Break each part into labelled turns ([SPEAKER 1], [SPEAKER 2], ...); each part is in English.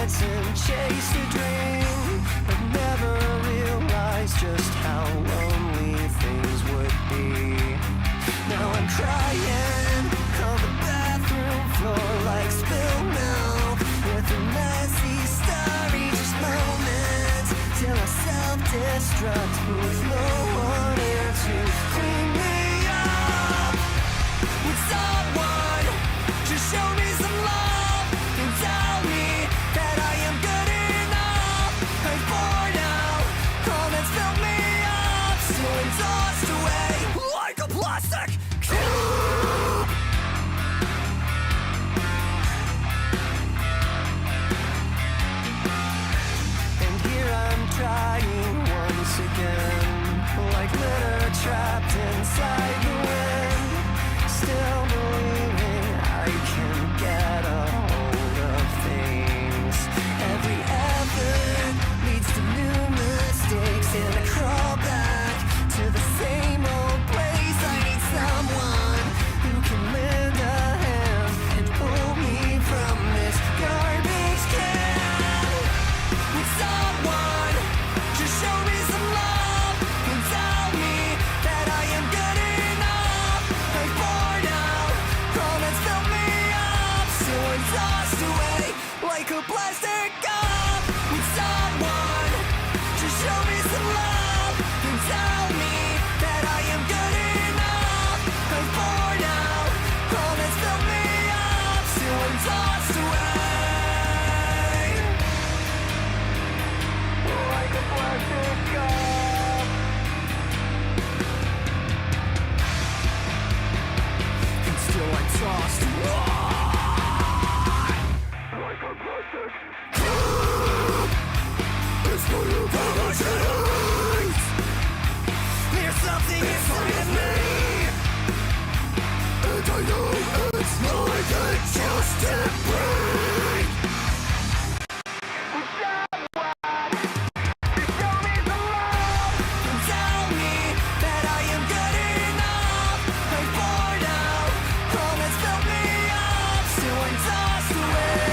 [SPEAKER 1] nights and chased a dream, but never realized just how lonely things would be. Now I'm crying on the bathroom floor like spilled milk, with a messy story, just moments till I self-destruct with no one here to clean me up. Would someone just show me some love and tell me that I am good enough? I'm bored now, comments fill me up, so I'm tossed away like a plastic cube. And here I'm trying once again, like litter trapped inside the wind, still believing I can get a hold of things. Every effort leads to new mistakes, and I crawl back to the same old place. I need someone who can lend a hand and pull me from this garbage can. Would someone just show me some love and tell me that I am good enough? I'm bored out, comments fill me up, so I'm tossed away like a plastic cup. Would someone just show me some love and tell me that I am good enough? I'm bored out, comments fill me up, so I'm tossed away like a plastic cup. And still I'm tossed away like a plastic cup. It's for your apologize. There's something inside of me, and I know it's more than just a break. Show me some love and tell me that I am good enough. I'm bored out, comments fill me up, so I'm tossed away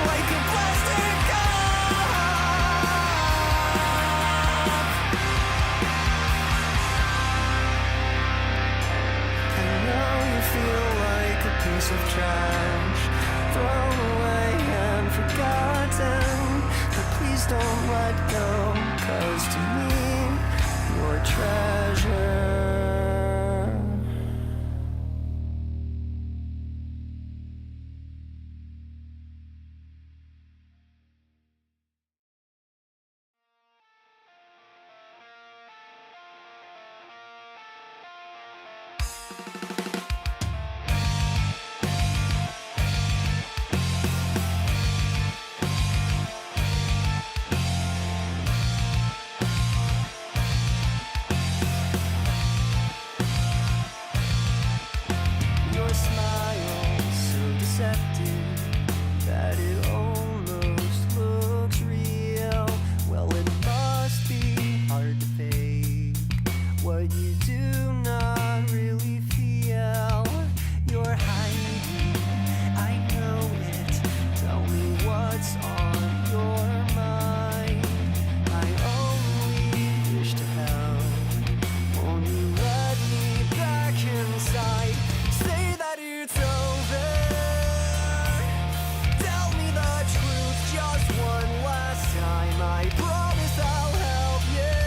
[SPEAKER 1] like a plastic cup. I know you feel like a piece of trash, thrown away and forgotten, but please don't let go, 'cause to me, you're a treasure. Your smile so deceptive that it almost looks real. Well, it must be hard to fake what you do not really feel. You're hiding, I know it. Tell me what's on your mind. I only wish to help. Won't you let me back inside? Say that it's over. Tell me the truth just one last time. I promise I'll help you.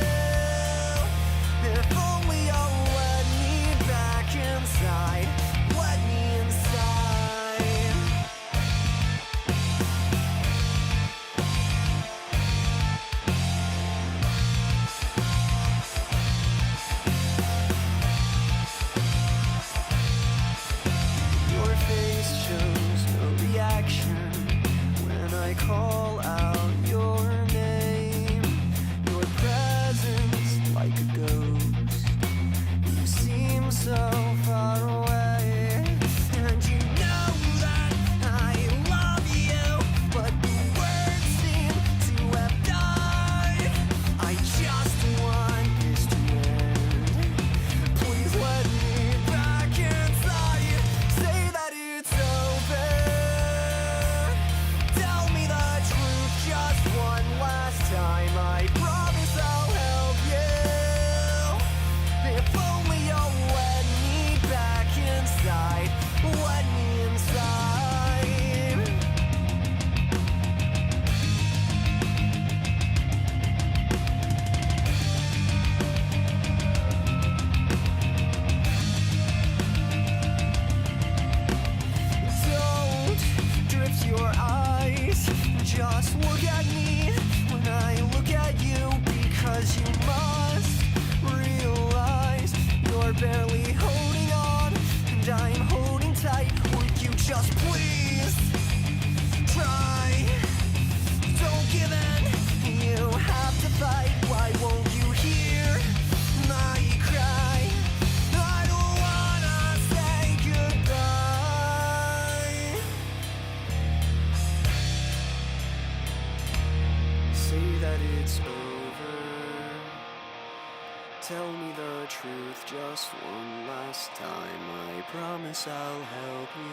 [SPEAKER 1] If only you'll let me back inside. Let me inside. Your face shows no reaction when I call out your name. Your presence like a ghost. You seem so far away, and you know that I love you, but the words seem to have died. I just want this to end. Please let me inside, let me inside. Don't drift your eyes, just look at me when I look at you, because you must realize you're barely holding on, and I'm holding tight. Would you just please try? Don't give in, you have to fight. Why won't you hear my cry? I don't wanna say goodbye. Say that it's over. Tell me the truth just one last time. I promise I'll help you.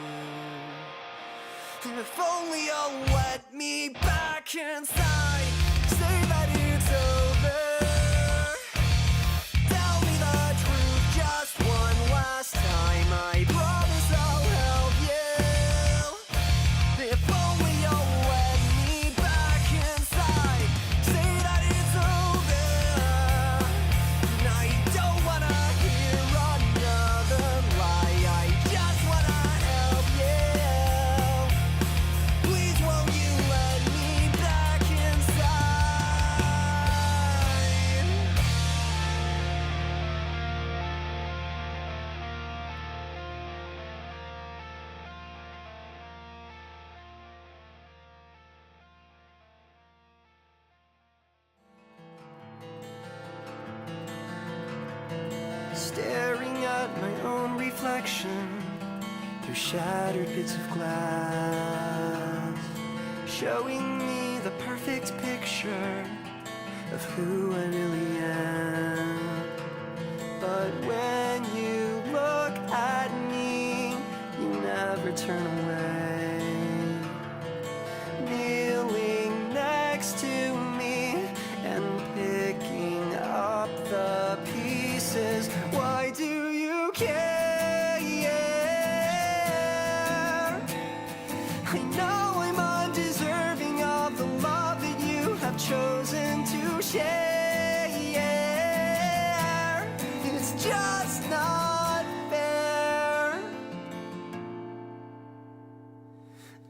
[SPEAKER 1] If only you'll let me back inside. Say that it's over. Tell me the truth just one last time. I promise I'll help you. If only you'll let me back inside. Say that it's over. And I don't wanna hear another lie. I just wanna help you. Please won't you let me back inside? Staring at my own reflection through shattered bits of glass, showing me the perfect picture of who I really am. But when you look at me, you never turn away. Kneeling next to me and picking up the pieces. Why do you care? I know I'm undeserving of the love that you have chosen to share. It's just not fair.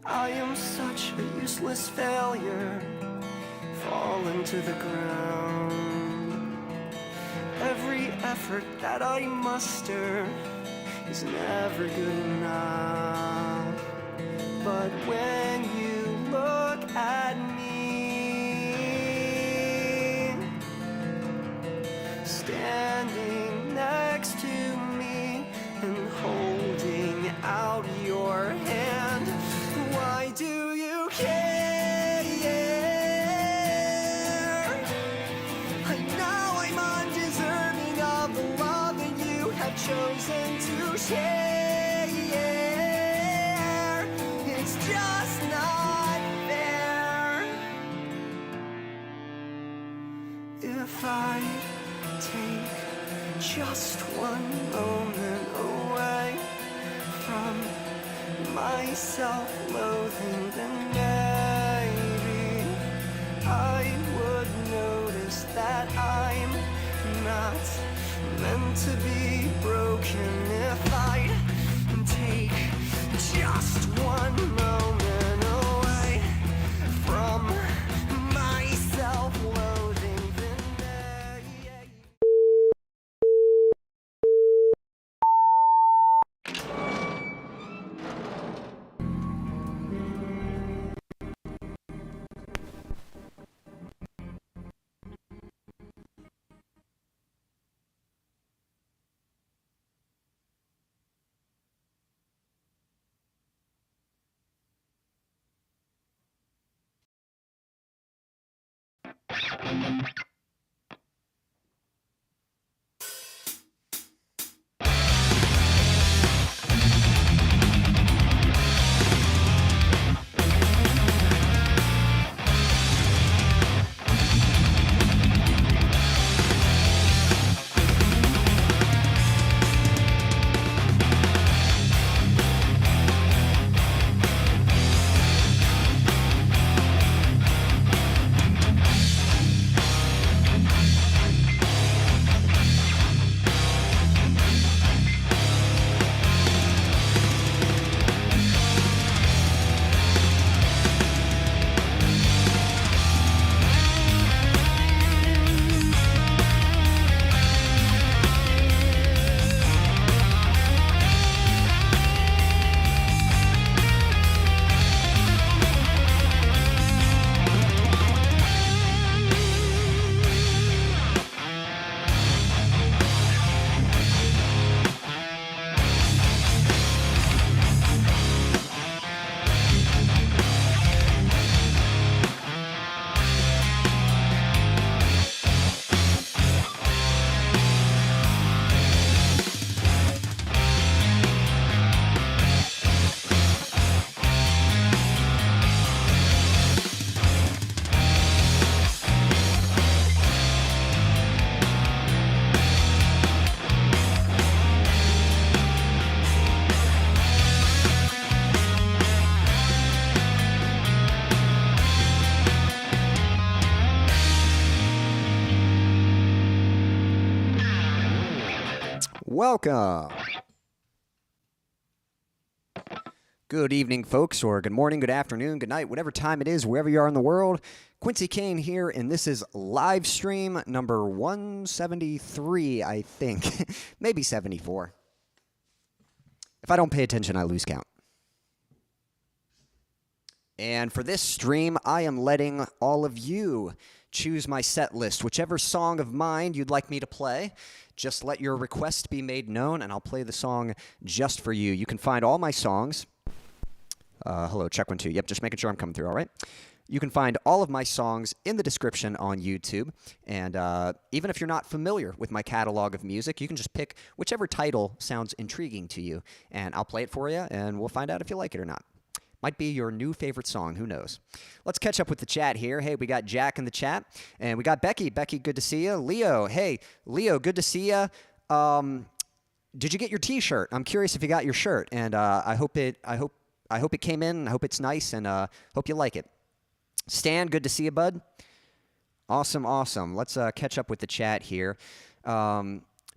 [SPEAKER 1] I am such a useless failure, fallen to the ground. Every effort that I muster is never good enough. But when you look at me, standing next to me and holding out your hand, why do you care? I know I'm undeserving of the love that you have chosen to share. It's just not fair. If I take just one moment away from my self-loathing, then maybe I would notice that I'm not meant to be broken. If I take just one moment away from my self-loathing, then
[SPEAKER 2] welcome. Good evening, folks, or good morning, good afternoon, good night, whatever time it is, wherever you are in the world. Quincy Kane here, and this is live stream number 173, I think. Maybe 74. If I don't pay attention, I lose count. And for this stream, I am letting all of you choose my set list. Whichever song of mine you'd like me to play, just let your request be made known, and I'll play the song just for you. You can find all my songs. Hello, check 1, 2. Yep, just making sure I'm coming through, all right? You can find all of my songs in the description on YouTube. And even if you're not familiar with my catalog of music, you can just pick whichever title sounds intriguing to you, and I'll play it for you, and we'll find out if you like it or not. Might be your new favorite song. Who knows? Let's catch up with the chat here. Hey, we got Jack in the chat, and we got Becky. Becky, good to see you. Leo, hey, Leo, good to see you. Did you get your T-shirt? I'm curious if you got your shirt, and I hope it came in. I hope it's nice, and hope you like it. Stan, good to see you, bud. Awesome, awesome. Let's catch up with the chat here.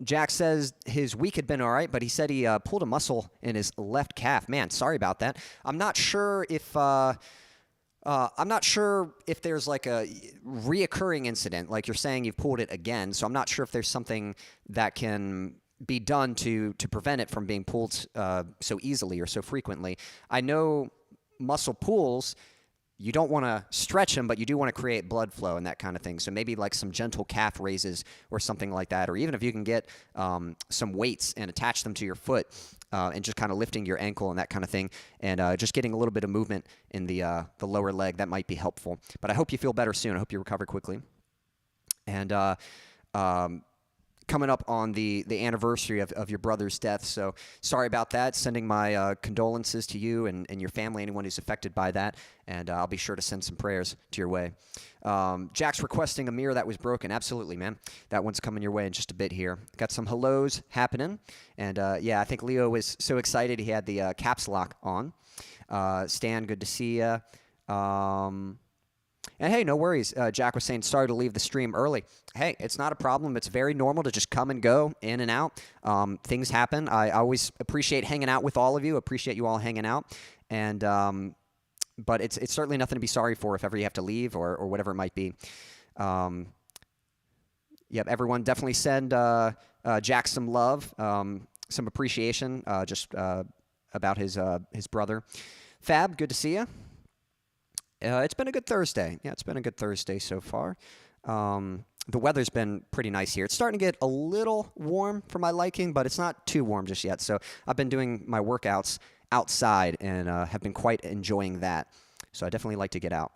[SPEAKER 2] Jack says his week had been all right, but he said he pulled a muscle in his left calf. Man, sorry about that. I'm not sure if there's like a reoccurring incident, like you're saying you've pulled it again. So I'm not sure if there's something that can be done to prevent it from being pulled so easily or so frequently. I know muscle pulls, you don't want to stretch them, but you do want to create blood flow and that kind of thing. So maybe like some gentle calf raises or something like that. Or even if you can get some weights and attach them to your foot and just kind of lifting your ankle and that kind of thing. And just getting a little bit of movement in the lower leg, that might be helpful. But I hope you feel better soon. I hope you recover quickly. And coming up on the anniversary of your brother's death. So sorry about that. Sending my condolences to you and your family, anyone who's affected by that. And I'll be sure to send some prayers to your way. Jack's requesting a mirror that was broken. Absolutely, man. That one's coming your way in just a bit here. Got some hellos happening. And yeah, I think Leo was so excited he had the caps lock on. Stan, good to see you. And hey, no worries. Jack was saying, sorry to leave the stream early. Hey, it's not a problem. It's very normal to just come and go, in and out. Things happen. I always appreciate hanging out with all of you. Appreciate you all hanging out. And but it's certainly nothing to be sorry for if ever you have to leave or whatever it might be. Yep, everyone definitely send Jack some love, some appreciation just about his brother. Fab, good to see you. It's been a good Thursday. Yeah, it's been a good Thursday so far. The weather's been pretty nice here. It's starting to get a little warm for my liking, but it's not too warm just yet. So I've been doing my workouts outside and have been quite enjoying that. So I definitely like to get out.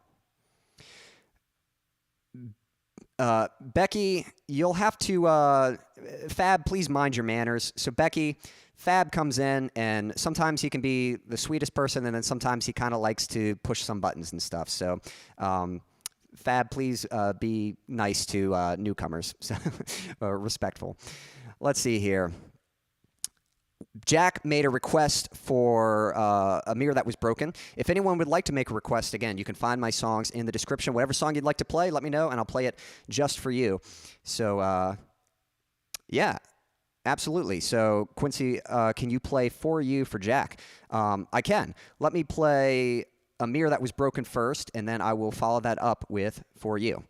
[SPEAKER 2] Becky, you'll have to, Fab, please mind your manners. So Becky, Fab comes in, and sometimes he can be the sweetest person, and then sometimes he kind of likes to push some buttons and stuff. So Fab, please be nice to newcomers, respectful. Let's see here. Jack made a request for a mirror that was broken. If anyone would like to make a request, again, you can find my songs in the description. Whatever song you'd like to play, let me know, and I'll play it just for you. So, yeah, absolutely. So, Quincy, can you play For You for Jack? I can. Let me play a mirror that was broken first, and then I will follow that up with For You.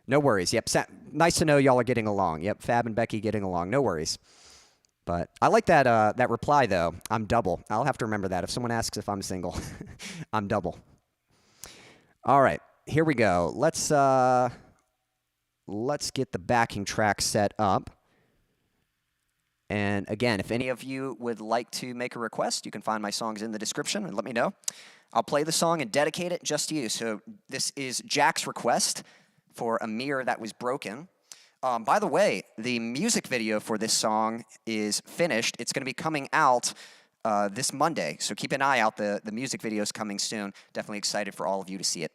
[SPEAKER 2] No worries. Yep. Nice to know y'all are getting along. Yep. Fab and Becky getting along. No worries. But I like that that reply, though. I'm double. I'll have to remember that. If someone asks if I'm single, I'm double. All right. Here we go. Let's get the backing track set up. And again, if any of you would like to make a request, you can find my songs in the description and let me know. I'll play the song and dedicate it just to you. So this is Jack's request for a mirror that was broken. By the way, the music video for this song is finished. It's going to be coming out this Monday, so keep an eye out. The music video is coming soon. Definitely excited for all of you to see it.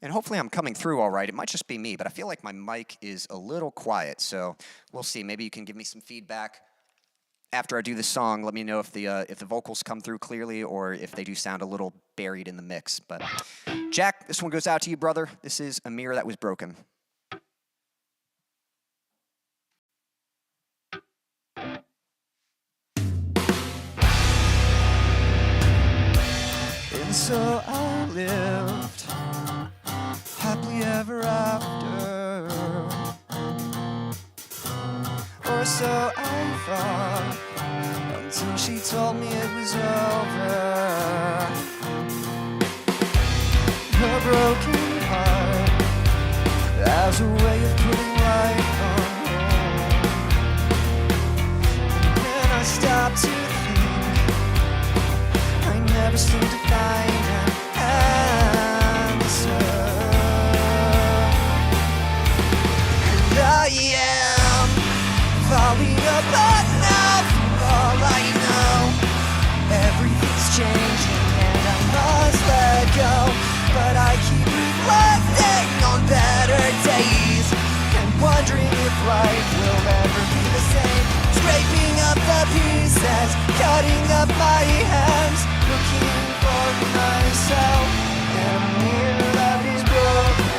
[SPEAKER 2] And hopefully I'm coming through all right. It might just be me, but I feel like my mic is a little quiet, so we'll see. Maybe you can give me some feedback after I do this song, let me know if the vocals come through clearly or if they do sound a little buried in the mix. But Jack, this one goes out to you, brother. This is A Mirror That Was Broken.
[SPEAKER 1] And so I lived happily ever after, or so I thought, until she told me it was over. Her broken heart as a way of putting life on hold. And I stopped to think, I never seem to find an answer. And I am falling apart now, for all I know. Everything's changing and I must let go. But I keep reflecting on better days and wondering if life will ever be the same. Scraping up the pieces, cutting up my hands, looking for myself in a mirror that is broken.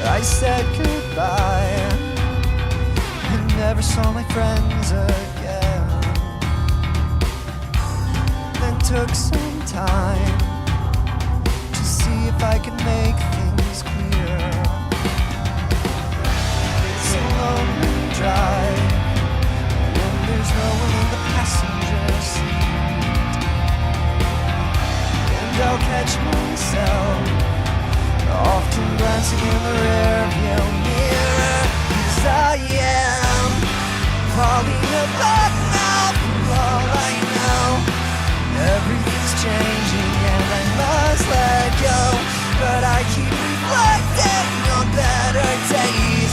[SPEAKER 1] I said goodbye, never saw my friends again. Then took some time to see if I could make things clear. It's a lonely drive when there's no one in the passenger seat. And I'll catch myself often glancing in the rearview mirror, 'cause I am falling apart now, for all I know. Everything's changing and I must let go. But I keep reflecting on better days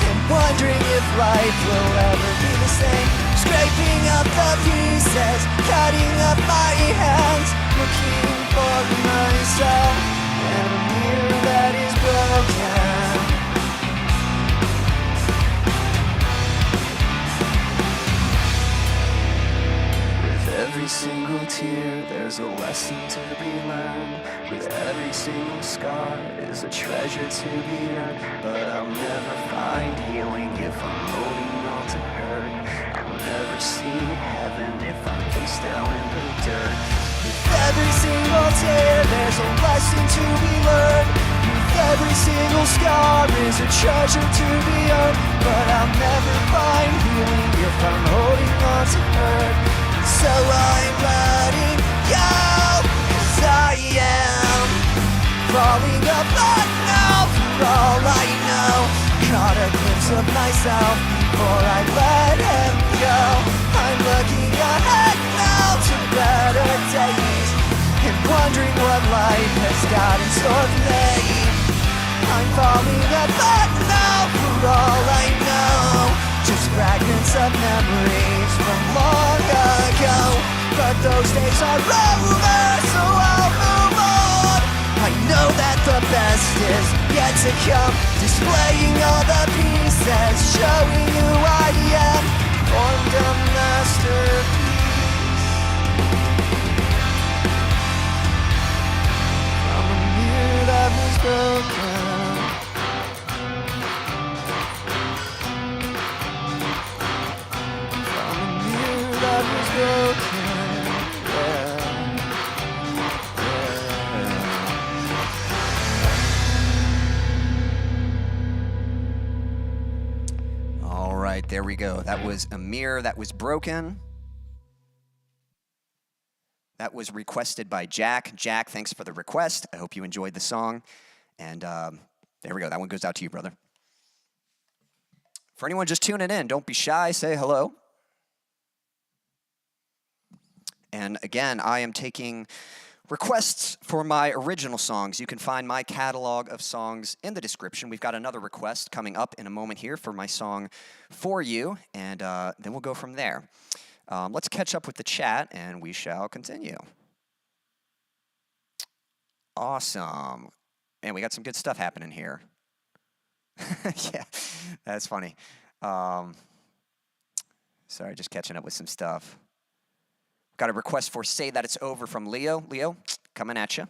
[SPEAKER 1] and wondering if life will ever be the same. Scraping up the pieces, cutting up my hands, looking for myself in a mirror that is broken. Every single tear, there's a lesson to be learned. With every single scar is a treasure to be earned. But I'll never find healing if I'm holding on to hurt. I'll never see heaven if I'm face down in the dirt. With every single tear, there's a lesson to be learned. With every single scar is a treasure to be earned. But I'll never find healing if I'm holding on to hurt. So I'm letting go, 'cause I am falling apart now, for all I know. Caught a glimpse of myself before I let him go. I'm looking ahead now to better days and wondering what life has got in store for me. I'm falling apart now, for all I know. Just fragments of memories from long ago. But those days are over, so I'll move on. I know that the best is yet to come. Displaying all the pieces, showing who I am. Formed a masterpiece from a mirror that was broken. That was broken, yeah.
[SPEAKER 2] All right, there we go. That was A Mirror That Was Broken. That was requested by Jack. Jack, thanks for the request. I hope you enjoyed the song. And there we go. That one goes out to you, brother. For anyone just tuning in, don't be shy. Say hello. And again, I am taking requests for my original songs. You can find my catalog of songs in the description. We've got another request coming up in a moment here for my song For You, and then we'll go from there. Let's catch up with the chat, and we shall continue. Awesome. Man, we got some good stuff happening here. Yeah, that's funny. Sorry, just catching up with some stuff. Got a request for Say That It's Over from Leo. Leo, coming at you.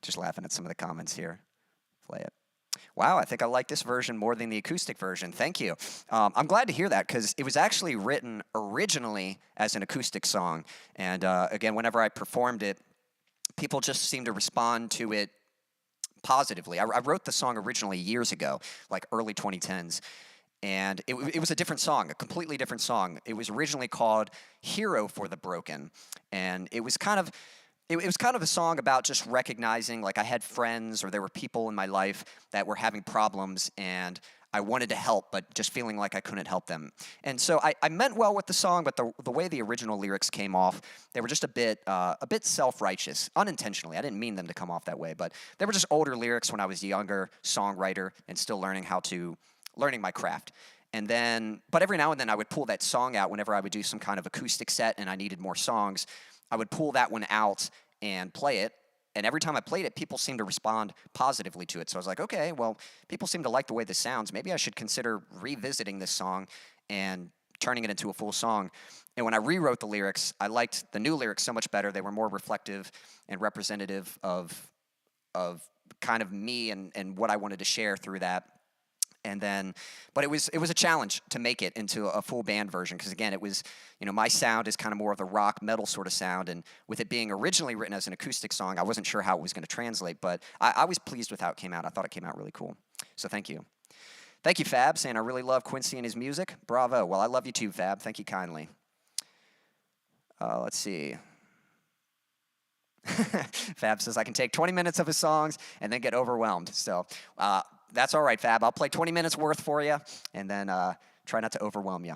[SPEAKER 2] Just laughing at some of the comments here. Play it. Wow, I think I like this version more than the acoustic version. Thank you. I'm glad to hear that because it was actually written originally as an acoustic song. And again, whenever I performed it, people just seemed to respond to it positively. I wrote the song originally years ago, like early 2010s. And it was a different song, a completely different song. It was originally called Hero for the Broken. And it was kind of a song about just recognizing, like, I had friends or there were people in my life that were having problems and I wanted to help, but just feeling like I couldn't help them. And so I meant well with the song, but the way the original lyrics came off, they were just a bit self-righteous, unintentionally. I didn't mean them to come off that way, but they were just older lyrics when I was a younger songwriter and still learning my craft. And then, but every now and then I would pull that song out whenever I would do some kind of acoustic set and I needed more songs. I would pull that one out and play it. And every time I played it, people seemed to respond positively to it. So I was like, okay, well, people seem to like the way this sounds. Maybe I should consider revisiting this song and turning it into a full song. And when I rewrote the lyrics, I liked the new lyrics so much better. They were more reflective and representative of kind of me and what I wanted to share through that. And then, but it was a challenge to make it into a full band version because, again, it was, my sound is kind of more of the rock metal sort of sound, and with it being originally written as an acoustic song, I wasn't sure how it was going to translate, but I was pleased with how it came out. I thought it came out really cool. So thank you. Thank you, Fab, saying I really love Quincy and his music. Bravo. Well, I love you too, Fab. Thank you kindly. Let's see. Fab says I can take 20 minutes of his songs and then get overwhelmed. So that's all right, Fab. I'll play 20 minutes worth for you and then try not to overwhelm you.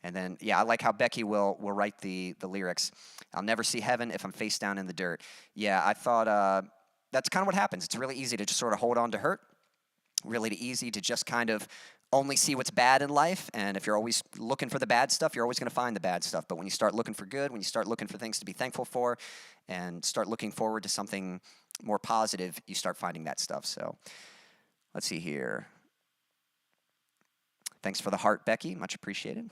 [SPEAKER 2] And then, yeah, I like how Becky will write the lyrics. I'll never see heaven if I'm face down in the dirt. Yeah, I thought that's kind of what happens. It's really easy to just sort of hold on to hurt. Really easy to just kind of only see what's bad in life. And if you're always looking for the bad stuff, you're always going to find the bad stuff. But when you start looking for good, when you start looking for things to be thankful for and start looking forward to something more positive, you start finding that stuff. So let's see here. Thanks for the heart, Becky. Much appreciated.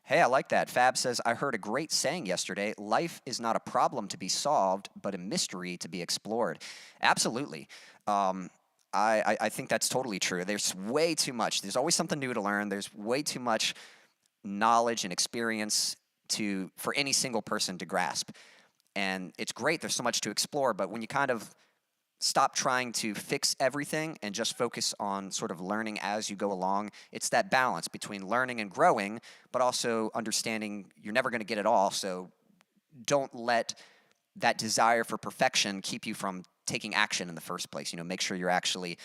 [SPEAKER 2] Hey, I like that. Fab says, I heard a great saying yesterday, life is not a problem to be solved, but a mystery to be explored. Absolutely. I think that's totally true. There's way too much. There's always something new to learn. There's way too much knowledge and experience for any single person to grasp. And it's great. There's so much to explore. But when you kind of stop trying to fix everything and just focus on sort of learning as you go along, it's that balance between learning and growing, but also understanding you're never going to get it all. So don't let that desire for perfection keep you from taking action in the first place. Make sure you're actually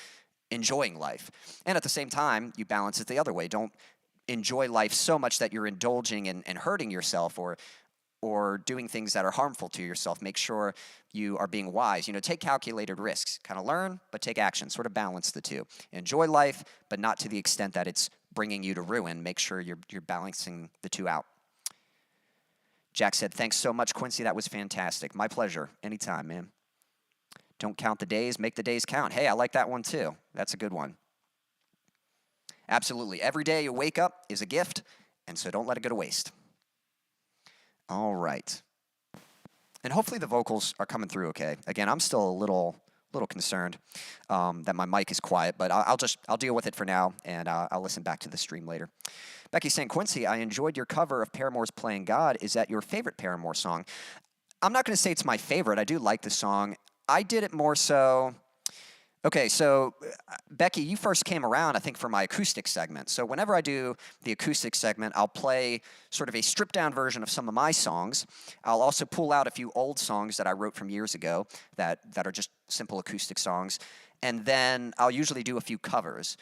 [SPEAKER 2] enjoying life. And at the same time, you balance it the other way. Don't enjoy life so much that you're indulging and hurting yourself or doing things that are harmful to yourself. Make sure you are being wise. Take calculated risks. Kind of learn, but take action. Sort of balance the two. Enjoy life, but not to the extent that it's bringing you to ruin. Make sure you're balancing the two out. Jack said, thanks so much, Quincy. That was fantastic. My pleasure. Anytime, man. Don't count the days. Make the days count. Hey, I like that one too. That's a good one. Absolutely. Every day you wake up is a gift, and so don't let it go to waste. All right. And hopefully the vocals are coming through okay. Again, I'm still a little concerned that my mic is quiet, but I'll deal with it for now, and I'll listen back to the stream later. Becky saying, Quincy, I enjoyed your cover of Paramore's Playing God. Is that your favorite Paramore song? I'm not going to say it's my favorite. I do like the song. I did it more so... Okay, so Becky, you first came around, I think, for my acoustic segment. So whenever I do the acoustic segment, I'll play sort of a stripped-down version of some of my songs. I'll also pull out a few old songs that I wrote from years ago that are just simple acoustic songs. And then I'll usually do a few covers.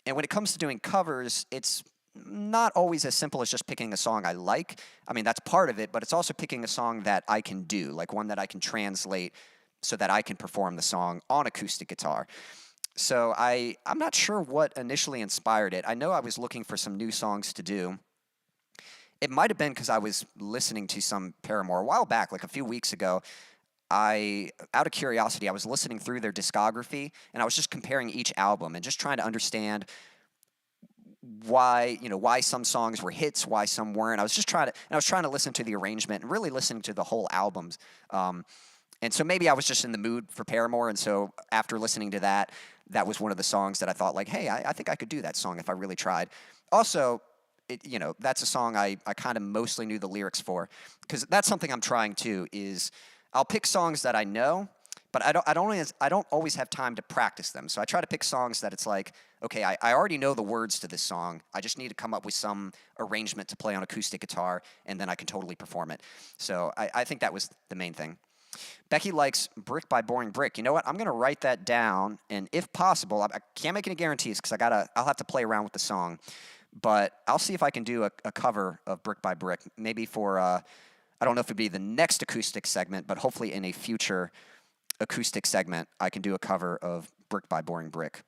[SPEAKER 2] And when it comes to doing covers, it's not always as simple as just picking a song I like. I mean, that's part of it, but it's also picking a song that I can do, like one that I can translate so that I can perform the song on acoustic guitar. So I'm not sure what initially inspired it. I know I was looking for some new songs to do. It might have been because I was listening to some Paramore a while back, like a few weeks ago. Out of curiosity, I was listening through their discography, and I was just comparing each album and just trying to understand why some songs were hits, why some weren't. I was trying to listen to the arrangement and really listening to the whole albums. And so maybe I was just in the mood for Paramore, and so after listening to that, that was one of the songs that I thought, like, hey, I think I could do that song if I really tried. Also, that's a song I kind of mostly knew the lyrics for, because that's something I'm trying to is I'll pick songs that I know, but I don't always have time to practice them. So I try to pick songs that it's like, okay, I already know the words to this song. I just need to come up with some arrangement to play on acoustic guitar, and then I can totally perform it. So I think that was the main thing. Becky likes Brick by Boring Brick. You know what? I'm going to write that down, and if possible, I can't make any guarantees because I'll have to play around with the song, but I'll see if I can do a cover of Brick by Brick, maybe for, I don't know if it'd be the next acoustic segment, but hopefully in a future acoustic segment, I can do a cover of Brick by Boring Brick.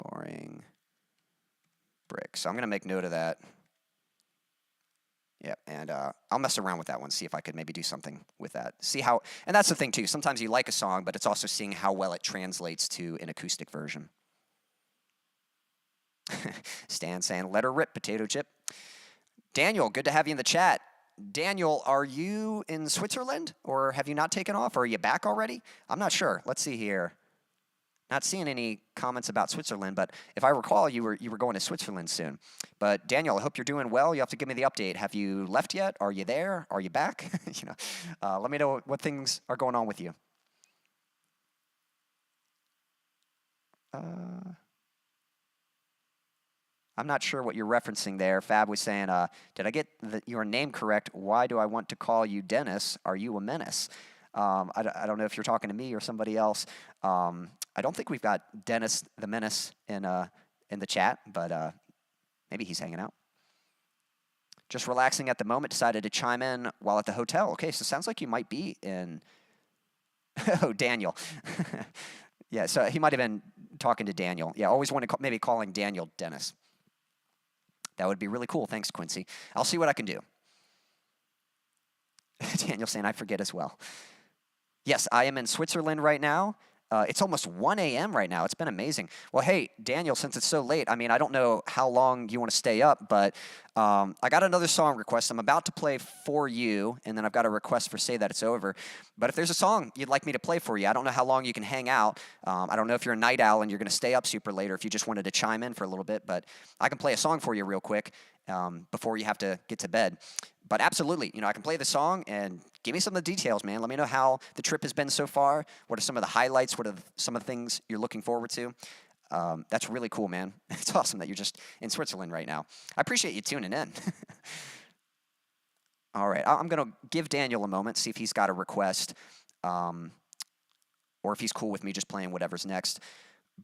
[SPEAKER 2] Boring Brick. So I'm going to make note of that. Yeah, and I'll mess around with that one, see if I could maybe do something with that. See how, and that's the thing too, sometimes you like a song, but it's also seeing how well it translates to an acoustic version. Stan saying, let her rip, potato chip. Daniel, good to have you in the chat. Daniel, are you in Switzerland, or have you not taken off, or are you back already? I'm not sure. Let's see here. Not seeing any comments about Switzerland, but if I recall, you were going to Switzerland soon. But Daniel, I hope you're doing well. You have to give me the update. Have you left yet? Are you there? Are you back? Let me know what things are going on with you. I'm not sure what you're referencing there. Fab was saying, did I get your name correct? Why do I want to call you Dennis? Are you a menace? I don't know if you're talking to me or somebody else. I don't think we've got Dennis the Menace in the chat, but maybe he's hanging out. Just relaxing at the moment, decided to chime in while at the hotel. Okay, so it sounds like you might be in... Oh, Daniel. Yeah, so he might have been talking to Daniel. Yeah, always want to maybe calling Daniel Dennis. That would be really cool. Thanks, Quincy. I'll see what I can do. Daniel saying, I forget as well. Yes, I am in Switzerland right now. It's almost 1 a.m. right now. It's been amazing. Well, hey, Daniel, since it's so late, I mean, I don't know how long you want to stay up, but I got another song request. I'm about to play For You, and then I've got a request for Say That It's Over. But if there's a song you'd like me to play for you, I don't know how long you can hang out. I don't know if you're a night owl and you're going to stay up super late, or if you just wanted to chime in for a little bit, but I can play a song for you real quick before you have to get to bed. But absolutely, I can play the song and give me some of the details, man. Let me know how the trip has been so far. What are some of the highlights? What are some of the things you're looking forward to? That's really cool, man. It's awesome that you're just in Switzerland right now. I appreciate you tuning in. All right, I'm going to give Daniel a moment, see if he's got a request, or if he's cool with me just playing whatever's next.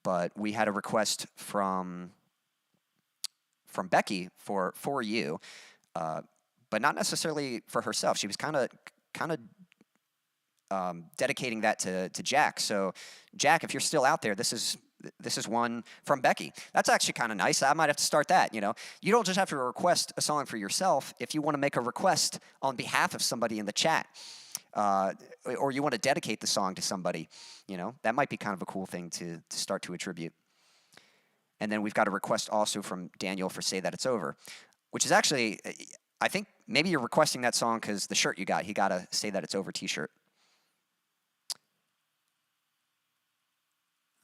[SPEAKER 2] But we had a request from Becky for You. But not necessarily for herself. She was kind of dedicating that to Jack. So, Jack, if you're still out there, this is one from Becky. That's actually kind of nice. I might have to start that. You don't just have to request a song for yourself. If you want to make a request on behalf of somebody in the chat, or you want to dedicate the song to somebody, that might be kind of a cool thing to start to attribute. And then we've got a request also from Daniel for Say That It's Over, which is actually... I think maybe you're requesting that song because the shirt you got, he got a Say That It's Over t-shirt.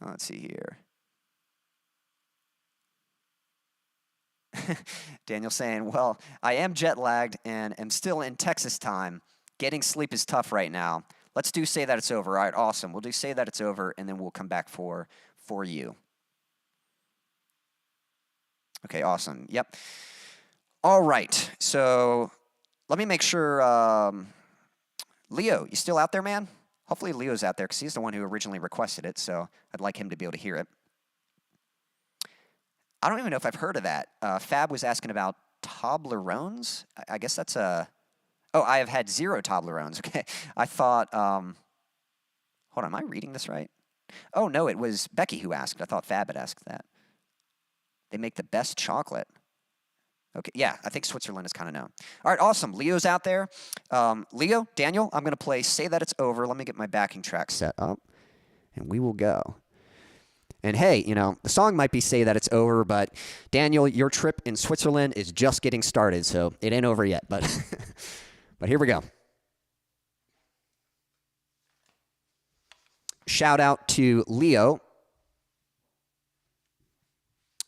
[SPEAKER 2] Let's see here. Daniel saying, well, I am jet lagged and am still in Texas time. Getting sleep is tough right now. Let's do Say That It's Over. All right, awesome. We'll do Say That It's Over, and then we'll come back for You. Okay, awesome. Yep. All right, so let me make sure, Leo, you still out there, man? Hopefully Leo's out there because he's the one who originally requested it, so I'd like him to be able to hear it. I don't even know if I've heard of that. Fab was asking about Toblerones. I guess that's a... Oh, I have had 0 Toblerones. Okay, I thought... Hold on, am I reading this right? Oh, no, it was Becky who asked. I thought Fab had asked that. They make the best chocolate. Okay, yeah, I think Switzerland is kind of known. All right, awesome. Leo's out there. Leo, Daniel, I'm going to play Say That It's Over. Let me get my backing track set up, and we will go. And hey, you know, the song might be Say That It's Over, but Daniel, your trip in Switzerland is just getting started, so it ain't over yet. But, but here we go. Shout out to Leo.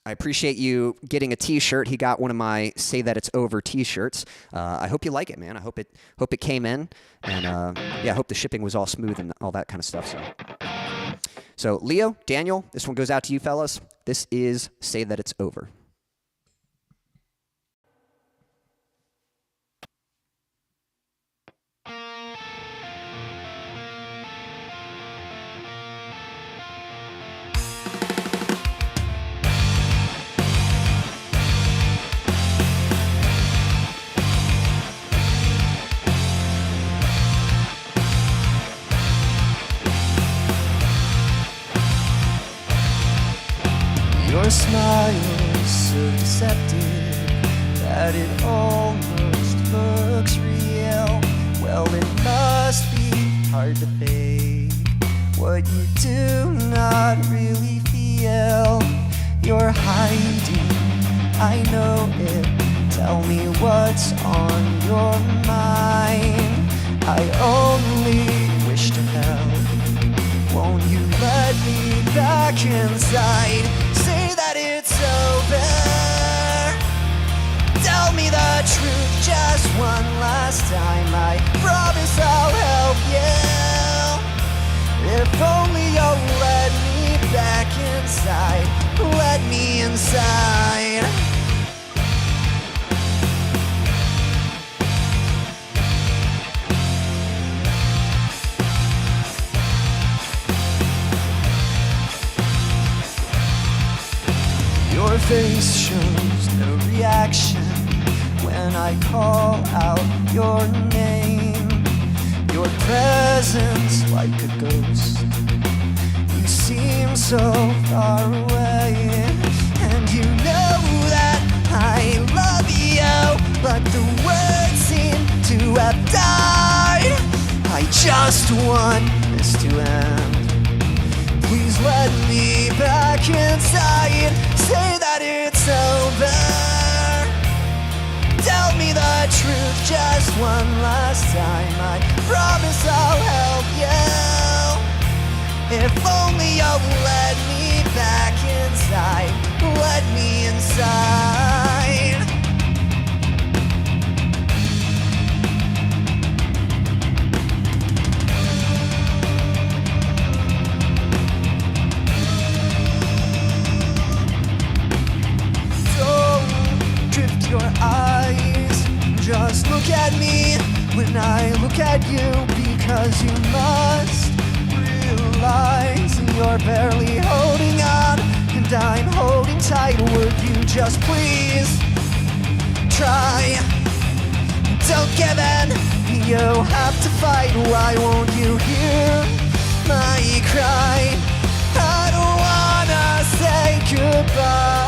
[SPEAKER 2] I appreciate you getting a T-shirt. He got one of my "Say That It's Over" T-shirts. I hope you like it, man. I hope it came in, and yeah, I hope the shipping was all smooth and all that kind of stuff. So Leo, Daniel, this one goes out to you, fellas. This is "Say That It's Over."
[SPEAKER 1] Your smile is so deceptive that it almost looks real. Well, it must be hard to fake what you do not really feel. You're hiding, I know it. Tell me what's on your mind. I only wish to help. Won't you let me back inside? Say that it's over. Tell me the truth just one last time. I promise I'll help you. If only you'll let me back inside. Let me inside. Your face shows no reaction when I call out your name. Your presence like a ghost. You seem so far away, and you know that I love you, but the words seem to have died. I just want this to end. Please let me back inside. Say that it's over. Tell me the truth just one last time. I promise I'll help you. If only you'll let me back inside. Let me inside. Your eyes, just look at me when I look at you, because you must realize you're barely holding on and I'm holding tight. Would you just please try? Don't give in, you have to fight. Why won't you hear my cry? I don't wanna say goodbye.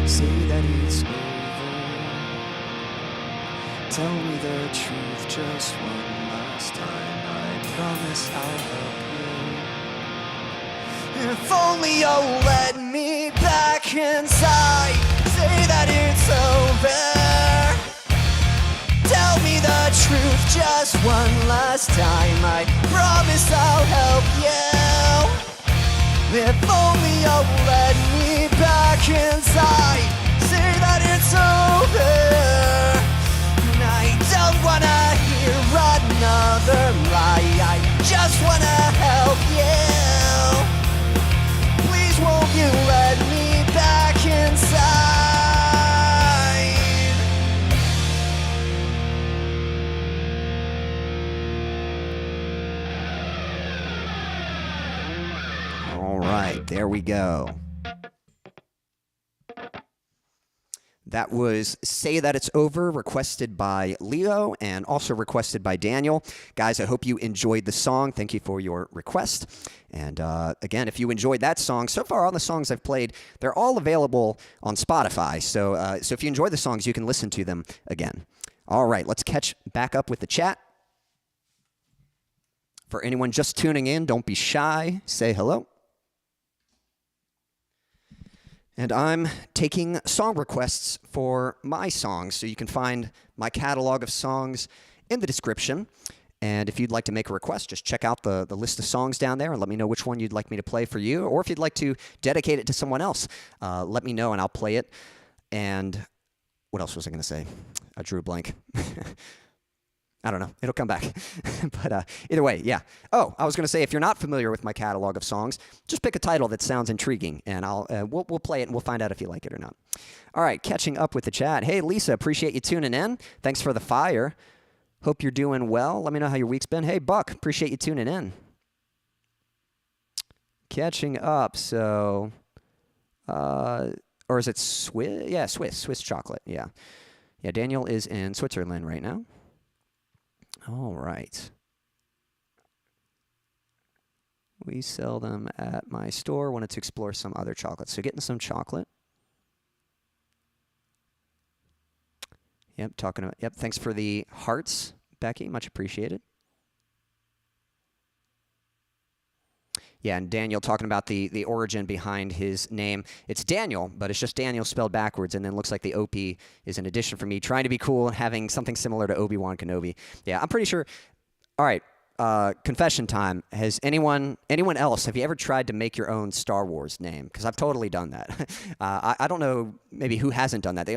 [SPEAKER 1] Say that it's over. Tell me the truth just one last time. I promise I'll help you. If only you'll let me back inside. Say that it's over. Tell me the truth just one last time. I promise I'll help you. If only you'll let me back inside. Say that it's over. And I don't wanna hear another lie. I just wanna help you. Please won't you let me back inside.
[SPEAKER 2] All right, there we go. That was Say That It's Over, requested by Leo and also requested by Daniel. Guys, I hope you enjoyed the song. Thank you for your request. And again, if you enjoyed that song, so far all the songs I've played, they're all available on Spotify. So if you enjoy the songs, you can listen to them again. All right, let's catch back up with the chat. For anyone just tuning in, don't be shy. Say hello. And I'm taking song requests for my songs, so you can find my catalog of songs in the description. And if you'd like to make a request, just check out the list of songs down there and let me know which one you'd like me to play for you. Or if you'd like to dedicate it to someone else, let me know and I'll play it. And what else was I going to say? I drew a blank. I don't know. It'll come back. But either way, yeah. Oh, I was going to say, if you're not familiar with my catalog of songs, just pick a title that sounds intriguing, and we'll play it, and we'll find out if you like it or not. All right, catching up with the chat. Hey, Lisa, appreciate you tuning in. Thanks for the fire. Hope you're doing well. Let me know how your week's been. Hey, Buck, appreciate you tuning in. Catching up, so... or is it Swiss? Yeah, Swiss chocolate, yeah. Yeah, Daniel is in Switzerland right now. All right. We sell them at my store. Wanted to explore some other chocolates. So getting some chocolate. Yep, talking about, yep, thanks for the hearts, Becky. Much appreciated. Yeah, and Daniel talking about the origin behind his name. It's Daniel, but it's just Daniel spelled backwards, and then looks like the OP is an addition for me, trying to be cool and having something similar to Obi-Wan Kenobi. Yeah, I'm pretty sure. All right, confession time. Has anyone else, have you ever tried to make your own Star Wars name? Because I've totally done that. I don't know maybe who hasn't done that.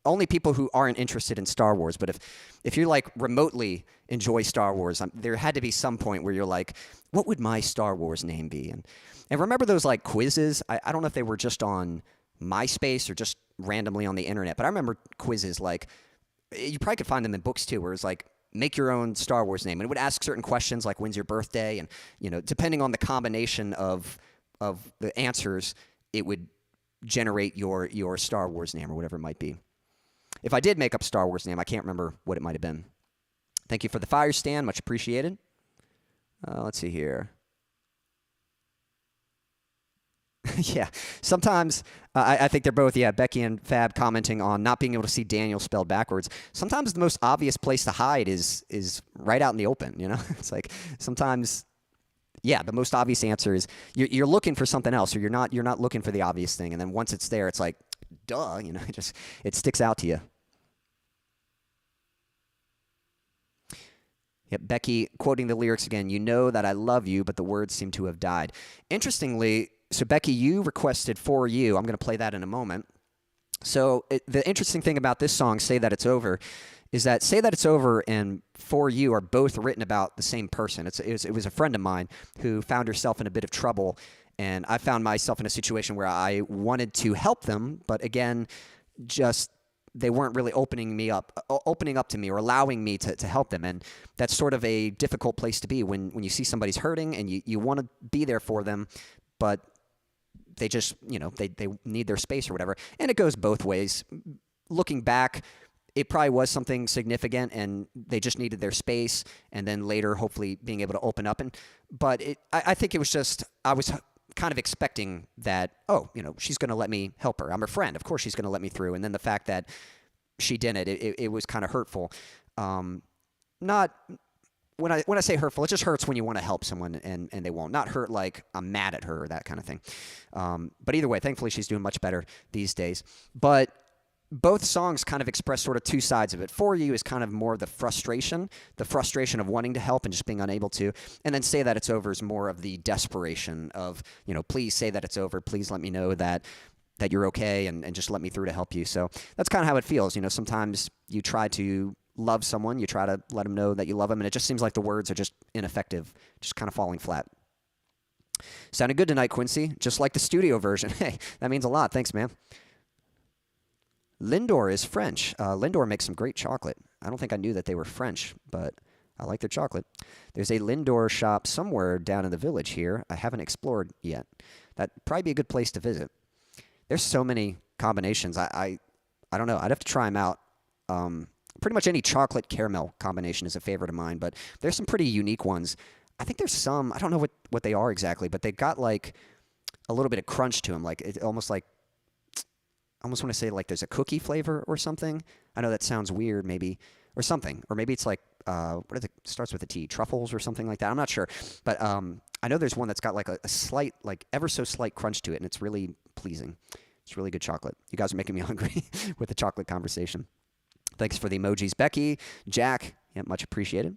[SPEAKER 2] Only people who aren't interested in Star Wars, but if you like remotely enjoy Star Wars, there had to be some point where you're like, what would my Star Wars name be? And remember those like quizzes? I don't know if they were just on MySpace or just randomly on the internet, but I remember quizzes like, you probably could find them in books too, where it's like, make your own Star Wars name. And it would ask certain questions like, when's your birthday? And, you know, depending on the combination of the answers, it would generate your Star Wars name or whatever it might be. If I did make up Star Wars name, I can't remember what it might have been. Thank you for the fire stand. Much appreciated. Let's see here. Yeah, sometimes I think they're both, yeah, Becky and Fab commenting on not being able to see Daniel spelled backwards. Sometimes the most obvious place to hide is right out in the open, you know? It's like sometimes, yeah, the most obvious answer is you're looking for something else, or you're not looking for the obvious thing, and then once it's there, it's like, duh, you know, it sticks out to you. Yep, Becky quoting the lyrics again, you know that I love you, but the words seem to have died. Interestingly, so Becky, you requested For You. I'm going to play that in a moment. So the interesting thing about this song, Say That It's Over, is that Say That It's Over and For You are both written about the same person. It was a friend of mine who found herself in a bit of trouble, and I found myself in a situation where I wanted to help them, but again, just they weren't really opening up to me or allowing me to help them. And that's sort of a difficult place to be when you see somebody's hurting and you want to be there for them, but they just, you know, they need their space or whatever. And it goes both ways. Looking back, it probably was something significant and they just needed their space, and then later hopefully being able to open up. But I think it was just, I was kind of expecting that, oh, you know, she's going to let me help her. I'm her friend. Of course she's going to let me through. And then the fact that she didn't, it was kind of hurtful. Not when I say hurtful, it just hurts when you want to help someone and they won't. Not hurt like I'm mad at her or that kind of thing. But either way, thankfully she's doing much better these days. But both songs kind of express sort of two sides of it. For You is kind of more the frustration of wanting to help and just being unable to. And then Say That It's Over is more of the desperation of, you know, please say that it's over. Please let me know that you're okay and just let me through to help you. So that's kind of how it feels. You know, sometimes you try to love someone, you try to let them know that you love them, and it just seems like the words are just ineffective, just kind of falling flat. Sounded good tonight, Quincy, just like the studio version. Hey, that means a lot. Thanks, man. Lindor is French. Lindor makes some great chocolate. I don't think I knew that they were French, but I like their chocolate. There's a Lindor shop somewhere down in the village here. I haven't explored yet. That'd probably be a good place to visit. There's so many combinations. I I don't know. I'd have to try them out. Pretty much any chocolate caramel combination is a favorite of mine, but there's some pretty unique ones. I think there's some, I don't know what they are exactly, but they got like a little bit of crunch to them. Like it almost like, I almost want to say like there's a cookie flavor or something. I know that sounds weird maybe, or something. Or maybe it's like, what is it? Starts with a T, truffles or something like that. I'm not sure. But I know there's one that's got like a slight, like ever so slight crunch to it, and it's really pleasing. It's really good chocolate. You guys are making me hungry with the chocolate conversation. Thanks for the emojis, Becky, Jack. Yeah, much appreciated.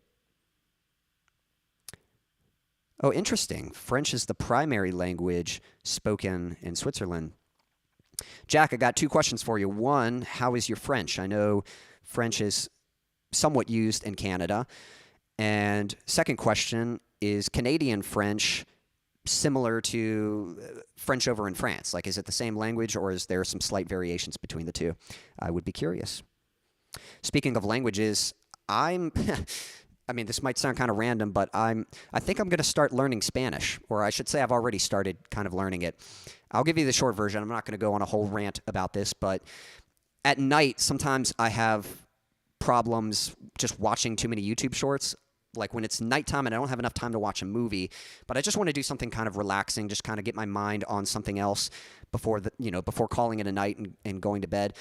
[SPEAKER 2] Oh, interesting. French is the primary language spoken in Switzerland. Jack, I got 2 questions for you. One, how is your French? I know French is somewhat used in Canada. And second question, is Canadian French similar to French over in France? Like, is it the same language, or is there some slight variations between the two? I would be curious. Speaking of languages, I mean, this might sound kind of random, but I think I'm going to start learning Spanish, or I should say I've already started kind of learning it. I'll give you the short version. I'm not going to go on a whole rant about this, but at night, sometimes I have problems just watching too many YouTube shorts. Like when it's nighttime and I don't have enough time to watch a movie, but I just want to do something kind of relaxing, just kind of get my mind on something else before calling it a night and going to bed.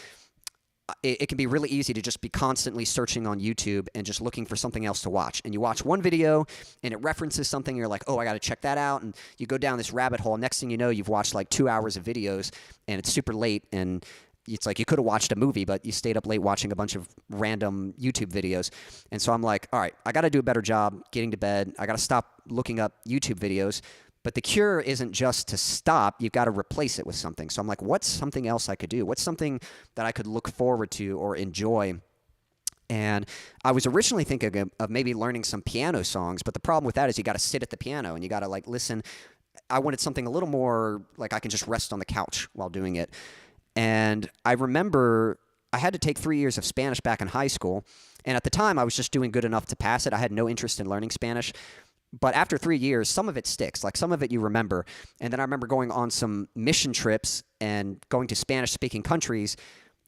[SPEAKER 2] It can be really easy to just be constantly searching on YouTube and just looking for something else to watch. And you watch one video and it references something, and you're like, oh, I got to check that out. And you go down this rabbit hole. Next thing you know, you've watched like 2 hours of videos, and it's super late. And it's like you could have watched a movie, but you stayed up late watching a bunch of random YouTube videos. And so I'm like, all right, I got to do a better job getting to bed. I got to stop looking up YouTube videos. But the cure isn't just to stop. You've got to replace it with something. So I'm like, what's something else I could do? What's something that I could look forward to or enjoy? And I was originally thinking of maybe learning some piano songs, but the problem with that is you got to sit at the piano and you got to like listen. I wanted something a little more like I can just rest on the couch while doing it. And I remember I had to take 3 years of Spanish back in high school. And at the time, I was just doing good enough to pass it. I had no interest in learning Spanish. But after 3 years, some of it sticks. Like some of it you remember. And then I remember going on some mission trips and going to Spanish-speaking countries.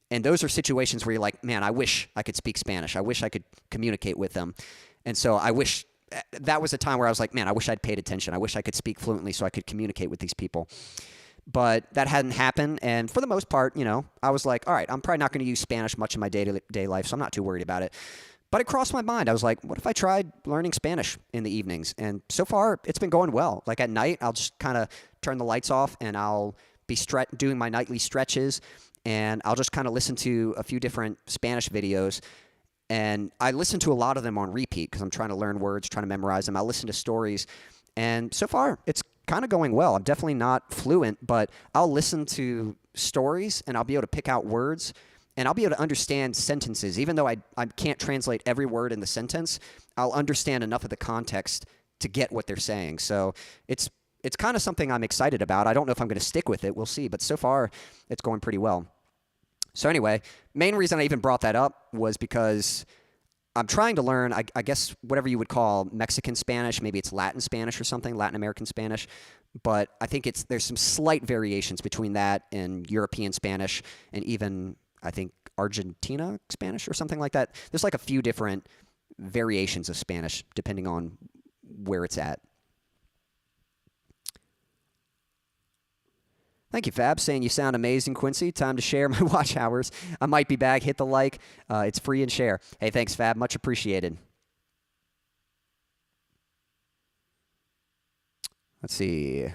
[SPEAKER 2] And those are situations where you're like, man, I wish I could speak Spanish. I wish I could communicate with them. And so I wish that was a time where I was like, man, I wish I'd paid attention. I wish I could speak fluently so I could communicate with these people. But that hadn't happened. And for the most part, I was like, all right, I'm probably not going to use Spanish much in my day-to-day life, so I'm not too worried about it. But it crossed my mind. I was like, what if I tried learning Spanish in the evenings? And so far, it's been going well. Like at night, I'll just kind of turn the lights off and I'll be doing my nightly stretches. And I'll just kind of listen to a few different Spanish videos. And I listen to a lot of them on repeat because I'm trying to learn words, trying to memorize them. I'll listen to stories. And so far, it's kind of going well. I'm definitely not fluent, but I'll listen to stories and I'll be able to pick out words. And I'll be able to understand sentences. Even though I can't translate every word in the sentence, I'll understand enough of the context to get what they're saying. So it's kind of something I'm excited about. I don't know if I'm going to stick with it. We'll see. But so far, it's going pretty well. So anyway, main reason I even brought that up was because I'm trying to learn, I guess, whatever you would call Mexican Spanish. Maybe it's Latin Spanish or something, Latin American Spanish. But I think there's some slight variations between that and European Spanish and even, I think, Argentina Spanish or something like that. There's like a few different variations of Spanish depending on where it's at. Thank you, Fab, saying you sound amazing, Quincy. Time to share my watch hours. I might be back. Hit the like. It's free and share. Hey, thanks, Fab. Much appreciated. Let's see.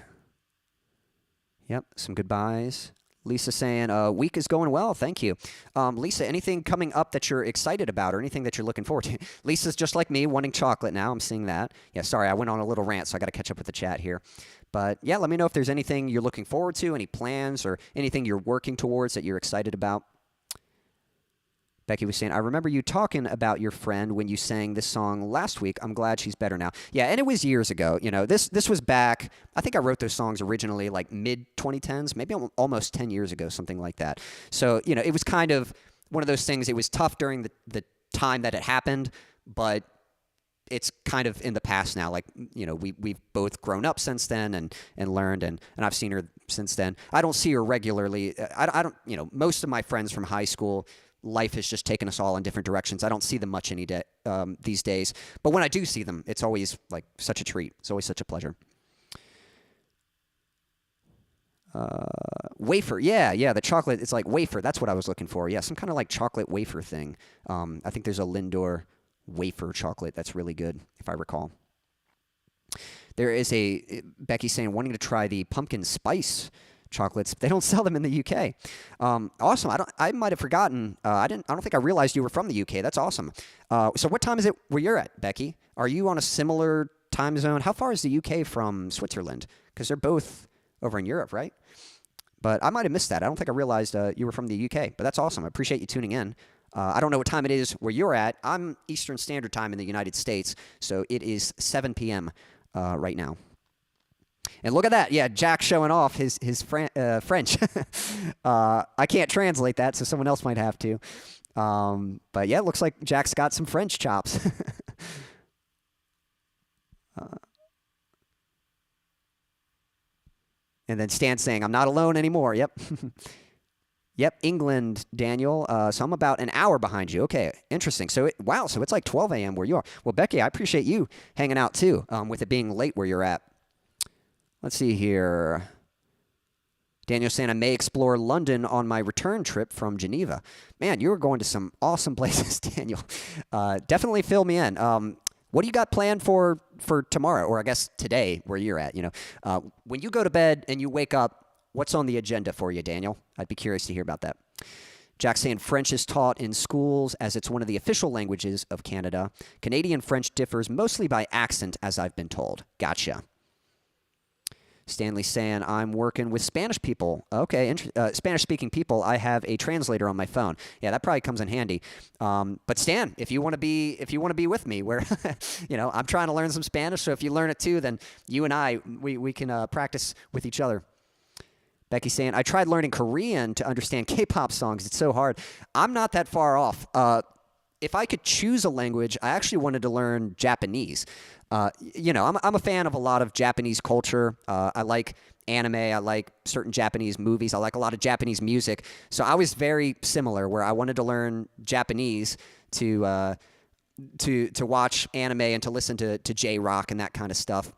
[SPEAKER 2] Yep, some goodbyes. Lisa saying, week is going well. Thank you. Lisa, anything coming up that you're excited about or anything that you're looking forward to? Lisa's just like me, wanting chocolate now. I'm seeing that. Yeah, sorry, I went on a little rant, so I got to catch up with the chat here. But, yeah, let me know if there's anything you're looking forward to, any plans or anything you're working towards that you're excited about. Becky was saying, I remember you talking about your friend when you sang this song last week. I'm glad she's better now. Yeah, and it was years ago. This was back, I think I wrote those songs originally like mid-2010s, maybe almost 10 years ago, something like that. So, it was kind of one of those things. It was tough during the time that it happened, but it's kind of in the past now. Like, you know, we've both grown up since then and learned, and I've seen her since then. I don't see her regularly. I don't, you know, most of my friends from high school, life has just taken us all in different directions. I don't see them much any day these days. But when I do see them, it's always like such a treat. It's always such a pleasure. Wafer, yeah, the chocolate. It's like wafer. That's what I was looking for. Yeah, some kind of like chocolate wafer thing. I think there's a Lindor wafer chocolate that's really good, if I recall. There is Becky saying wanting to try the pumpkin spice chocolates. They don't sell them in the UK. Awesome. I might have forgotten. I don't think I realized you were from the UK. That's awesome. So what time is it where you're at, Becky? Are you on a similar time zone? How far is the UK from Switzerland? Because they're both over in Europe, right? But I might have missed that. I don't think I realized you were from the UK. But that's awesome. I appreciate you tuning in. I don't know what time it is where you're at. I'm Eastern Standard Time in the United States, so it is 7 p.m. Right now. And look at that. Yeah, Jack showing off his French. I can't translate that, so someone else might have to. But yeah, it looks like Jack's got some French chops. And then Stan saying, I'm not alone anymore. Yep. Yep, England, Daniel. So I'm about an hour behind you. Okay, interesting. So, so it's like 12 a.m. where you are. Well, Becky, I appreciate you hanging out too, with it being late where you're at. Let's see here. Daniel saying, I may explore London on my return trip from Geneva. Man, you're going to some awesome places, Daniel. Definitely fill me in. What do you got planned for tomorrow, or I guess today where you're at? You know, when you go to bed and you wake up, what's on the agenda for you, Daniel? I'd be curious to hear about that. Jack saying French is taught in schools as it's one of the official languages of Canada. Canadian French differs mostly by accent, as I've been told. Gotcha. Stanley saying I'm working with Spanish people. Okay, Spanish-speaking people. I have a translator on my phone. Yeah, that probably comes in handy. But Stan, if you want to be with me, where you know I'm trying to learn some Spanish, so if you learn it too, then you and we can practice with each other. Becky saying, I tried learning Korean to understand K-pop songs. It's so hard. I'm not that far off. If I could choose a language, I actually wanted to learn Japanese. You know, I'm a fan of a lot of Japanese culture. I like anime. I like certain Japanese movies. I like a lot of Japanese music. So I was very similar, where I wanted to learn Japanese to watch anime and to listen to J-rock and that kind of stuff.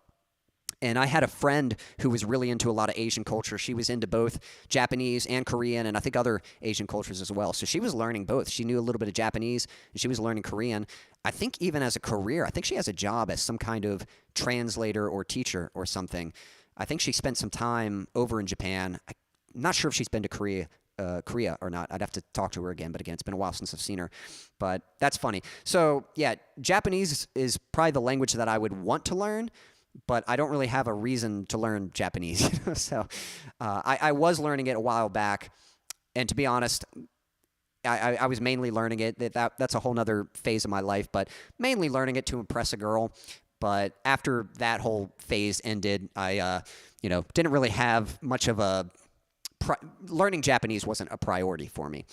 [SPEAKER 2] And I had a friend who was really into a lot of Asian culture. She was into both Japanese and Korean, and I think other Asian cultures as well. So she was learning both. She knew a little bit of Japanese, and she was learning Korean. I think even as a career, I think she has a job as some kind of translator or teacher or something. I think she spent some time over in Japan. I'm not sure if she's been to Korea or not. I'd have to talk to her again. But again, it's been a while since I've seen her. But that's funny. So yeah, Japanese is probably the language that I would want to learn, but I don't really have a reason to learn Japanese. You know? So I was learning it a while back, and to be honest, I was mainly learning it. That's a whole nother phase of my life, but mainly learning it to impress a girl. But after that whole phase ended, I didn't really have much of a learning Japanese wasn't a priority for me.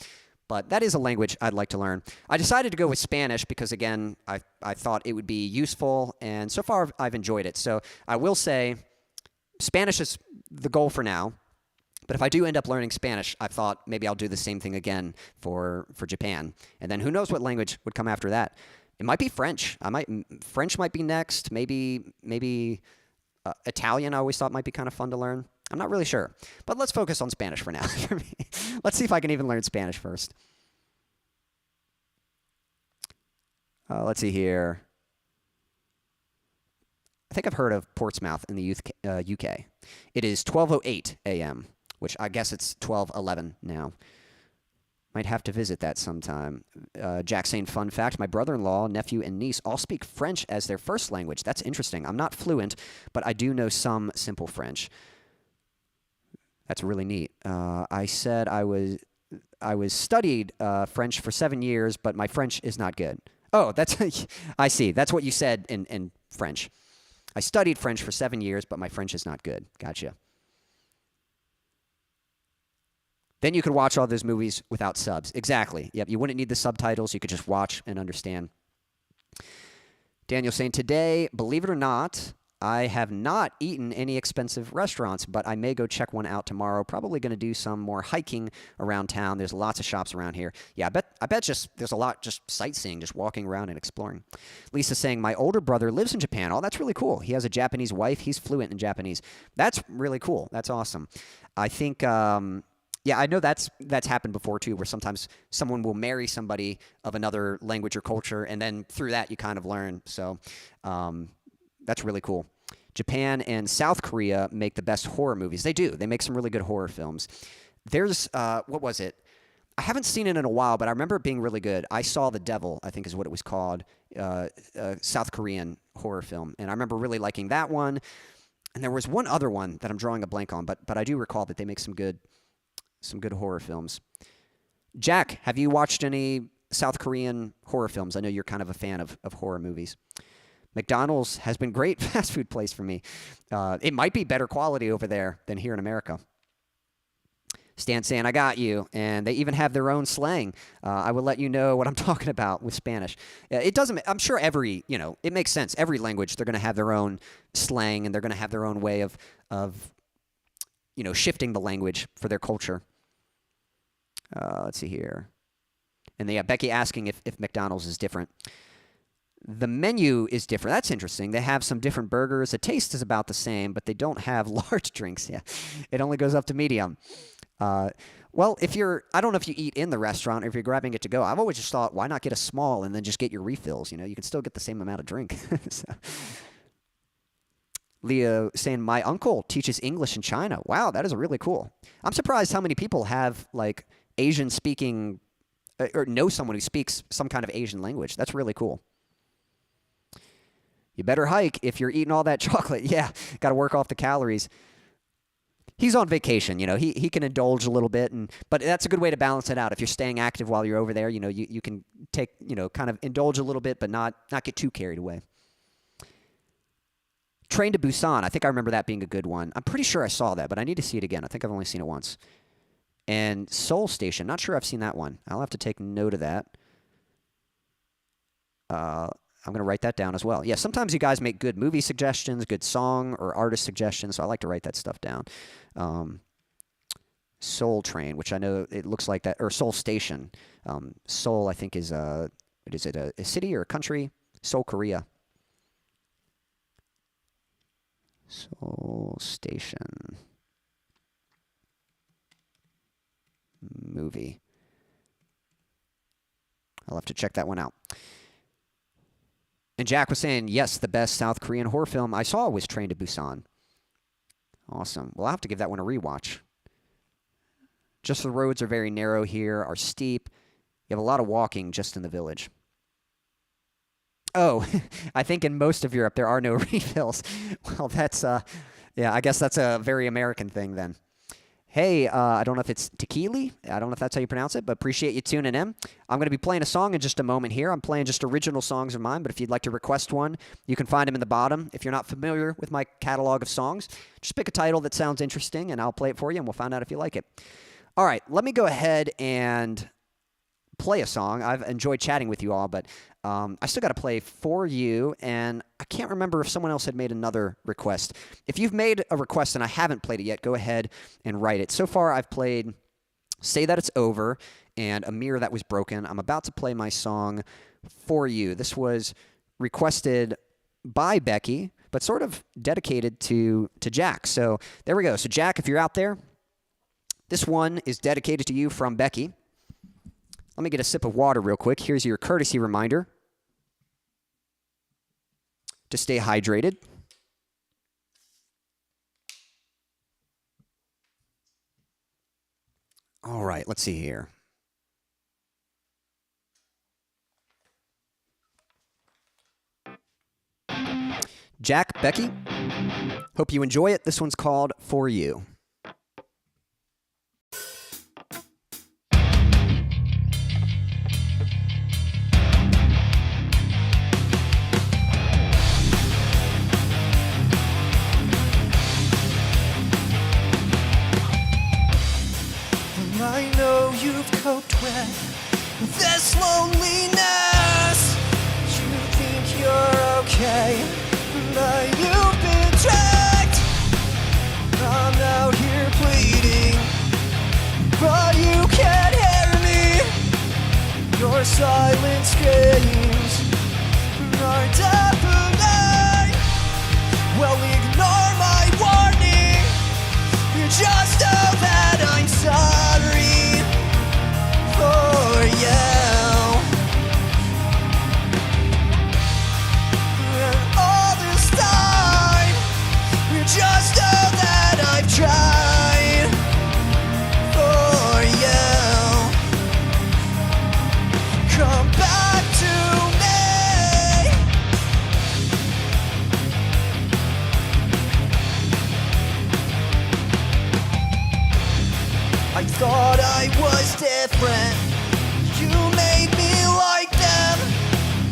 [SPEAKER 2] But that is a language I'd like to learn. I decided to go with Spanish because, again, I thought it would be useful, and so far I've enjoyed it. So I will say Spanish is the goal for now. But if I do end up learning Spanish, I thought maybe I'll do the same thing again for Japan. And then who knows what language would come after that. It might be French. French might be next. Maybe Italian I always thought might be kind of fun to learn. I'm not really sure. But let's focus on Spanish for now. For me. Let's see if I can even learn Spanish first. Let's see here. I think I've heard of Portsmouth in the UK. It is 12:08 a.m., which I guess it's 12:11 now. Might have to visit that sometime. Jack saying, fun fact, my brother-in-law, nephew, and niece all speak French as their first language. That's interesting. I'm not fluent, but I do know some simple French. That's really neat. I said I was studied French for 7 years, but my French is not good. Oh, I see. That's what you said in French. I studied French for 7 years, but my French is not good. Gotcha. Then you could watch all those movies without subs. Exactly. Yep. You wouldn't need the subtitles. You could just watch and understand. Daniel saying, today, believe it or not, I have not eaten any expensive restaurants, but I may go check one out tomorrow. Probably going to do some more hiking around town. There's lots of shops around here. Yeah, I bet just there's a lot just sightseeing, just walking around and exploring. Lisa saying, my older brother lives in Japan. Oh, that's really cool. He has a Japanese wife. He's fluent in Japanese. That's really cool. That's awesome. I think, yeah, I know that's happened before too, where sometimes someone will marry somebody of another language or culture, and then through that you kind of learn. So that's really cool. Japan and South Korea make the best horror movies. They do. They make some really good horror films. There's, what was it? I haven't seen it in a while, but I remember it being really good. I Saw the Devil, I think is what it was called, South Korean horror film. And I remember really liking that one. And there was one other one that I'm drawing a blank on, but I do recall that they make some good horror films. Jack, have you watched any South Korean horror films? I know you're kind of a fan of horror movies. McDonald's has been a great fast food place for me. It might be better quality over there than here in America. Stan saying, I got you. And they even have their own slang. I will let you know what I'm talking about with Spanish. It doesn't, I'm sure it makes sense. Every language, they're going to have their own slang, and they're going to have their own way of shifting the language for their culture. Let's see here. And Becky asking if McDonald's is different. The menu is different. That's interesting. They have some different burgers. The taste is about the same, but they don't have large drinks. Yeah, it only goes up to medium. Well, I don't know if you eat in the restaurant or if you're grabbing it to go. I've always just thought, why not get a small and then just get your refills? You can still get the same amount of drink. So. Leo saying, my uncle teaches English in China. Wow, that is really cool. I'm surprised how many people have like Asian speaking or know someone who speaks some kind of Asian language. That's really cool. You better hike if you're eating all that chocolate. Yeah, got to work off the calories. He's on vacation, he can indulge a little bit, but that's a good way to balance it out. If you're staying active while you're over there, you can take, kind of indulge a little bit, but not get too carried away. Train to Busan, I think I remember that being a good one. I'm pretty sure I saw that, but I need to see it again. I think I've only seen it once. And Seoul Station, not sure I've seen that one. I'll have to take note of that. I'm going to write that down as well. Yeah, sometimes you guys make good movie suggestions, good song or artist suggestions, so I like to write that stuff down. Seoul Train, which I know it looks like that, or Seoul Station. Seoul, I think, is a city or a country? Seoul, Korea. Seoul Station. Movie. I'll have to check that one out. And Jack was saying, yes, the best South Korean horror film I saw was Train to Busan. Awesome. Well, I'll have to give that one a rewatch. Just the roads are very narrow here, are steep. You have a lot of walking just in the village. Oh, I think in most of Europe there are no refills. Well, that's, I guess that's a very American thing then. Hey, I don't know if it's tequila. I don't know if that's how you pronounce it, but appreciate you tuning in. I'm going to be playing a song in just a moment here. I'm playing just original songs of mine, but if you'd like to request one, you can find them in the bottom. If you're not familiar with my catalog of songs, just pick a title that sounds interesting, and I'll play it for you, and we'll find out if you like it. All right, let me go ahead and play a song. I've enjoyed chatting with you all, but I still got to play For You, and I can't remember if someone else had made another request. If you've made a request and I haven't played it yet, go ahead and write it. So far, I've played Say That It's Over and A Mirror That Was Broken. I'm about to play my song For You. This was requested by Becky, but sort of dedicated to Jack. So there we go. So Jack, if you're out there, this one is dedicated to you from Becky. Let me get a sip of water real quick. Here's your courtesy reminder to stay hydrated. All right, let's see here. Jack, Becky, hope you enjoy it. This one's called For You.
[SPEAKER 1] I know you've coped with this loneliness. You think you're Your silent screams are deafening. Well, ignore my warning. You just know that I'm sorry for you. And all this time, you just know that I've tried for you. Come back to me. I thought I was different. You made me like them.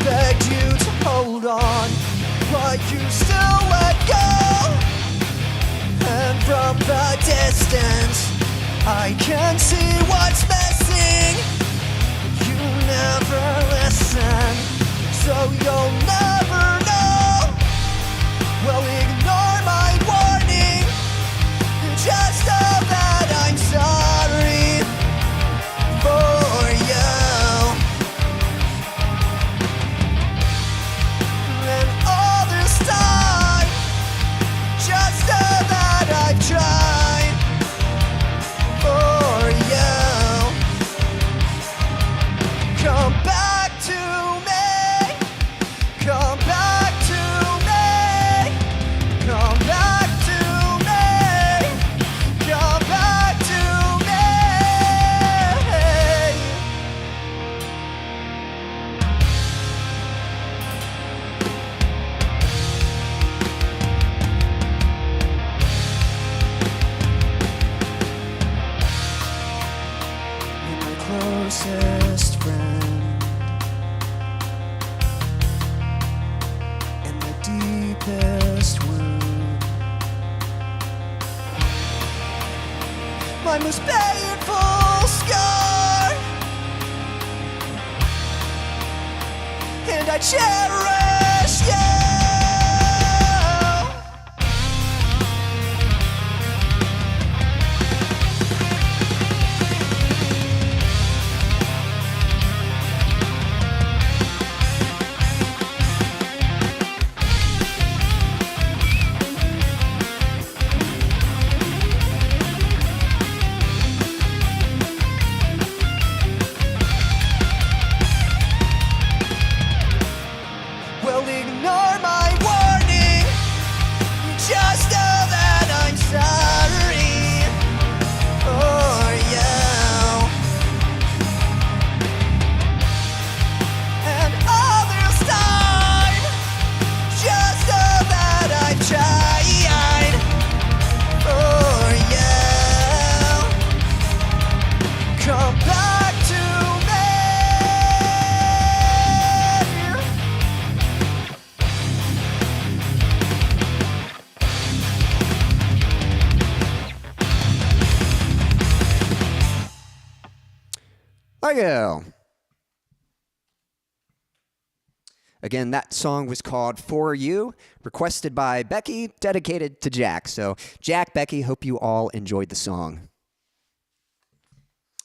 [SPEAKER 1] Begged you to hold on, but you still let go. And from the distance, I can see what's missing. You never listen, so you'll never know. Well, ignore my warning. Just know that I'm sorry for you. And all this time, just know that I've tried for you. Come back to me. Come back to me. Come back to me. Come back to me. You're my closest friend and the deepest wound, my most painful scar, and I cherish you. Well, ignore my warning. Just know that I'm sorry for you. And all this time, just know that I've tried for you. Come back to me.
[SPEAKER 2] There you go. Again, that song was called For You, requested by Becky, dedicated to Jack. So, Jack, Becky, hope you all enjoyed the song.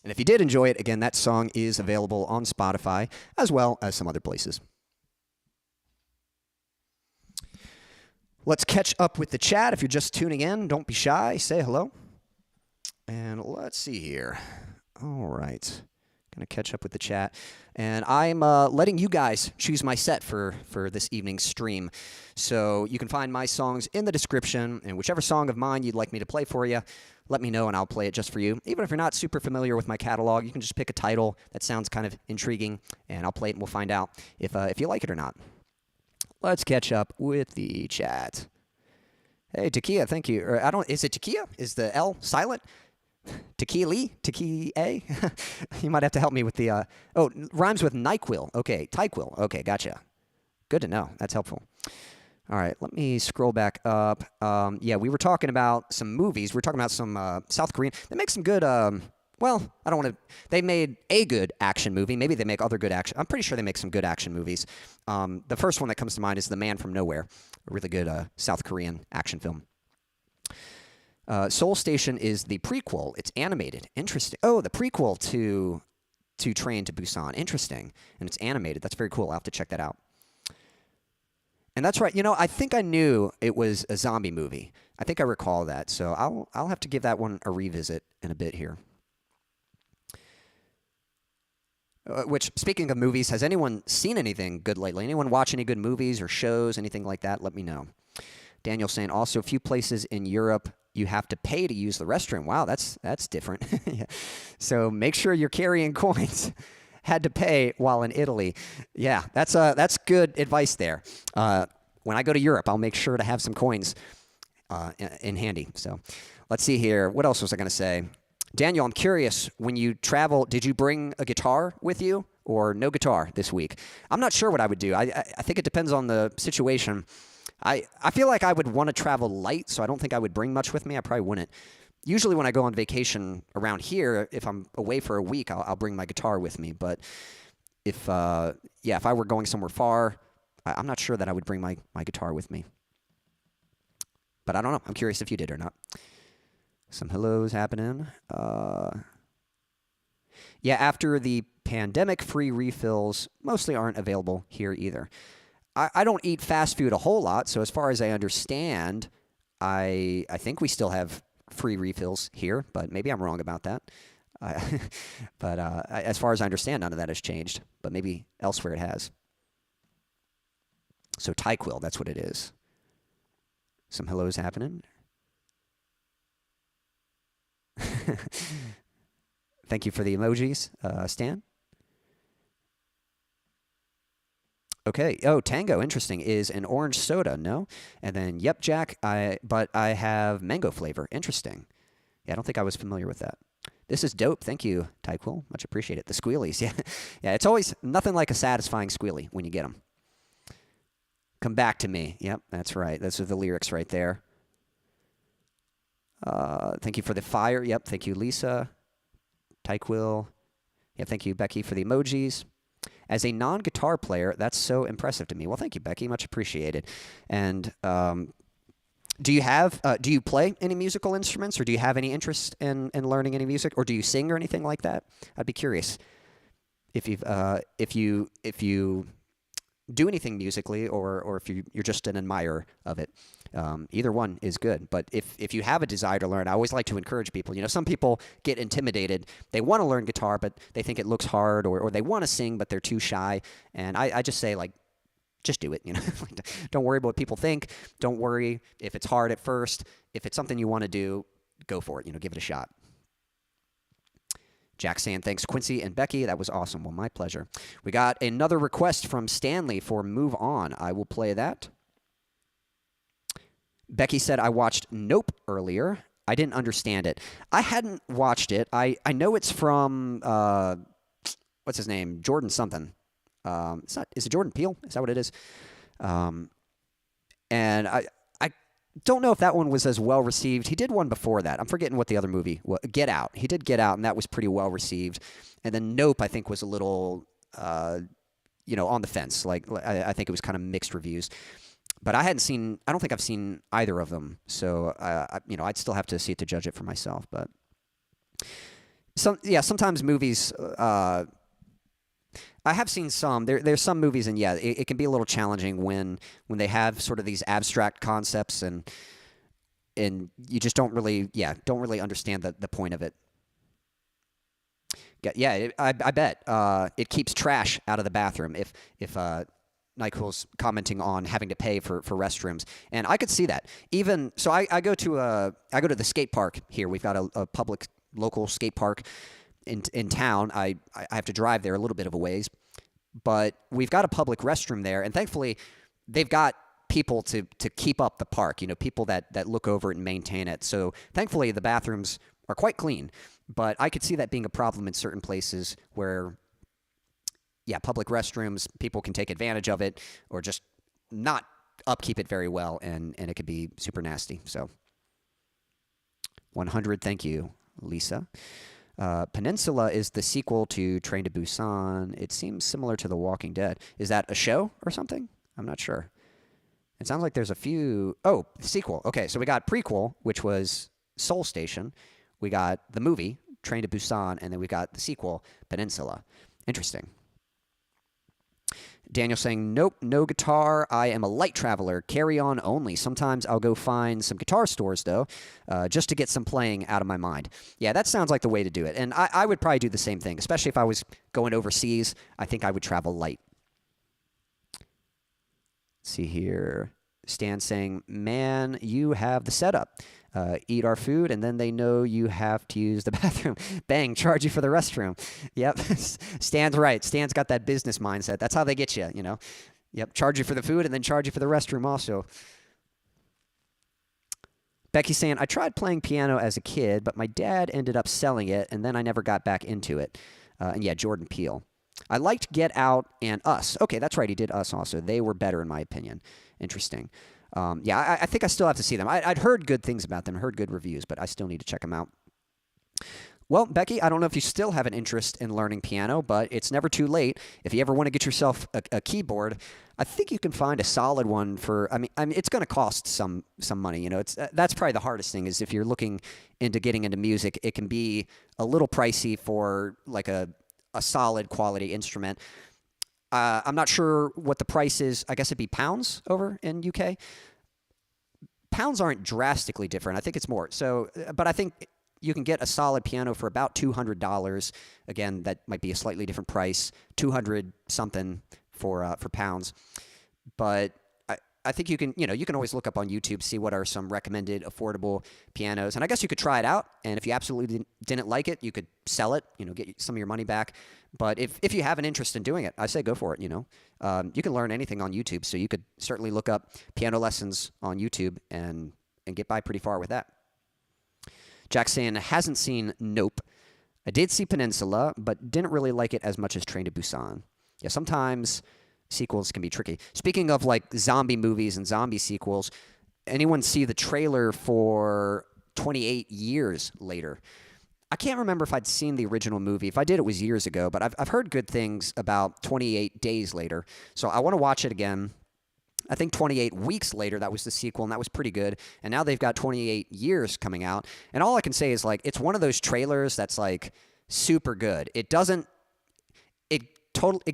[SPEAKER 2] And if you did enjoy it, again, that song is available on Spotify as well as some other places. Let's catch up with the chat. If you're just tuning in, don't be shy. Say hello. And let's see here. All right. Going to catch up with the chat. And I'm letting you guys choose my set for this evening's stream. So you can find my songs in the description, and whichever song of mine you'd like me to play for you, let me know and I'll play it just for you. Even if you're not super familiar with my catalog, you can just pick a title that sounds kind of intriguing, and I'll play it and we'll find out if you like it or not. Let's catch up with the chat. Hey, Takia, thank you. Or is it Takia? Is the L silent? Tequila? You might have to help me with the, rhymes with NyQuil. Okay, TyQuil. Okay, gotcha. Good to know. That's helpful. All right, let me scroll back up. Yeah, we were talking about some movies. We were talking about some South Korean. They make some good, well, I don't want to, they made a good action movie. Maybe they make other good action. I'm pretty sure they make some good action movies. The first one that comes to mind is The Man from Nowhere, a really good South Korean action film. Soul Station is the prequel. It's animated. Interesting. Oh, the prequel to to Train to Busan. Interesting. And it's animated. That's very cool. I'll have to check that out. And that's right. You know, I think I knew it was a zombie movie. I think I recall that. So I'll have to give that one a revisit in a bit here. Which, speaking of movies, has anyone seen anything good lately? Anyone watch any good movies or shows, anything like that? Let me know. Daniel saying, also, a few places in Europe you have to pay to use the restroom. Wow, that's different. Yeah. So make sure you're carrying coins. Had to pay while in Italy. Yeah, that's good advice there. When I go to Europe, I'll make sure to have some coins in handy. So let's see here. What else was I going to say? Daniel, I'm curious, when you travel, did you bring a guitar with you or no guitar this week? I'm not sure what I would do. I think it depends on the situation. I feel like I would want to travel light, so I don't think I would bring much with me. I probably wouldn't. Usually when I go on vacation around here, if I'm away for a week, I'll bring my guitar with me. But if I were going somewhere far, I'm not sure that I would bring my guitar with me. But I don't know. I'm curious if you did or not. Some hellos happening. Yeah, after the pandemic, free refills mostly aren't available here either. I don't eat fast food a whole lot, so as far as I understand, I think we still have free refills here, but maybe I'm wrong about that. But as far as I understand, none of that has changed, but maybe elsewhere it has. So TyQuil, that's what it is. Some hellos happening. Thank you for the emojis, Stan. Okay. Oh, Tango, interesting, is an orange soda, no? And then, yep, Jack, but I have mango flavor. Interesting. Yeah, I don't think I was familiar with that. This is dope. Thank you, TyQuil. Much appreciated. The squealies, yeah. Yeah, it's always nothing like a satisfying squealie when you get them. Come back to me. Yep, that's right. Those are the lyrics right there. Thank you for the fire. Yep, thank you, Lisa. TyQuil. Yeah, thank you, Becky, for the emojis. As a non-guitar player, that's so impressive to me. Well, thank you, Becky. Much appreciated. And do you play any musical instruments, or do you have any interest in learning any music, or do you sing or anything like that? I'd be curious if you do anything musically, or if you're just an admirer of it. Either one is good. But if you have a desire to learn, I always like to encourage people. You know, some people get intimidated. They want to learn guitar, but they think it looks hard, or they want to sing, but they're too shy. And I just say, like, just do it. You know, don't worry about what people think. Don't worry if it's hard at first. If it's something you want to do, go for it. You know, give it a shot. Jack saying, thanks, Quincy and Becky. That was awesome. Well, my pleasure. We got another request from Stanley for Move On. I will play that. Becky said, I watched Nope earlier. I didn't understand it. I hadn't watched it. I know it's from, what's his name? Jordan something. Is it Jordan Peele? Is that what it is? And I don't know if that one was as well received. He did one before that. I'm forgetting what the other movie was. Get Out. He did Get Out, and that was pretty well received. And then Nope, I think, was a little, on the fence. Like, I think it was kind of mixed reviews. But I don't think I've seen either of them. So, I'd still have to see it to judge it for myself. But sometimes movies, I have seen some. There's some movies, and it can be a little challenging when they have sort of these abstract concepts, and you just don't really understand the point of it. Yeah, I bet it keeps trash out of the bathroom if NyQuil's commenting on having to pay for restrooms, and I could see that. Even so, I go to the skate park here. We've got a public local skate park in town. I have to drive there a little bit of a ways, but we've got a public restroom there, and thankfully they've got people to keep up the park. You know, people that look over it and maintain it. So thankfully the bathrooms are quite clean. But I could see that being a problem in certain places where, public restrooms, people can take advantage of it or just not upkeep it very well, and it could be super nasty. So 100, thank you, Lisa. Peninsula is the sequel to Train to Busan. It seems similar to The Walking Dead. Is that a show or something? I'm not sure. It sounds like there's a few... Oh, sequel. Okay, so we got prequel, which was Soul Station. We got the movie, Train to Busan, and then we got the sequel, Peninsula. Interesting. Daniel saying, nope, no guitar. I am a light traveler, carry on only. Sometimes I'll go find some guitar stores, though, just to get some playing out of my mind. Yeah, that sounds like the way to do it. And I would probably do the same thing, especially if I was going overseas. I think I would travel light. Let's see here. Stan saying, man, you have the setup. Eat our food, and then they know you have to use the bathroom. Bang, charge you for the restroom. Yep, Stan's right. Stan's got that business mindset. That's how they get you, you know. Yep, charge you for the food and then charge you for the restroom also. Becky's saying, I tried playing piano as a kid, but my dad ended up selling it, and then I never got back into it. And yeah, Jordan Peele. I liked Get Out and Us. Okay, that's right, he did Us also. They were better in my opinion. Interesting. Yeah, I think I still have to see them. I'd heard good things about them, heard good reviews, but I still need to check them out. Well, Becky, I don't know if you still have an interest in learning piano, but it's never too late. If you ever want to get yourself a keyboard, I think you can find a solid one for, I mean it's going to cost some money. You know, that's probably the hardest thing is if you're looking into getting into music, it can be a little pricey for like a solid quality instrument. I'm not sure what the price is. I guess it'd be pounds over in UK. Pounds aren't drastically different. I think it's more. So, but I think you can get a solid piano for about $200. Again, that might be a slightly different price. 200 something for pounds. But I think you can, you can always look up on YouTube, see what are some recommended affordable pianos. And I guess you could try it out. And if you absolutely didn't like it, you could sell it, get some of your money back. But if you have an interest in doing it, I say go for it, You can learn anything on YouTube. So you could certainly look up piano lessons on YouTube and get by pretty far with that. Jack's saying, hasn't seen Nope. I did see Peninsula, but didn't really like it as much as Train to Busan. Yeah, sometimes sequels can be tricky. Speaking of like zombie movies and zombie sequels, anyone see the trailer for 28 Years Later? I can't remember if I'd seen the original movie. If I did, it was years ago, but I've heard good things about 28 Days Later. So I want to watch it again. I think 28 Weeks Later, that was the sequel, and that was pretty good. And now they've got 28 Years coming out. And all I can say is like it's one of those trailers that's like super good. It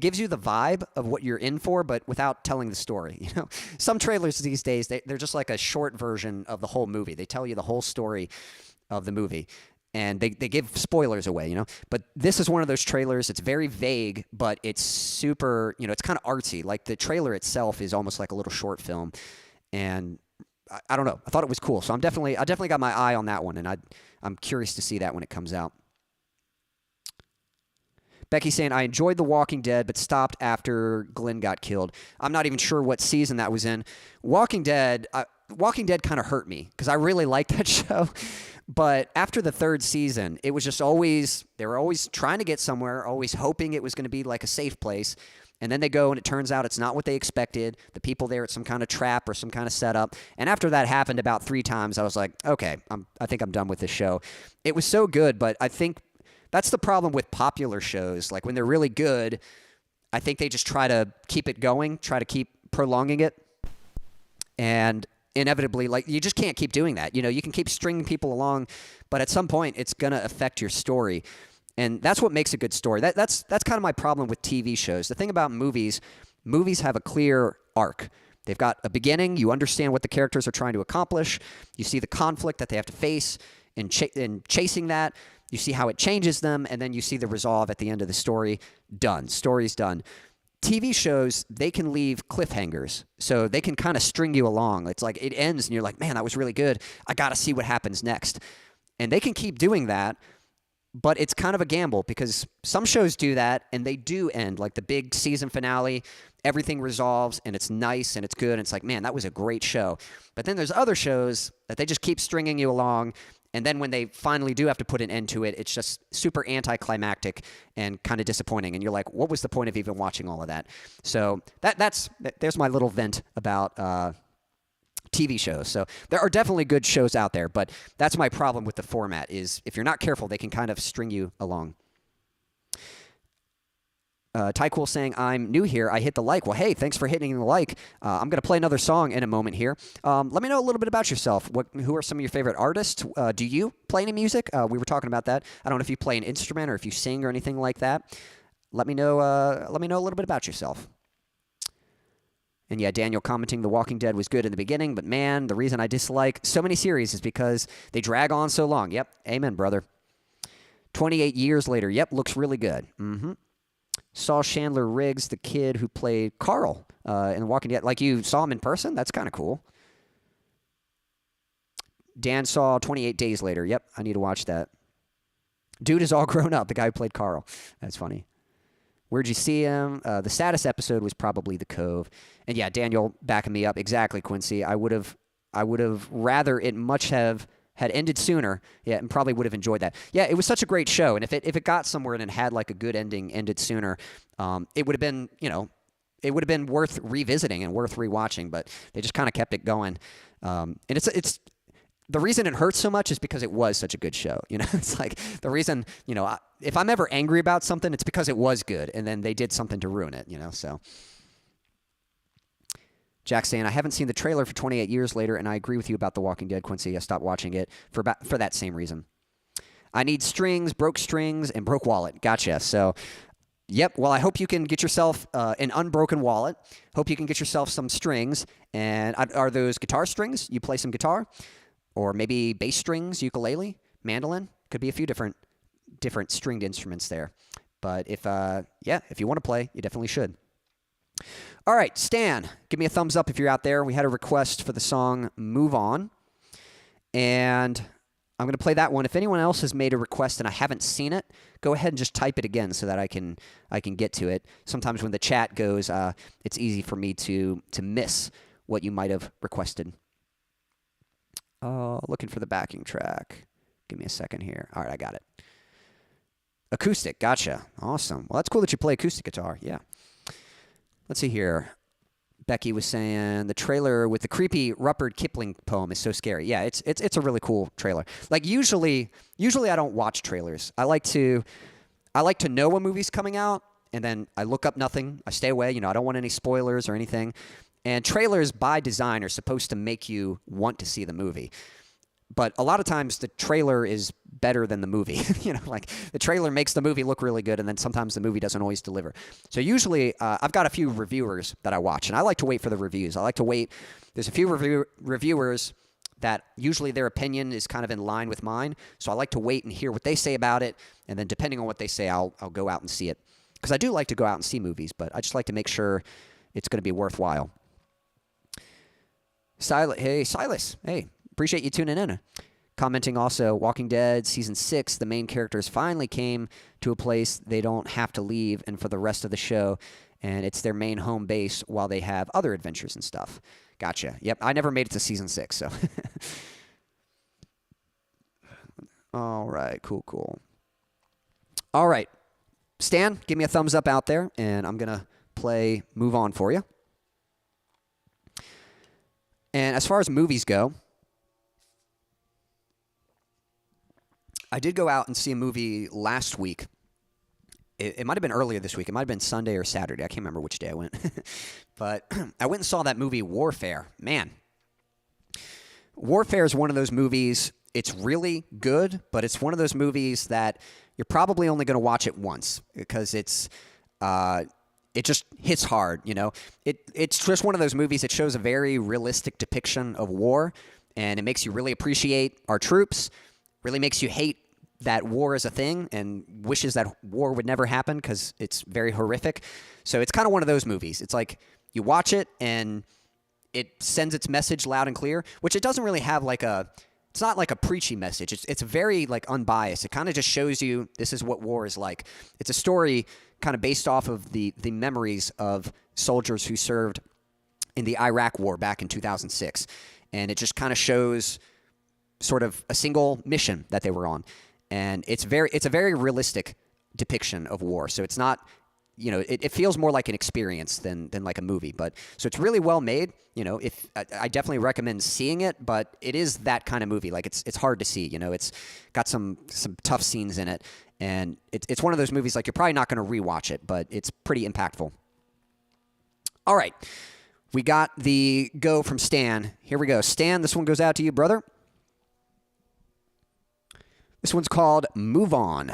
[SPEAKER 2] gives you the vibe of what you're in for, but without telling the story. Some trailers these days, they're just like a short version of the whole movie. They tell you the whole story of the movie, and they give spoilers away, But this is one of those trailers. It's very vague, but it's super, it's kind of artsy. Like the trailer itself is almost like a little short film, and I don't know. I thought it was cool, so I definitely got my eye on that one, and I'm curious to see that when it comes out. Becky saying, I enjoyed The Walking Dead, but stopped after Glenn got killed. I'm not even sure what season that was in. Walking Dead kind of hurt me because I really liked that show. But after the third season, it was just they were always trying to get somewhere, always hoping it was going to be like a safe place. And then they go and it turns out it's not what they expected. The people there, it's some kind of trap or some kind of setup. And after that happened about 3 times, I was like, okay, I think I'm done with this show. It was so good, but I think that's the problem with popular shows. Like when they're really good, I think they just try to keep it going, try to keep prolonging it. And inevitably, like you just can't keep doing that. You can keep stringing people along, but at some point it's going to affect your story. And that's what makes a good story. That's kind of my problem with TV shows. The thing about movies have a clear arc. They've got a beginning. You understand what the characters are trying to accomplish. You see the conflict that they have to face in chasing that. You see how it changes them, and then you see the resolve at the end of the story. Done. Story's done. TV shows, they can leave cliffhangers, so they can kind of string you along. It's like it ends, and you're like, man, that was really good. I got to see what happens next. And they can keep doing that, but it's kind of a gamble because some shows do that, and they do end. Like the big season finale, everything resolves, and it's nice, and it's good, and it's like, man, that was a great show. But then there's other shows that they just keep stringing you along, and then when they finally do have to put an end to it, it's just super anticlimactic and kind of disappointing. And you're like, what was the point of even watching all of that? So there's my little vent about TV shows. So there are definitely good shows out there, but that's my problem with the format is if you're not careful, they can kind of string you along. Tycool saying, I'm new here. I hit the like. Well, hey, thanks for hitting the like. I'm going to play another song in a moment here. Let me know a little bit about yourself. Who are some of your favorite artists? Do you play any music? We were talking about that. I don't know if you play an instrument or if you sing or anything like that. Let me know a little bit about yourself. And yeah, Daniel commenting The Walking Dead was good in the beginning, but man, the reason I dislike so many series is because they drag on so long. Yep, amen, brother. 28 years later. Yep, looks really good. Saw Chandler Riggs, the kid who played Carl in The Walking Dead. Like, you saw him in person? That's kind of cool. Dan saw 28 Days Later. Yep, I need to watch that. Dude is all grown up, the guy who played Carl. That's funny. Where'd you see him? The saddest episode was probably The Cove. And yeah, Daniel backing me up. Exactly, Quincy. I would have rather it much had ended sooner. Yeah, and probably would have enjoyed that. Yeah, it was such a great show. And if it got somewhere and it had like a good ending, ended sooner, it would have been, it would have been worth revisiting and worth rewatching. But they just kind of kept it going. And it's the reason it hurts so much is because it was such a good show. It's like the reason, if I'm ever angry about something, it's because it was good, and then they did something to ruin it, so. Jack saying, I haven't seen the trailer for 28 Years Later, and I agree with you about The Walking Dead, Quincy. I stopped watching it for that same reason. I need strings, broke wallet. Gotcha. So, yep. Well, I hope you can get yourself an unbroken wallet. Hope you can get yourself some strings. And are those guitar strings? You play some guitar? Or maybe bass strings, ukulele, mandolin. Could be a few different stringed instruments there. But if you want to play, you definitely should. All right, Stan, give me a thumbs up if you're out there. We had a request for the song Move On. And I'm going to play that one. If anyone else has made a request and I haven't seen it, go ahead and just type it again so that I can get to it. Sometimes when the chat goes, it's easy for me to miss what you might have requested. Looking for the backing track. Give me a second here. All right, I got it. Acoustic, gotcha. Awesome. Well, that's cool that you play acoustic guitar. Yeah. Let's see here. Becky was saying the trailer with the creepy Rudyard Kipling poem is so scary. Yeah, it's a really cool trailer. Like usually I don't watch trailers. I like to know a movie's coming out, and then I look up nothing. I stay away. I don't want any spoilers or anything. And trailers, by design, are supposed to make you want to see the movie. But a lot of times, the trailer is better than the movie. Like the trailer makes the movie look really good, and then sometimes the movie doesn't always deliver. So usually, I've got a few reviewers that I watch, and I like to wait for the reviews. I like to wait. There's a few reviewers that usually their opinion is kind of in line with mine. So I like to wait and hear what they say about it, and then depending on what they say, I'll go out and see it. Because I do like to go out and see movies, but I just like to make sure it's going to be worthwhile. Hey, Silas. Hey, appreciate you tuning in. Commenting also, Walking Dead Season 6, the main characters finally came to a place they don't have to leave and for the rest of the show, and it's their main home base while they have other adventures and stuff. Gotcha. Yep, I never made it to Season 6, so. All right, cool. All right, Stan, give me a thumbs up out there, and I'm going to play Move On for you. And as far as movies go, I did go out and see a movie last week. It might have been earlier this week. It might have been Sunday or Saturday. I can't remember which day I went. But I went and saw that movie Warfare. Man, Warfare is one of those movies, it's really good, but it's one of those movies that you're probably only going to watch it once because it just hits hard, It's just one of those movies that shows a very realistic depiction of war, and it makes you really appreciate our troops, really makes you hate that war is a thing and wishes that war would never happen because it's very horrific. So it's kind of one of those movies. It's like you watch it and it sends its message loud and clear, which it doesn't really have it's not like a preachy message. It's very like unbiased. It kind of just shows you this is what war is like. It's a story kind of based off of the memories of soldiers who served in the Iraq War back in 2006. And it just kind of shows sort of a single mission that they were on. And it's a very realistic depiction of war. So it's not, it feels more like an experience than like a movie. But so it's really well made. If I definitely recommend seeing it, but it is that kind of movie. Like it's hard to see. It's got some tough scenes in it. And it's one of those movies, like, you're probably not going to rewatch it, but it's pretty impactful. All right. We got the go from Stan. Here we go. Stan, this one goes out to you, brother. This one's called Move On.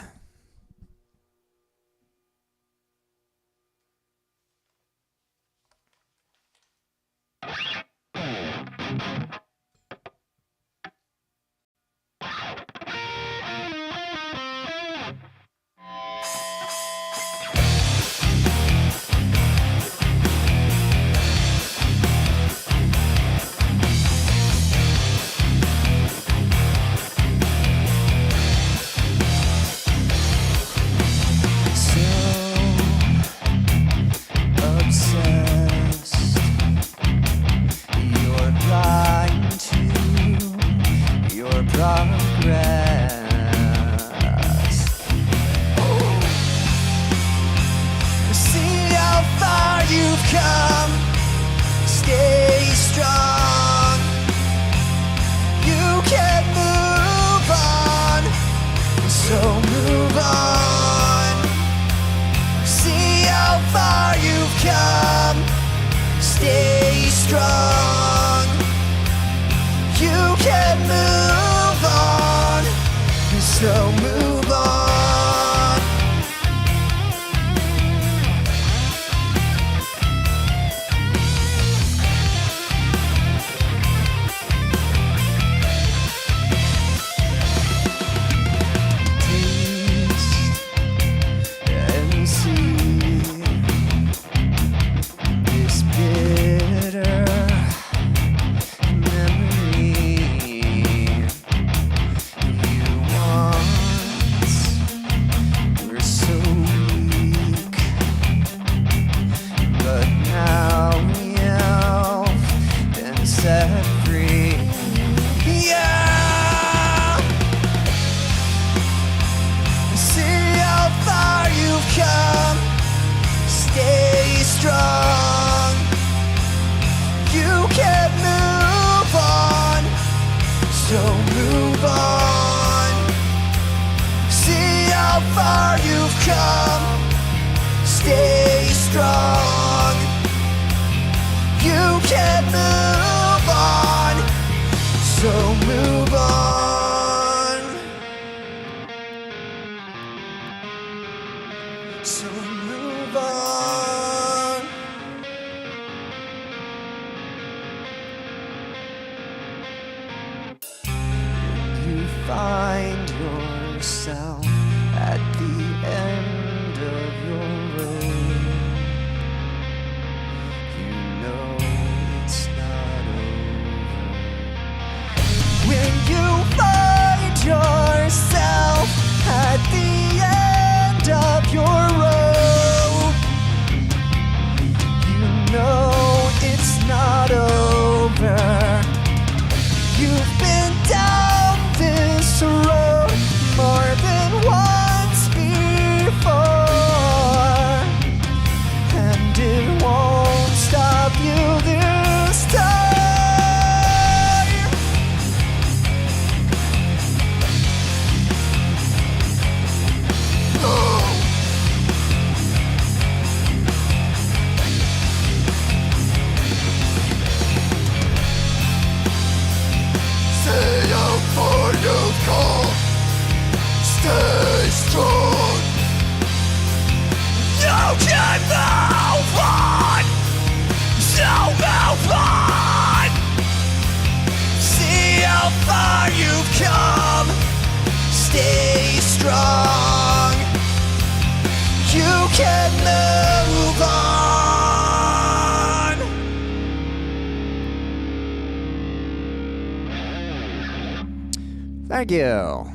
[SPEAKER 2] Thank you.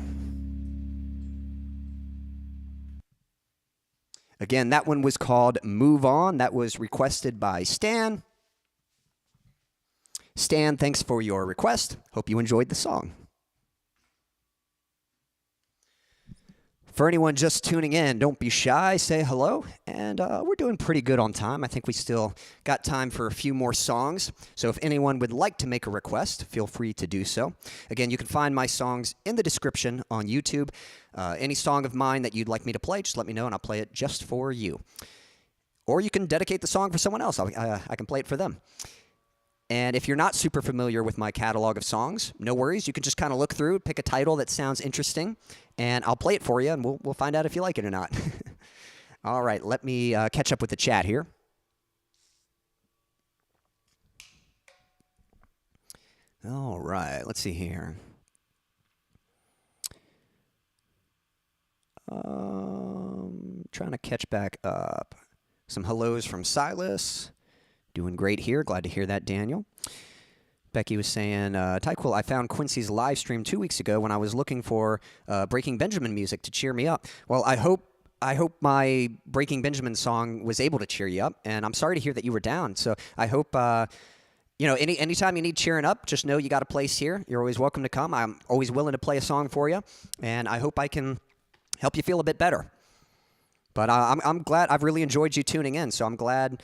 [SPEAKER 2] Again, that one was called Move On. That was requested by Stan. Stan, thanks for your request. Hope you enjoyed the song. For anyone just tuning in, don't be shy, say hello, and we're doing pretty good on time. I think we still got time for a few more songs, so if anyone would like to make a request, feel free to do so. Again, you can find my songs in the description on YouTube. Any song of mine that you'd like me to play, just let me know, and I'll play it just for you. Or you can dedicate the song for someone else. I can play it for them. And if you're not super familiar with my catalog of songs, no worries. You can just kind of look through, pick a title that sounds interesting, and I'll play it for you, and we'll find out if you like it or not. All right, let me catch up with the chat here. All right, let's see here. Trying to catch back up. Some hellos from Silas. Doing great here. Glad to hear that, Daniel. Becky was saying, Tyquil, I found Quincy's live stream 2 weeks ago when I was looking for Breaking Benjamin music to cheer me up. Well, I hope my Breaking Benjamin song was able to cheer you up, and I'm sorry to hear that you were down. So I hope, anytime you need cheering up, just know you got a place here. You're always welcome to come. I'm always willing to play a song for you, and I hope I can help you feel a bit better. But I'm glad. I've really enjoyed you tuning in, so I'm glad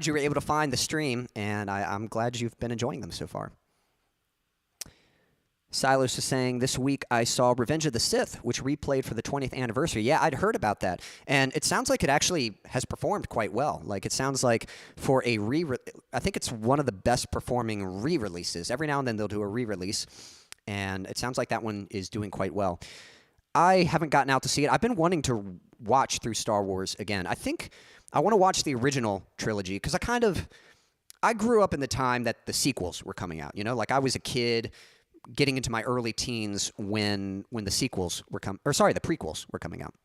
[SPEAKER 2] you were able to find the stream, and I'm glad you've been enjoying them so far. Silas is saying, this week I saw Revenge of the Sith, which replayed for the 20th anniversary. Yeah, I'd heard about that, and it sounds like it actually has performed quite well. Like, it sounds like for a I think it's one of the best performing re-releases. Every now and then they'll do a re-release, and it sounds like that one is doing quite well. I haven't gotten out to see it. I've been wanting to watch through Star Wars again. I think I want to watch the original trilogy because I grew up in the time that the sequels were coming out. You know, like I was a kid getting into my early teens when the sequels were the prequels were coming out.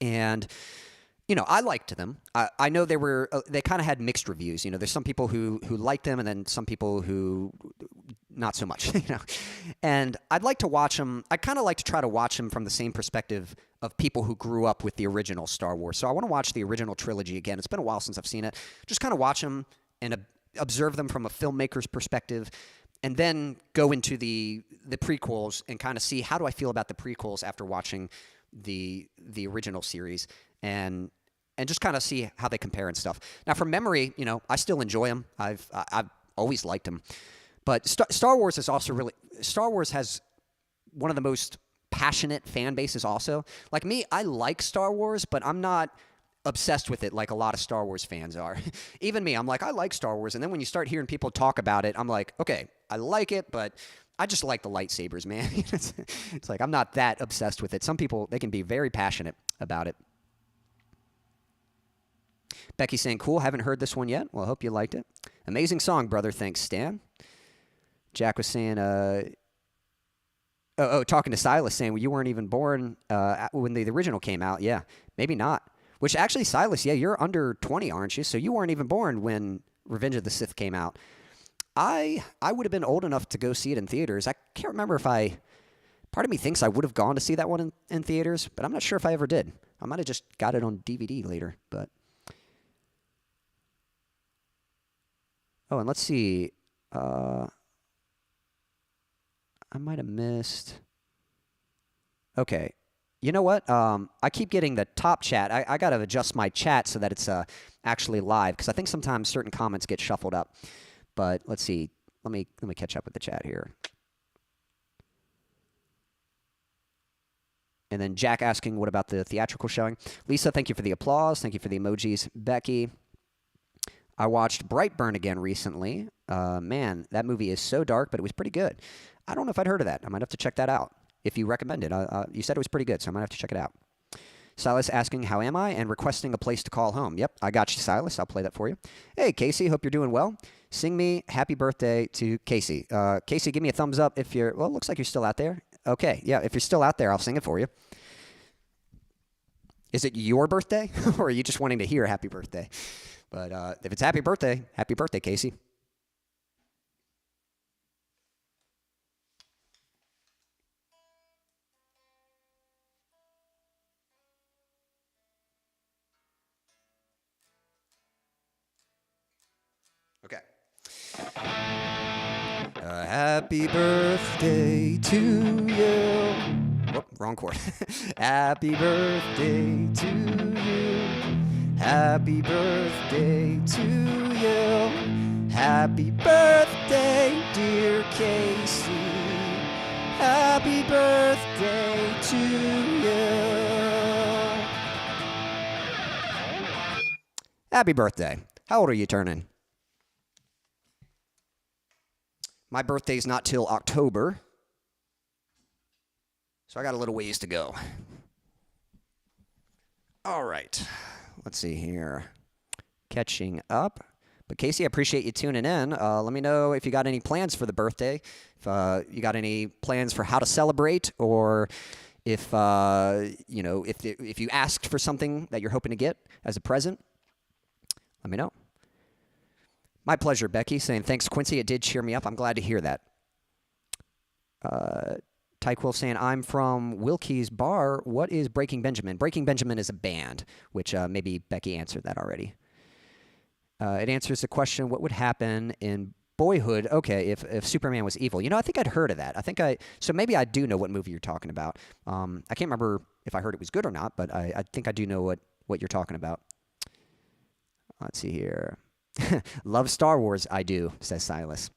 [SPEAKER 2] And you know, I liked them. I know they kind of had mixed reviews. You know, there's some people who liked them, and then some people who not so much. You know, and I'd like to watch them. I kind of like to try to watch them from the same perspective of people who grew up with the original Star Wars. So I want to watch the original trilogy again. It's been a while since I've seen it. Just kind of watch them and observe them from a filmmaker's perspective, and then go into the prequels and kind of see how do I feel about the prequels after watching the original series, and just kind of see how they compare and stuff. Now, from memory, you know, I still enjoy them. I've always liked them. But Star Wars is also Star Wars has one of the most passionate fan bases also. Like me, I like Star Wars, but I'm not obsessed with it like a lot of Star Wars fans are. Even me, I'm like, I like Star Wars. And then when you start hearing people talk about it, I'm like, okay, I like it, but I just like the lightsabers, man. It's like I'm not that obsessed with it. Some people, they can be very passionate about it. Becky saying, cool, haven't heard this one yet. Well, I hope you liked it. Amazing song, brother. Thanks, Stan. Jack was saying, talking to Silas, saying, well, you weren't even born when the original came out. Yeah, maybe not. Which actually, Silas, yeah, you're under 20, aren't you? So you weren't even born when Revenge of the Sith came out. I would have been old enough to go see it in theaters. I can't remember if part of me thinks I would have gone to see that one in theaters, but I'm not sure if I ever did. I might have just got it on DVD later, but. Oh, and let's see. I might have missed. Okay. You know what? I keep getting the top chat. I got to adjust my chat so that it's actually live, because I think sometimes certain comments get shuffled up. But let's see. Let me catch up with the chat here. And then Jack asking, what about the theatrical showing? Lisa, thank you for the applause. Thank you for the emojis. Becky, I watched Brightburn again recently. Man, that movie is so dark, but it was pretty good. I don't know if I'd heard of that. I might have to check that out. If you recommend it. You said it was pretty good, so I might have to check it out. Silas asking, how am I? And requesting a place to call home. Yep, I got you, Silas. I'll play that for you. Hey, Casey, hope you're doing well. Sing me happy birthday to Casey. Casey, give me a thumbs up if you're, well, it looks like you're still out there. Okay, yeah, if you're still out there, I'll sing it for you. Is it your birthday, or are you just wanting to hear happy birthday? But if it's happy birthday, Casey. Okay. Happy birthday to you. Whoop, wrong chord. Happy birthday to you. Happy birthday to you. Happy birthday, dear Casey. Happy birthday to you. Happy birthday. How old are you turning? My birthday's not till October, so I got a little ways to go. All right. Let's see here. Catching up. But Casey, I appreciate you tuning in. Let me know if you got any plans for the birthday. If you got any plans for how to celebrate, or if if you asked for something that you're hoping to get as a present, let me know. My pleasure, Becky, saying thanks, Quincy. It did cheer me up. I'm glad to hear that. Tyquil saying, I'm from Wilkie's Bar. What is Breaking Benjamin? Breaking Benjamin is a band, which maybe Becky answered that already. It answers the question, what would happen in Boyhood? Okay, if Superman was evil. You know, I think I'd heard of that. So maybe I do know what movie you're talking about. I can't remember if I heard it was good or not, but I think I do know what you're talking about. Let's see here. Love Star Wars, I do, says Silas.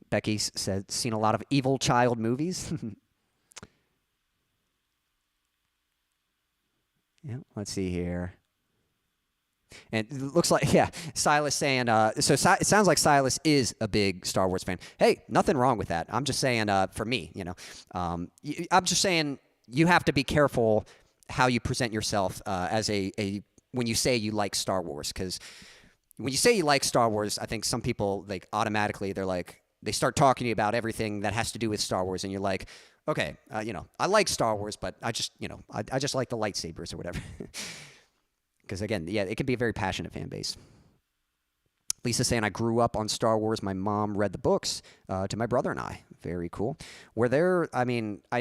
[SPEAKER 2] Becky said, seen a lot of evil child movies. Let's see here. And it looks like, Silas saying, it sounds like Silas is a big Star Wars fan. Hey, nothing wrong with that. I'm just saying, for me, I'm just saying you have to be careful how you present yourself as when you say you like Star Wars, because when you say you like Star Wars, I think some people automatically they start talking to you about everything that has to do with Star Wars, and you're like, okay, I like Star Wars, but I just like the lightsabers or whatever. Because again, it can be a very passionate fan base. Lisa saying, I grew up on Star Wars. My mom read the books to my brother and I. Very cool. I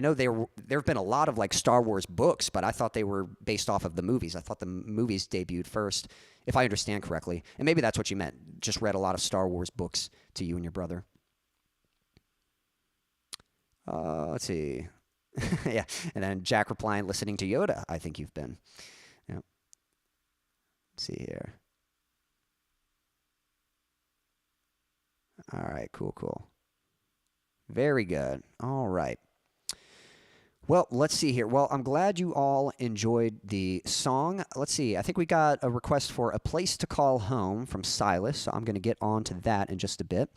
[SPEAKER 2] know there have been a lot of Star Wars books, but I thought they were based off of the movies. I thought the movies debuted first, if I understand correctly. And maybe that's what you meant. Just read a lot of Star Wars books to you and your brother. Let's see. Yeah. And then Jack replying, listening to Yoda. I think you've been. Yeah. Let's see here. All right, cool. Very good. All right. Well, let's see here. Well, I'm glad you all enjoyed the song. Let's see. I think we got a request for A Place to Call Home from Silas, so I'm going to get on to that in just a bit.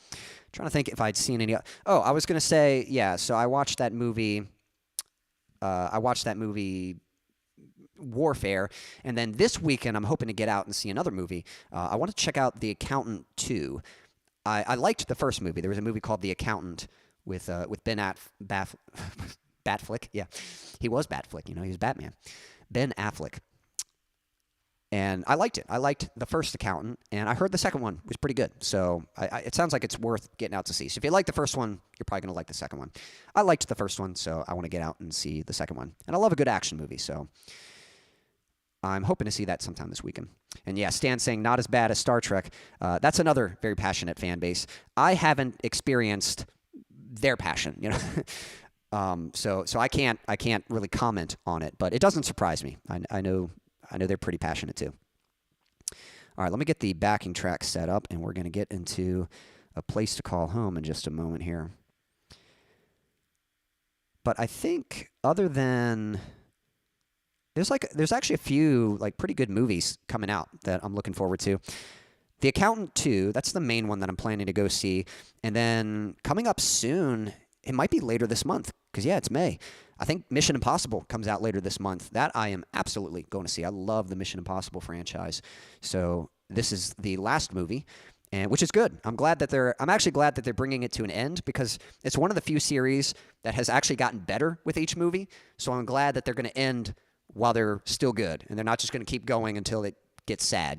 [SPEAKER 2] Trying to think if I'd seen any. Oh, I was going to say, so I watched that movie. Warfare, and then this weekend I'm hoping to get out and see another movie. I want to check out The Accountant 2. I liked the first movie. There was a movie called The Accountant with Ben Batfleck. Yeah, he was Batfleck. He was Batman. Ben Affleck. And I liked it. I liked the first Accountant, and I heard the second one was pretty good. So it sounds like it's worth getting out to see. So if you like the first one, you're probably going to like the second one. I liked the first one, so I want to get out and see the second one. And I love a good action movie, so I'm hoping to see that sometime this weekend. And yeah, Stan's saying not as bad as Star Trek. That's another very passionate fan base. I haven't experienced their passion, so I can't really comment on it, but it doesn't surprise me. I know they're pretty passionate too. All right, let me get the backing track set up, and we're going to get into A Place to Call Home in just a moment here. But I think other than there's actually a few pretty good movies coming out that I'm looking forward to. The Accountant 2, that's the main one that I'm planning to go see. And then coming up soon, it might be later this month, because it's May. I think Mission Impossible comes out later this month. That I am absolutely going to see. I love the Mission Impossible franchise. So this is the last movie, and which is good. I'm actually glad that they're bringing it to an end, because it's one of the few series that has actually gotten better with each movie. So I'm glad that they're going to end while they're still good, and they're not just going to keep going until it gets sad,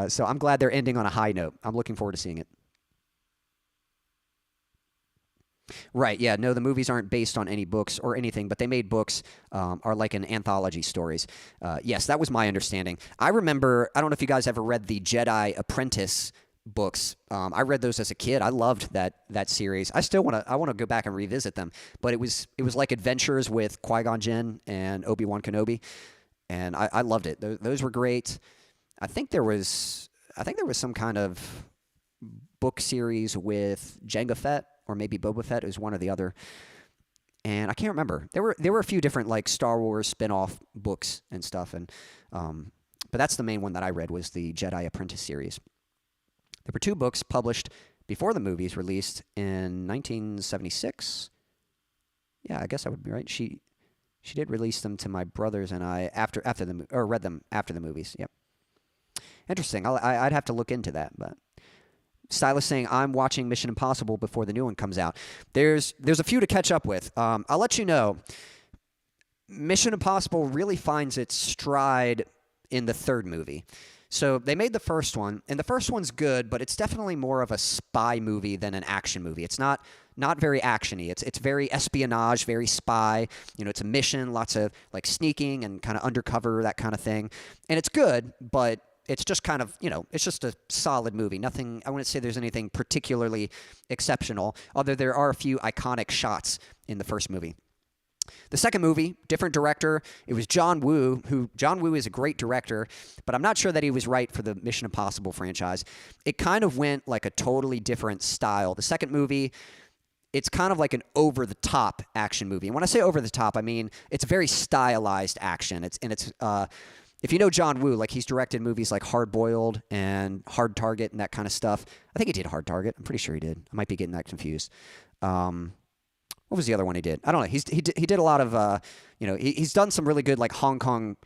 [SPEAKER 2] So I'm glad they're ending on a high note. I'm looking forward to seeing it. Right, yeah, no, the movies aren't based on any books or anything, but they made books, are like an anthology stories. Yes, that was my understanding. I remember, I don't know if you guys ever read the Jedi Apprentice books. I read those as a kid. I loved that series. I still want to go back and revisit them. But it was like adventures with Qui-Gon Jinn and Obi-Wan Kenobi, and I loved it. Those were great. I think there was some kind of book series with Jango Fett or maybe Boba Fett. It was one or the other. And I can't remember. There were a few different like Star Wars spin-off books and stuff, and but that's the main one that I read was the Jedi Apprentice series. There were 2 books published before the movies released in 1976. Yeah, I guess I would be right. She did release them to my brothers and I after read them after the movies. Yep. Interesting. I'd have to look into that, but. Stylus saying, I'm watching Mission Impossible before the new one comes out. There's a few to catch up with. I'll let you know. Mission Impossible really finds its stride in the 3rd movie. So they made the first one, and the first one's good, but it's definitely more of a spy movie than an action movie. It's not very actiony. It's very espionage, very spy. It's a mission, lots of like sneaking and kind of undercover, that kind of thing. And it's good, but it's just kind of, it's just a solid movie. Nothing, I wouldn't say there's anything particularly exceptional, although there are a few iconic shots in the first movie. The second movie, different director. It was John Woo, John Woo is a great director, but I'm not sure that he was right for the Mission Impossible franchise. It kind of went like a totally different style. The second movie, it's kind of like an over-the-top action movie. And when I say over-the-top, I mean it's very stylized action. If you know John Woo, like he's directed movies like Hard Boiled and Hard Target and that kind of stuff. I think he did Hard Target. I'm pretty sure he did. I might be getting that confused. What was the other one he did? I don't know. He did a lot of, he's done some really good like Hong Kong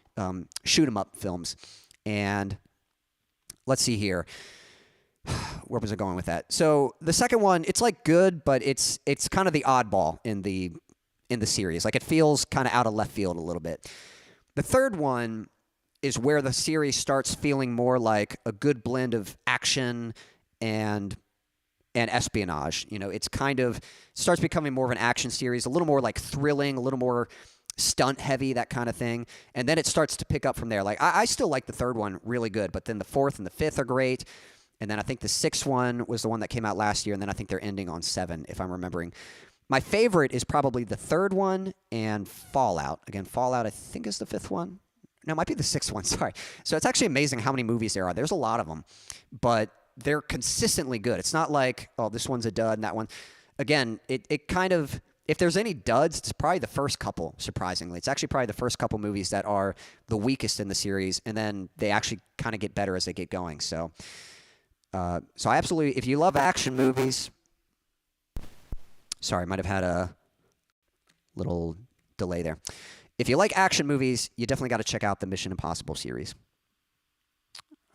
[SPEAKER 2] shoot 'em up films. And let's see here. Where was I going with that? So the second one, it's like good, but it's kind of the oddball in the series. Like it feels kind of out of left field a little bit. The third one is where the series starts feeling more like a good blend of action and espionage. It's kind of starts becoming more of an action series, a little more like thrilling, a little more stunt heavy, that kind of thing. And then it starts to pick up from there. Like I still like the third one really good, but then the 4th and the 5th are great. And then I think the 6th one was the one that came out last year, and then I think they're ending on 7, if I'm remembering. My favorite is probably the 3rd one and Fallout. Again, Fallout I think is the 5th one. No, it might be the 6th one, sorry. So it's actually amazing how many movies there are. There's a lot of them, but they're consistently good. It's not like, oh, this one's a dud and that one. Again, it kind of, if there's any duds, it's probably the first couple, surprisingly. It's actually probably the first couple movies that are the weakest in the series, and then they actually kind of get better as they get going. So I absolutely, if you love action movies, sorry, I might have had a little delay there. If you like action movies, you definitely got to check out the Mission Impossible series.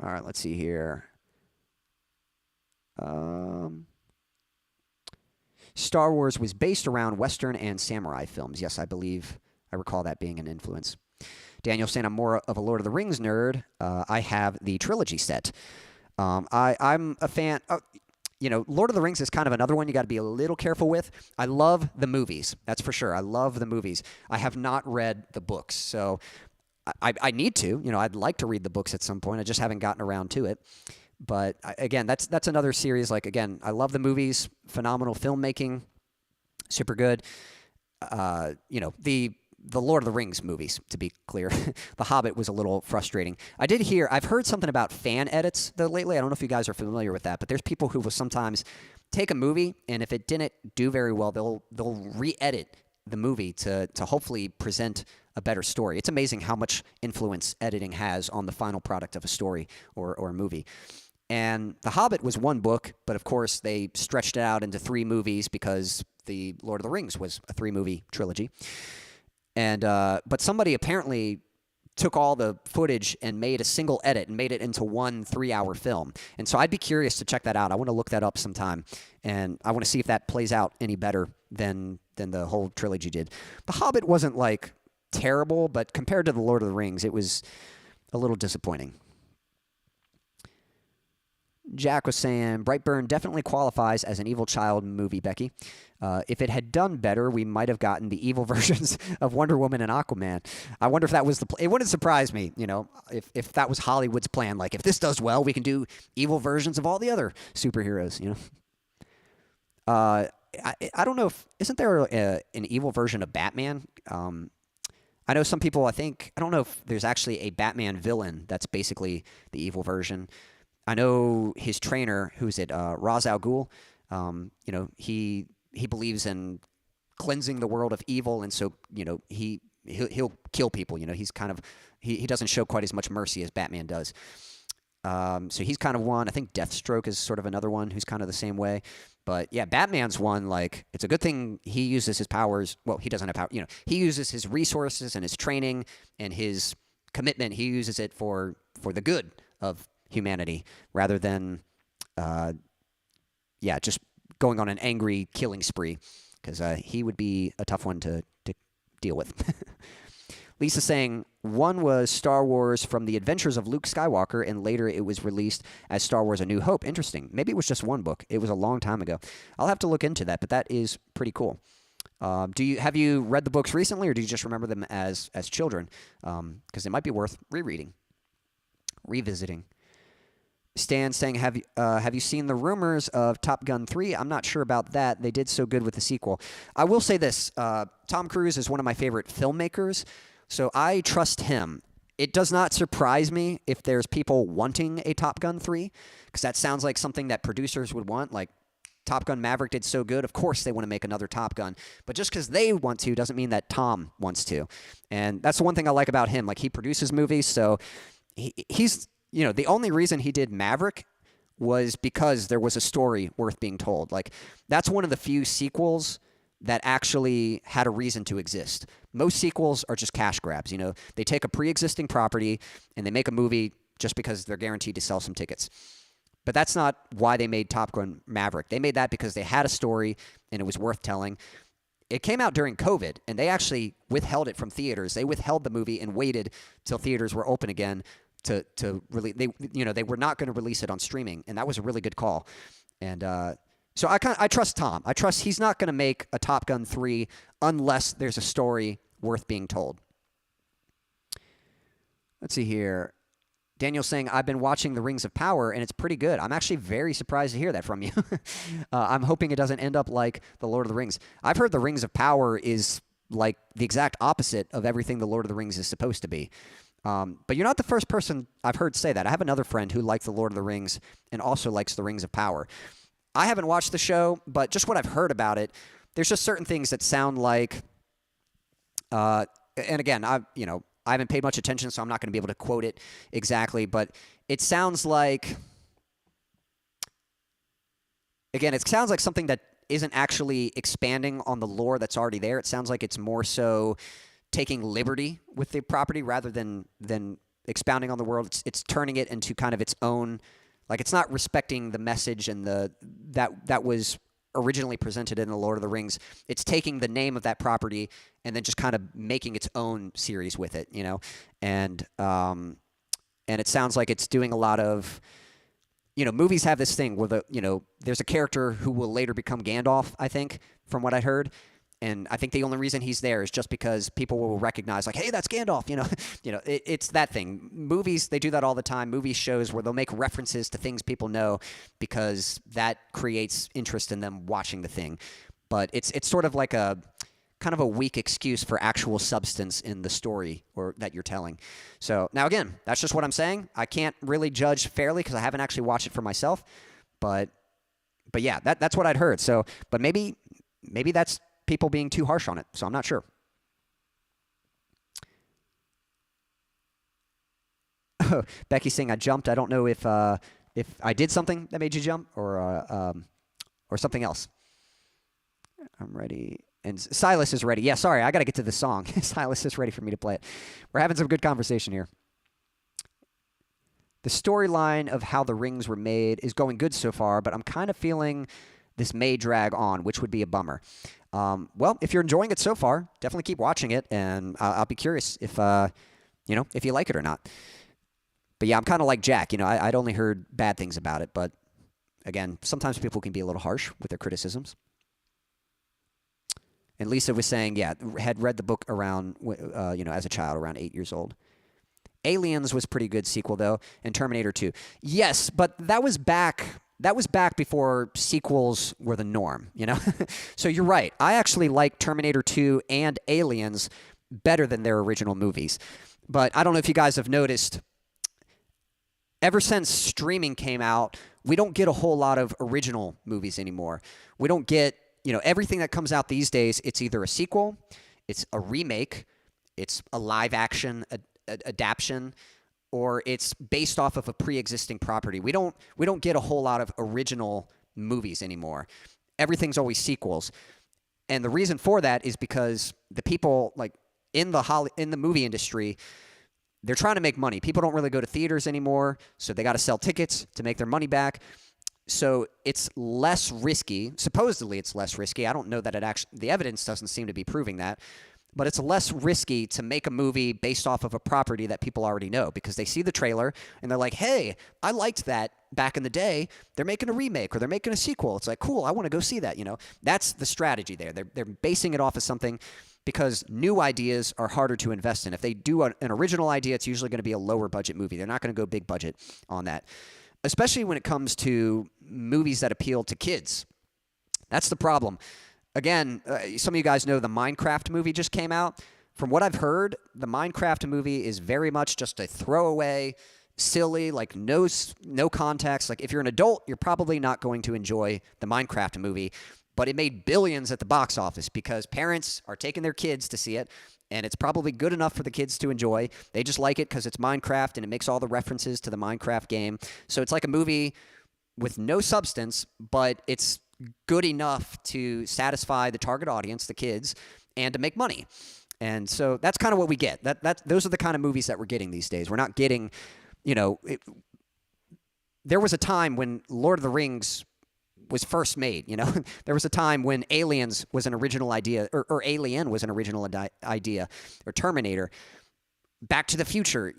[SPEAKER 2] All right, let's see here. Star Wars was based around Western and samurai films. Yes, I recall that being an influence. Daniel saying I'm more of a Lord of the Rings nerd. I have the trilogy set. I'm a fan. Lord of the Rings is kind of another one you got to be a little careful with. I love the movies. That's for sure. I love the movies. I have not read the books. So I need to. I'd like to read the books at some point. I just haven't gotten around to it. But again, that's another series. Like, again, I love the movies. Phenomenal filmmaking. Super good. The Lord of the Rings movies, to be clear. The Hobbit was a little frustrating. I've heard something about fan edits, though, lately. I don't know if you guys are familiar with that, but there's people who will sometimes take a movie, and if it didn't do very well, they'll re-edit the movie to hopefully present a better story. It's amazing how much influence editing has on the final product of a story or a movie. And The Hobbit was one book, but of course they stretched it out into 3 movies because the Lord of the Rings was a 3-movie trilogy. And but somebody apparently took all the footage and made a single edit and made it into one 3-hour film. And so I'd be curious to check that out. I want to look that up sometime, and I want to see if that plays out any better than the whole trilogy did. The Hobbit wasn't like terrible, but compared to the Lord of the Rings, it was a little disappointing. Jack was saying, Brightburn definitely qualifies as an evil child movie, Becky. If it had done better, we might have gotten the evil versions of Wonder Woman and Aquaman. I wonder if that was it wouldn't surprise me, if that was Hollywood's plan. Like, if this does well, we can do evil versions of all the other superheroes, I don't know isn't there an evil version of Batman? I know some people, I don't know if there's actually a Batman villain that's basically the evil version. I know his trainer, who's it, Ra's al Ghul, he believes in cleansing the world of evil, and so, he'll kill people. He's kind of, he doesn't show quite as much mercy as Batman does. So he's kind of one. I think Deathstroke is sort of another one who's kind of the same way. But yeah, Batman's one, like, it's a good thing he uses his powers. Well, he doesn't have power. He uses his resources and his training and his commitment. He uses it for the good of humanity rather than, just going on an angry killing spree, because he would be a tough one to deal with. Lisa saying, one was Star Wars from the Adventures of Luke Skywalker, and later it was released as Star Wars A New Hope. Interesting. Maybe it was just one book. It was a long time ago. I'll have to look into that, but that is pretty cool. Have you read the books recently, or do you just remember them as children? Because it might be worth revisiting. Stan saying, have you seen the rumors of Top Gun 3? I'm not sure about that. They did so good with the sequel. I will say this. Tom Cruise is one of my favorite filmmakers, so I trust him. It does not surprise me if there's people wanting a Top Gun 3, because that sounds like something that producers would want. Like, Top Gun Maverick did so good, of course they want to make another Top Gun. But just because they want to doesn't mean that Tom wants to. And that's the one thing I like about him. Like, he produces movies, so he's... the only reason he did Maverick was because there was a story worth being told. Like, that's one of the few sequels that actually had a reason to exist. Most sequels are just cash grabs. They take a pre-existing property and they make a movie just because they're guaranteed to sell some tickets. But that's not why they made Top Gun Maverick. They made that because they had a story and it was worth telling. It came out during COVID, and they actually withheld it from theaters. They withheld the movie and waited till theaters were open again to really, they were not going to release it on streaming, and that was a really good call. And so I trust Tom. I trust he's not going to make a Top Gun 3 unless there's a story worth being told. Let's see here. Daniel's saying, I've been watching The Rings of Power, and it's pretty good. I'm actually very surprised to hear that from you. I'm hoping it doesn't end up like The Lord of the Rings. I've heard The Rings of Power is like the exact opposite of everything The Lord of the Rings is supposed to be. But you're not the first person I've heard say that. I have another friend who likes The Lord of the Rings and also likes The Rings of Power. I haven't watched the show, but just what I've heard about it, there's just certain things that sound like, and again, I haven't paid much attention, so I'm not going to be able to quote it exactly, but it sounds like, again, it sounds like something that isn't actually expanding on the lore that's already there. It sounds like it's more so taking liberty with the property rather than expounding on the world. It's turning it into kind of its own, like, it's not respecting the message and that was originally presented in The Lord of the Rings. It's taking the name of that property and then just kind of making its own series with it, and it sounds like it's doing a lot of, movies have this thing where there's a character who will later become Gandalf, I think, from what I heard. And I think the only reason he's there is just because people will recognize, like, hey, that's Gandalf, it's that thing. Movies, they do that all the time. Movie shows where they'll make references to things people know because that creates interest in them watching the thing. But it's sort of like a kind of a weak excuse for actual substance in the story or that you're telling. So now, again, that's just what I'm saying. I can't really judge fairly because I haven't actually watched it for myself. But yeah, that's what I'd heard. So, but maybe that's people being too harsh on it, so I'm not sure. Becky's saying I jumped. I don't know if I did something that made you jump or something else. I'm ready. And Silas is ready. Yeah, sorry, I got to get to the song. Silas is ready for me to play it. We're having some good conversation here. The storyline of how the rings were made is going good so far, but I'm kind of feeling this may drag on, which would be a bummer. Well, if you're enjoying it so far, definitely keep watching it, and I'll be curious if you like it or not. But yeah, I'm kind of like Jack. I'd only heard bad things about it. But again, sometimes people can be a little harsh with their criticisms. And Lisa was saying, yeah, had read the book around, as a child, around 8 years old. Aliens was pretty good sequel, though, and Terminator 2. Yes, but that was back before sequels were the norm, So you're right. I actually like Terminator 2 and Aliens better than their original movies. But I don't know if you guys have noticed, ever since streaming came out, we don't get a whole lot of original movies anymore. We don't get, everything that comes out these days, it's either a sequel, it's a remake, it's a live action adaptation, or it's based off of a pre-existing property. We don't get a whole lot of original movies anymore. Everything's always sequels. And the reason for that is because the people in the movie industry, they're trying to make money. People don't really go to theaters anymore, so they got to sell tickets to make their money back. So it's less risky. Supposedly it's less risky. I don't know that the evidence doesn't seem to be proving that. But it's less risky to make a movie based off of a property that people already know, because they see the trailer and they're like, hey, I liked that back in the day. They're making a remake or they're making a sequel. It's like, cool, I want to go see that. That's the strategy there. They're basing it off of something, because new ideas are harder to invest in. If they do an original idea, it's usually going to be a lower budget movie. They're not going to go big budget on that, especially when it comes to movies that appeal to kids. That's the problem. Again, some of you guys know the Minecraft movie just came out. From what I've heard, the Minecraft movie is very much just a throwaway, silly, no context. If you're an adult, you're probably not going to enjoy the Minecraft movie. But it made billions at the box office because parents are taking their kids to see it, and it's probably good enough for the kids to enjoy. They just like it because it's Minecraft, and it makes all the references to the Minecraft game. So it's like a movie with no substance, but it's good enough to satisfy the target audience, the kids, and to make money. And so that's kind of what we get. Those are the kind of movies that we're getting these days. We're not getting, there was a time when Lord of the Rings was first made, There was a time when Aliens was an original idea, or Alien was an original idea, or Terminator. Back to the Future,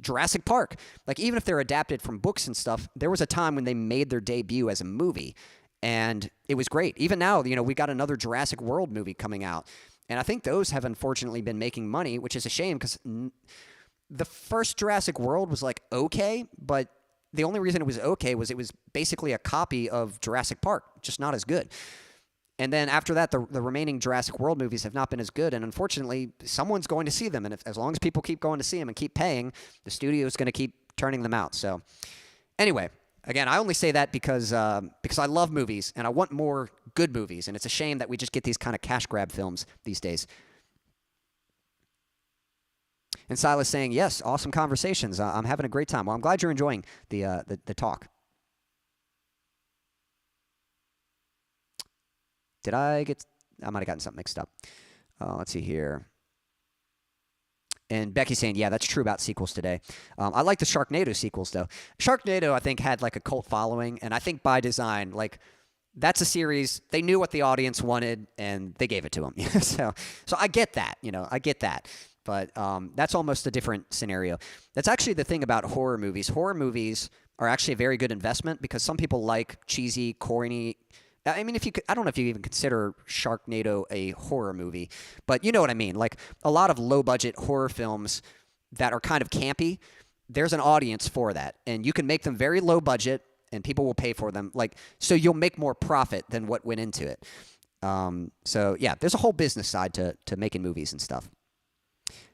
[SPEAKER 2] Jurassic Park. Even if they're adapted from books and stuff, there was a time when they made their debut as a movie, and it was great. Even now, we got another Jurassic World movie coming out, and I think those have unfortunately been making money, which is a shame, because the first Jurassic World was okay, but the only reason it was okay was it was basically a copy of Jurassic Park, just not as good. And then after that, the remaining Jurassic World movies have not been as good, and unfortunately, someone's going to see them. And as long as people keep going to see them and keep paying, the studio is going to keep turning them out. So anyway, again, I only say that because I love movies, and I want more good movies, and it's a shame that we just get these kind of cash grab films these days. And Silas saying, yes, awesome conversations. I'm having a great time. Well, I'm glad you're enjoying the talk. I might have gotten something mixed up. Let's see here. And Becky's saying, yeah, that's true about sequels today. I like the Sharknado sequels, though. Sharknado, I think, had a cult following, and I think by design, that's a series, they knew what the audience wanted, and they gave it to them. So I get that, I get that. But that's almost a different scenario. That's actually the thing about horror movies. Horror movies are actually a very good investment because some people like cheesy, corny. I mean, I don't know if you even consider Sharknado a horror movie, but you know what I mean. A lot of low-budget horror films that are kind of campy, there's an audience for that. And you can make them very low budget, and people will pay for them. So you'll make more profit than what went into it. So, yeah, there's a whole business side to making movies and stuff.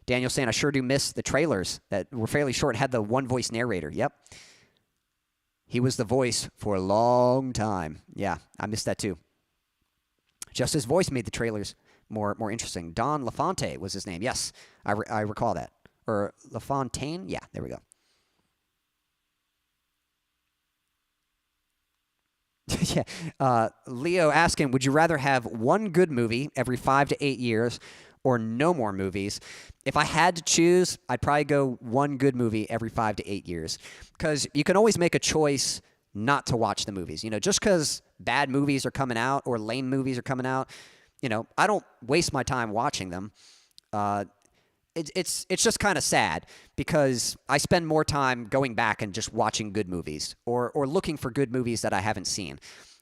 [SPEAKER 2] Daniel saying, I sure do miss the trailers that were fairly short, had the one-voice narrator. Yep. He was the voice for a long time. Yeah, I missed that too. Just his voice made the trailers more interesting. Don LaFontaine was his name. Yes, I recall that. Or LaFontaine? Yeah, there we go. Yeah. Leo asking, would you rather have one good movie every 5 to 8 years or no more movies? If I had to choose, I'd probably go one good movie every 5 to 8 years. Because you can always make a choice not to watch the movies. Just because bad movies are coming out or lame movies are coming out, I don't waste my time watching them. it's just kind of sad because I spend more time going back and just watching good movies or looking for good movies that I haven't seen.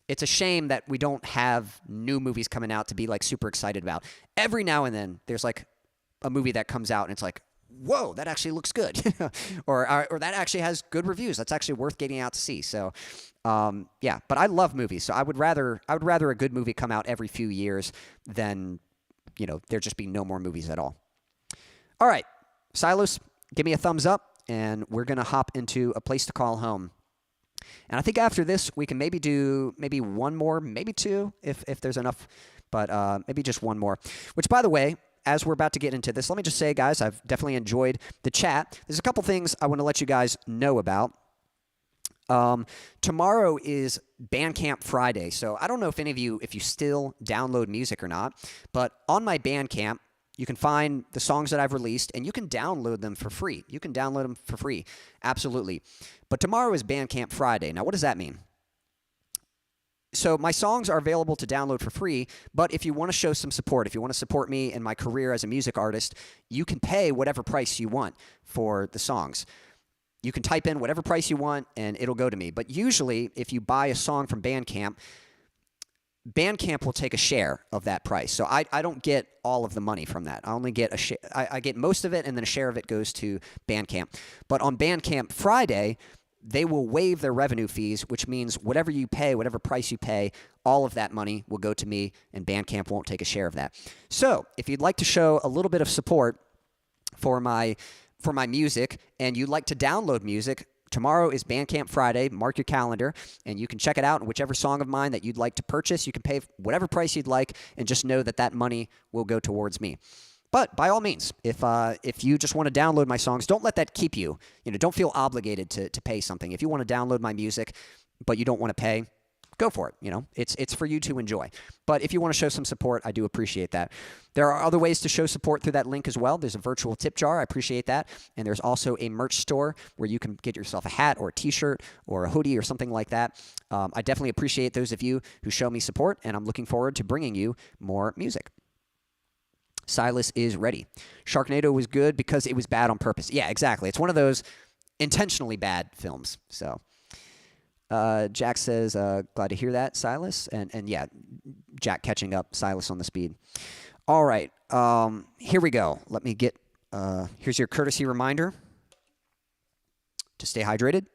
[SPEAKER 2] It's a shame that we don't have new movies coming out to be like super excited about. Every now and then there's like a movie that comes out and it's like, whoa, that actually looks good. or that actually has good reviews. That's actually worth getting out to see. So yeah, but I love movies. So I would rather a good movie come out every few years than, there just be no more movies at all. All right, Silas, give me a thumbs up, and we're going to hop into A Place to Call Home. And I think after this, we can maybe do one more, maybe two, if there's enough, but maybe just one more. Which, by the way, as we're about to get into this, let me just say, guys, I've definitely enjoyed the chat. There's a couple things I want to let you guys know about. Tomorrow is Bandcamp Friday, so I don't know if any of you, if you still download music or not, but on my Bandcamp, you can find the songs that I've released, and you can download them for free. You can download them for free, absolutely. But tomorrow is Bandcamp Friday. Now, what does that mean? So my songs are available to download for free, but if you want to show some support, if you want to support me in my career as a music artist, you can pay whatever price you want for the songs. You can type in whatever price you want, and it'll go to me. But usually, if you buy a song from Bandcamp, Bandcamp will take a share of that price. So I don't get all of the money from that. I only get a share. I get most of it, and then a share of it goes to Bandcamp. But on Bandcamp Friday, they will waive their revenue fees, which means whatever you pay, whatever price you pay, all of that money will go to me, and Bandcamp won't take a share of that. So if you'd like to show a little bit of support for my music, and you'd like to download music, tomorrow is Bandcamp Friday. Mark your calendar, and you can check it out. And whichever song of mine that you'd like to purchase, you can pay whatever price you'd like, and just know that that money will go towards me. But by all means, if you just want to download my songs, don't let that keep you. Don't feel obligated to pay something. If you want to download my music, but you don't want to pay, go for it. It's for you to enjoy. But if you want to show some support, I do appreciate that. There are other ways to show support through that link as well. There's a virtual tip jar. I appreciate that. And there's also a merch store where you can get yourself a hat or a t-shirt or a hoodie or something like that. I definitely appreciate those of you who show me support, and I'm looking forward to bringing you more music. Silas is ready. Sharknado was good because it was bad on purpose. Yeah, exactly. It's one of those intentionally bad films. So Jack says, glad to hear that, Silas. And yeah, Jack catching up, Silas on the speed. All right, here we go. Let me get, here's your courtesy reminder to stay hydrated.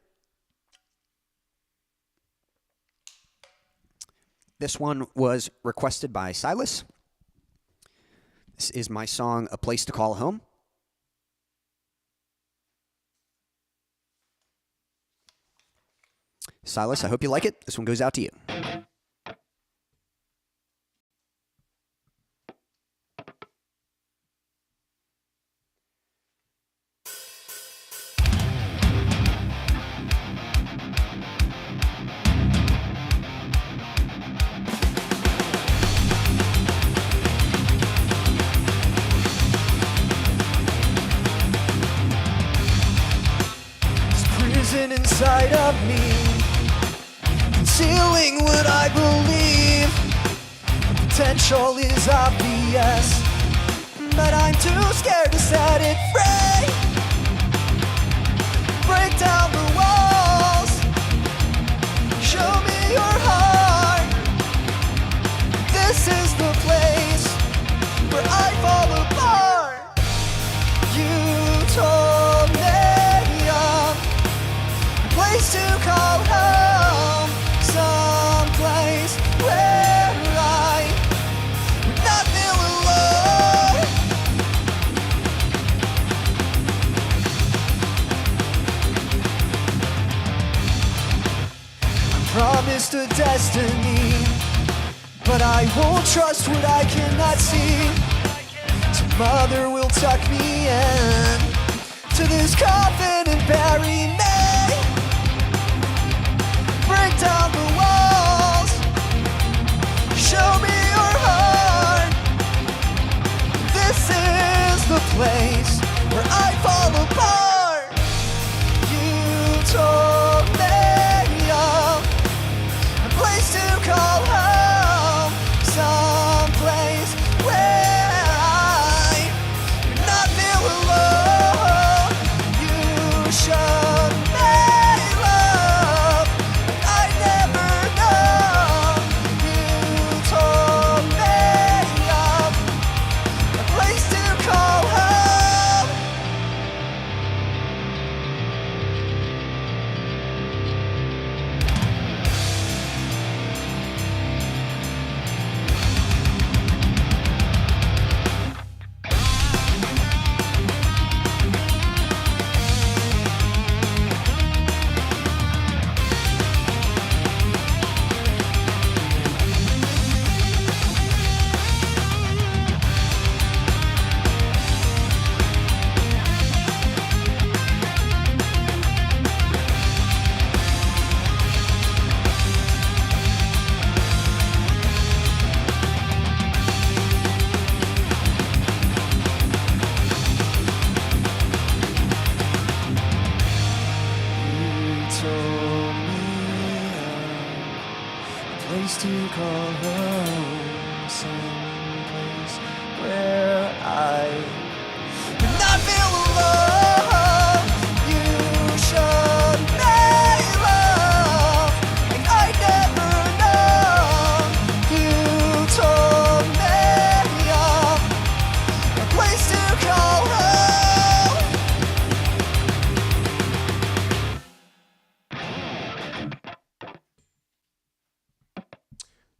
[SPEAKER 2] This one was requested by Silas. This is my song, A Place to Call Home. Silas, I hope you like it. This one goes out to you.
[SPEAKER 1] Inside of me, concealing what I believe. Potential is obvious, but I'm too scared to set it free. Break down the walls, show me your heart. This is the place where I fall apart. You told me place to call home, someplace where I would not feel alone. I'm promised a destiny, but I won't trust what I cannot see. Some mother will tuck me in to this coffin and bury me. Break down the walls, show me your heart. This is the place where I fall apart. You told me of a place to call home, someplace where I would not feel place to call home, some place where I do not feel alone. You showed me love like I never known. You told me of a place to call home.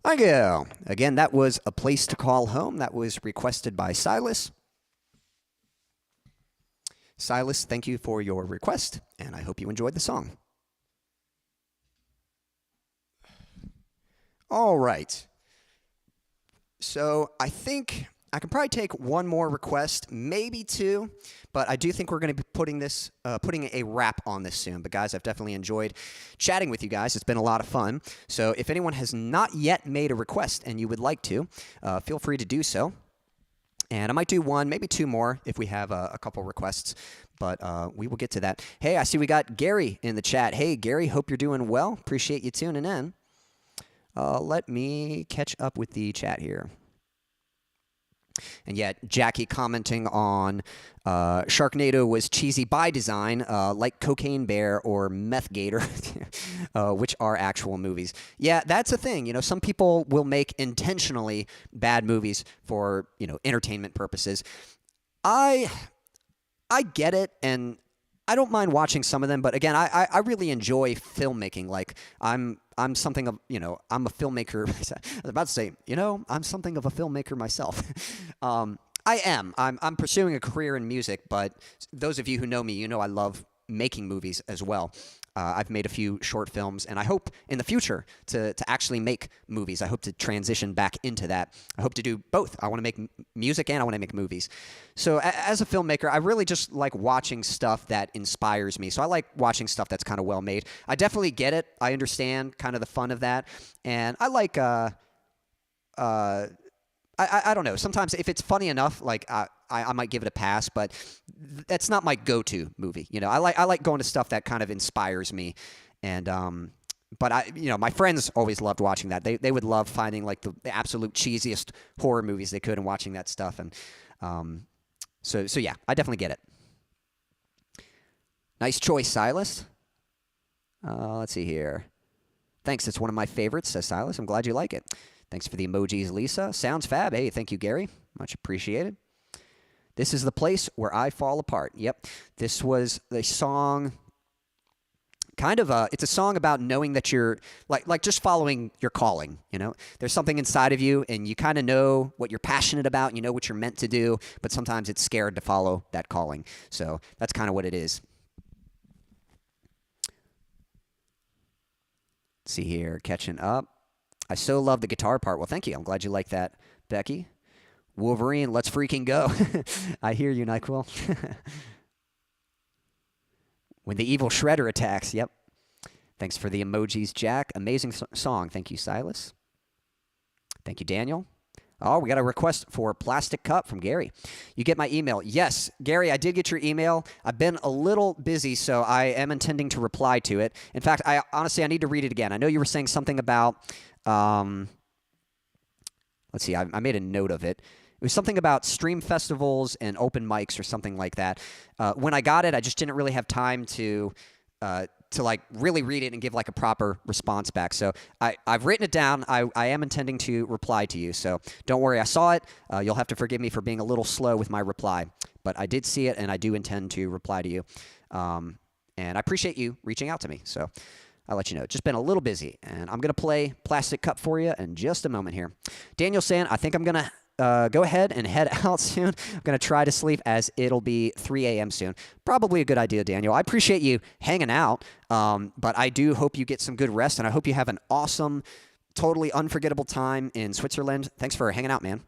[SPEAKER 2] Thank you. Again, that was A Place to Call Home. That was requested by Silas. Silas, thank you for your request, and I hope you enjoyed the song. All right. So I think I can probably take one more request, maybe two, but I do think we're going to be putting a wrap on this soon. But guys, I've definitely enjoyed chatting with you guys. It's been a lot of fun. So if anyone has not yet made a request and you would like to, feel free to do so. And I might do one, maybe two more if we have a couple requests, but we will get to that. Hey, I see we got Gary in the chat. Hey, Gary, hope you're doing well. Appreciate you tuning in. Let me catch up with the chat here. And yet, Jackie commenting on Sharknado was cheesy by design, like Cocaine Bear or Meth Gator, which are actual movies. Yeah, that's a thing. You know, some people will make intentionally bad movies for, you know, entertainment purposes. I get it, and I don't mind watching some of them, but again, I really enjoy filmmaking. Like, I'm something of, you know, I'm a filmmaker. I was about to say, you know, I'm something of a filmmaker myself. I am. I'm pursuing a career in music, but those of you who know me, you know I love making movies as well. I've made a few short films, and I hope in the future to actually make movies. I hope to transition back into that. I hope to do both. I want to make music and I want to make movies. So as a filmmaker, I really just like watching stuff that inspires me. So I like watching stuff that's kind of well made. I definitely get it. I understand kind of the fun of that. And I like, I don't know. Sometimes if it's funny enough, like I might give it a pass, but that's not my go-to movie. You know, I like going to stuff that kind of inspires me, and but you know, my friends always loved watching that. They would love finding like the absolute cheesiest horror movies they could and watching that stuff, and so yeah, I definitely get it. Nice choice, Silas. Let's see here. Thanks. It's one of my favorites, says Silas. I'm glad you like it. Thanks for the emojis, Lisa. Sounds fab. Hey, thank you, Gary. Much appreciated. This is the place where I fall apart. Yep. This was the song, kind of it's a song about knowing that you're, like just following your calling, you know? There's something inside of you, and you kind of know what you're passionate about, and you know what you're meant to do, but sometimes it's scared to follow that calling. So that's kind of what it is. Let's see here, catching up. I so love the guitar part. Well, thank you. I'm glad you like that, Becky. Wolverine, let's freaking go. I hear you, NyQuil. When the evil Shredder attacks. Yep. Thanks for the emojis, Jack. Amazing song. Thank you, Silas. Thank you, Daniel. Oh, we got a request for Plastic Cup from Gary. You get my email. Yes, Gary, I did get your email. I've been a little busy, so I am intending to reply to it. In fact, honestly, I need to read it again. I know you were saying something about, let's see, I made a note of it. It was something about stream festivals and open mics or something like that. When I got it, I just didn't really have time to like really read it and give like a proper response back. So I've written it down. I am intending to reply to you. So don't worry. I saw it. You'll have to forgive me for being a little slow with my reply. But I did see it, and I do intend to reply to you. And I appreciate you reaching out to me. So I'll let you know. It's just been a little busy. And I'm going to play Plastic Cup for you in just a moment here. Daniel saying, I think I'm going to go ahead and head out soon. I'm going to try to sleep as it'll be 3 a.m. soon. Probably a good idea, Daniel. I appreciate you hanging out, but I do hope you get some good rest, and I hope you have an awesome, totally unforgettable time in Switzerland. Thanks for hanging out, man.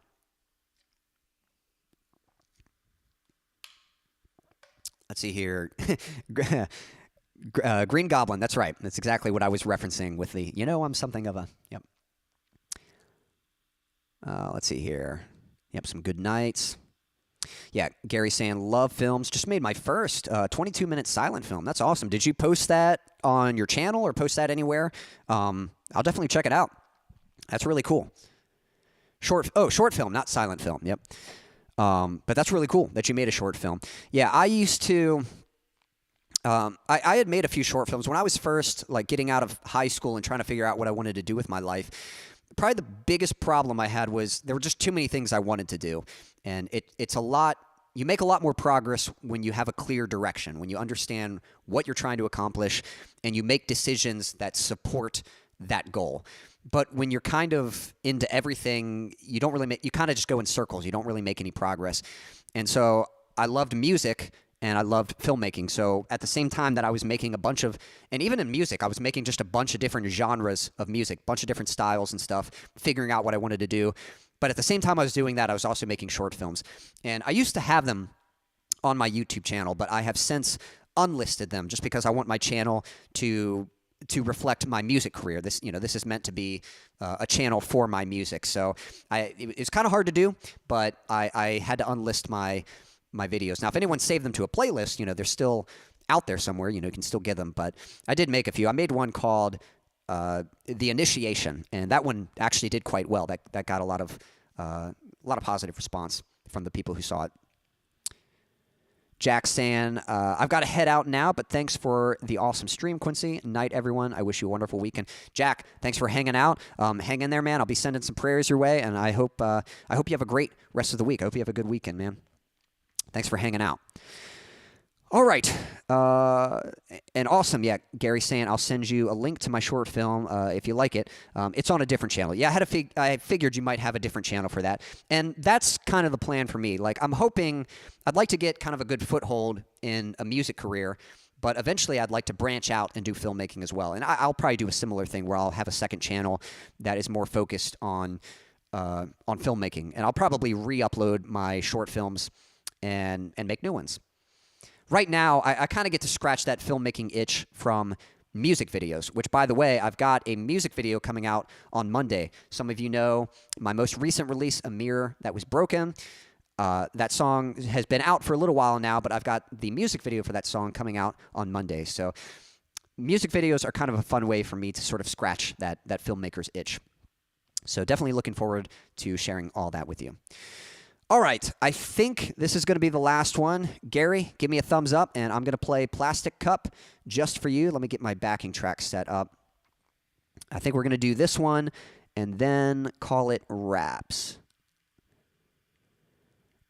[SPEAKER 2] Let's see here. Green Goblin, that's right. That's exactly what I was referencing with the, you know, I'm something of a, yep. Let's see here. Yep, some good nights. Yeah, Gary saying, love films. Just made my first 22-minute silent film. That's awesome. Did you post that on your channel or post that anywhere? I'll definitely check it out. That's really cool. Short film, not silent film. Yep. But that's really cool that you made a short film. Yeah, I used to. I had made a few short films when I was first like getting out of high school and trying to figure out what I wanted to do with my life. Probably the biggest problem I had was there were just too many things I wanted to do, and it's a lot. You make a lot more progress when you have a clear direction, when you understand what you're trying to accomplish, and you make decisions that support that goal. But when you're kind of into everything, you don't really you kind of just go in circles. You don't really make any progress. And so I loved music and I loved filmmaking. So at the same time that I was making a bunch of, and even in music, I was making just a bunch of different genres of music, bunch of different styles and stuff, figuring out what I wanted to do. But at the same time I was doing that, I was also making short films. And I used to have them on my YouTube channel, but I have since unlisted them just because I want my channel to reflect my music career. This is meant to be a channel for my music. So it's kind of hard to do, but I had to unlist my videos. Now, if anyone saved them to a playlist, they're still out there somewhere. You can still get them. But I did make a few. I made one called The Initiation, and that one actually did quite well. That got a lot of positive response from the people who saw it. Jack saying, I've got to head out now, but thanks for the awesome stream, Quincy. Night, everyone. I wish you a wonderful weekend. Jack, thanks for hanging out. Hang in there, man. I'll be sending some prayers your way, and I hope you have a great rest of the week. I hope you have a good weekend, man. Thanks for hanging out. All right. And awesome. Yeah, Gary saying, I'll send you a link to my short film if you like it. It's on a different channel. Yeah, I figured you might have a different channel for that. And that's kind of the plan for me. Like, I'd like to get kind of a good foothold in a music career, but eventually I'd like to branch out and do filmmaking as well. And I'll probably do a similar thing where I'll have a second channel that is more focused on filmmaking. And I'll probably re-upload my short films and make new ones. Right now, I kind of get to scratch that filmmaking itch from music videos, which, by the way, I've got a music video coming out on Monday. Some of you know my most recent release, A Mirror That Was Broken. That song has been out for a little while now, but I've got the music video for that song coming out on Monday. So music videos are kind of a fun way for me to sort of scratch that filmmaker's itch. So definitely looking forward to sharing all that with you. All right, I think this is going to be the last one. Gary, give me a thumbs up, and I'm going to play Plastic Cup just for you. Let me get my backing track set up. I think we're going to do this one and then call it Wraps.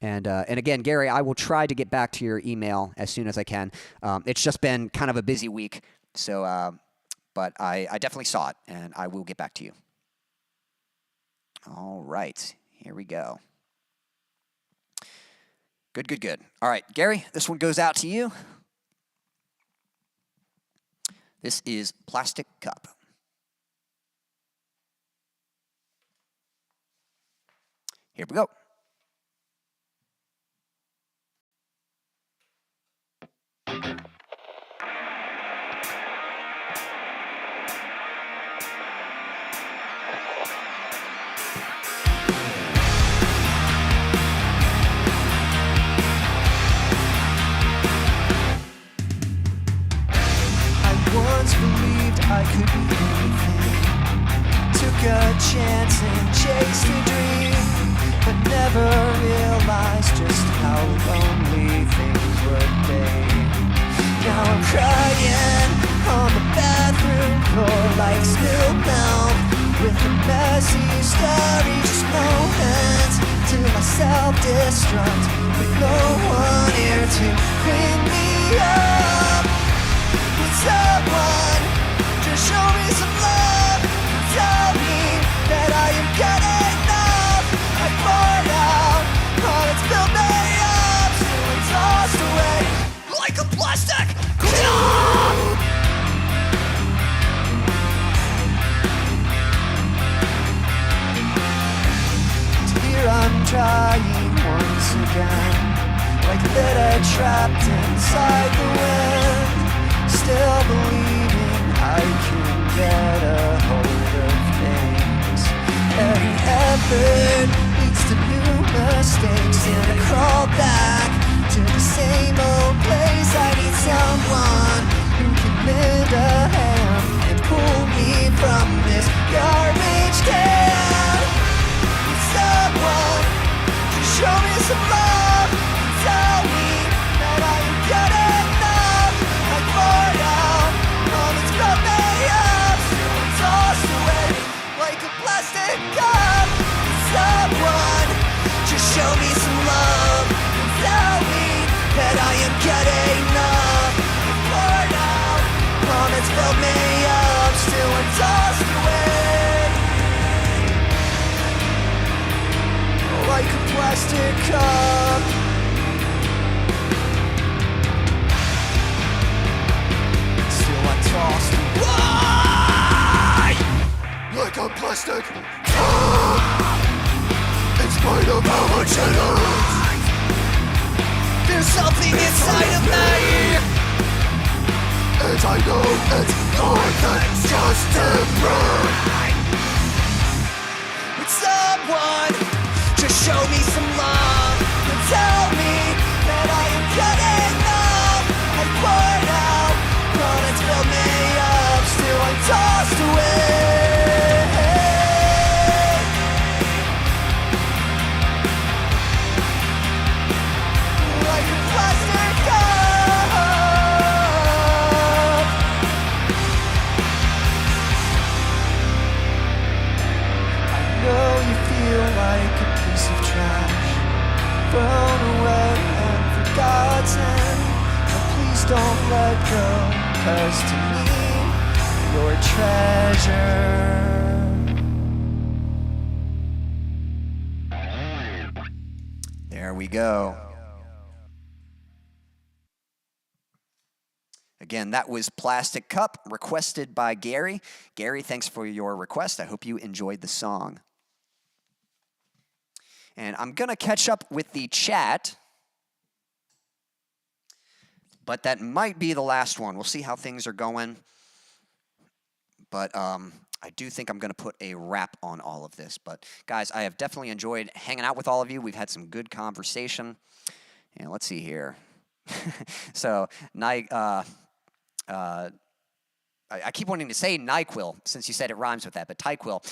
[SPEAKER 2] And again, Gary, I will try to get back to your email as soon as I can. It's just been kind of a busy week, so but I definitely saw it, and I will get back to you. All right, here we go. Good. All right, Gary, this one goes out to you. This is Plastic Cup. Here we go.
[SPEAKER 1] Once believed I could be anything. Took a chance and chased a dream, but never realized just how lonely things would be. Now I'm crying on the bathroom floor like spilled milk, with a messy story, just moments till I self-destruct, with no one here to bring me up. Someone to show me some love, tell me that I am good enough. I poured out all that's built me up, so it's tossed away like a plastic cup. Here I'm trying once again, like litter trapped inside the wind. Still believing I can get a hold of things. Every effort leads to new mistakes, and I crawl back to the same old place. I need someone who can lend a hand and pull me from this garbage can. some love. Tell me that I am good enough. I poured out moments from me up, still tossed away like a plastic cup. Someone just show me some love and tell me that I am good enough. I poured out moments from me up, still tossed away like a plastic cup. Still I'm tossed away like a plastic cup. In spite of how much it hurts, there's something inside of me, and I know it's more than just temporary. Would someone just show me some love and tell me that I am good enough? I poured out, but it's filled me up, still I'm tossed away like a plastic cup. I know you feel like a piece of trash, thrown away and forgotten, but please don't let go, 'cause to me, you're a treasure. There we go. Again, that was Plastic Cup, requested by Gary. Gary, thanks for your request. I hope you enjoyed the song. And I'm going to catch up with the chat, but that might be the last one. We'll see how things are going. But I do think I'm going to put a wrap on all of this. But, guys, I have definitely enjoyed hanging out with all of you. We've had some good conversation. And let's see here. So, I keep wanting to say NyQuil, since you said it rhymes with that, but TyQuil.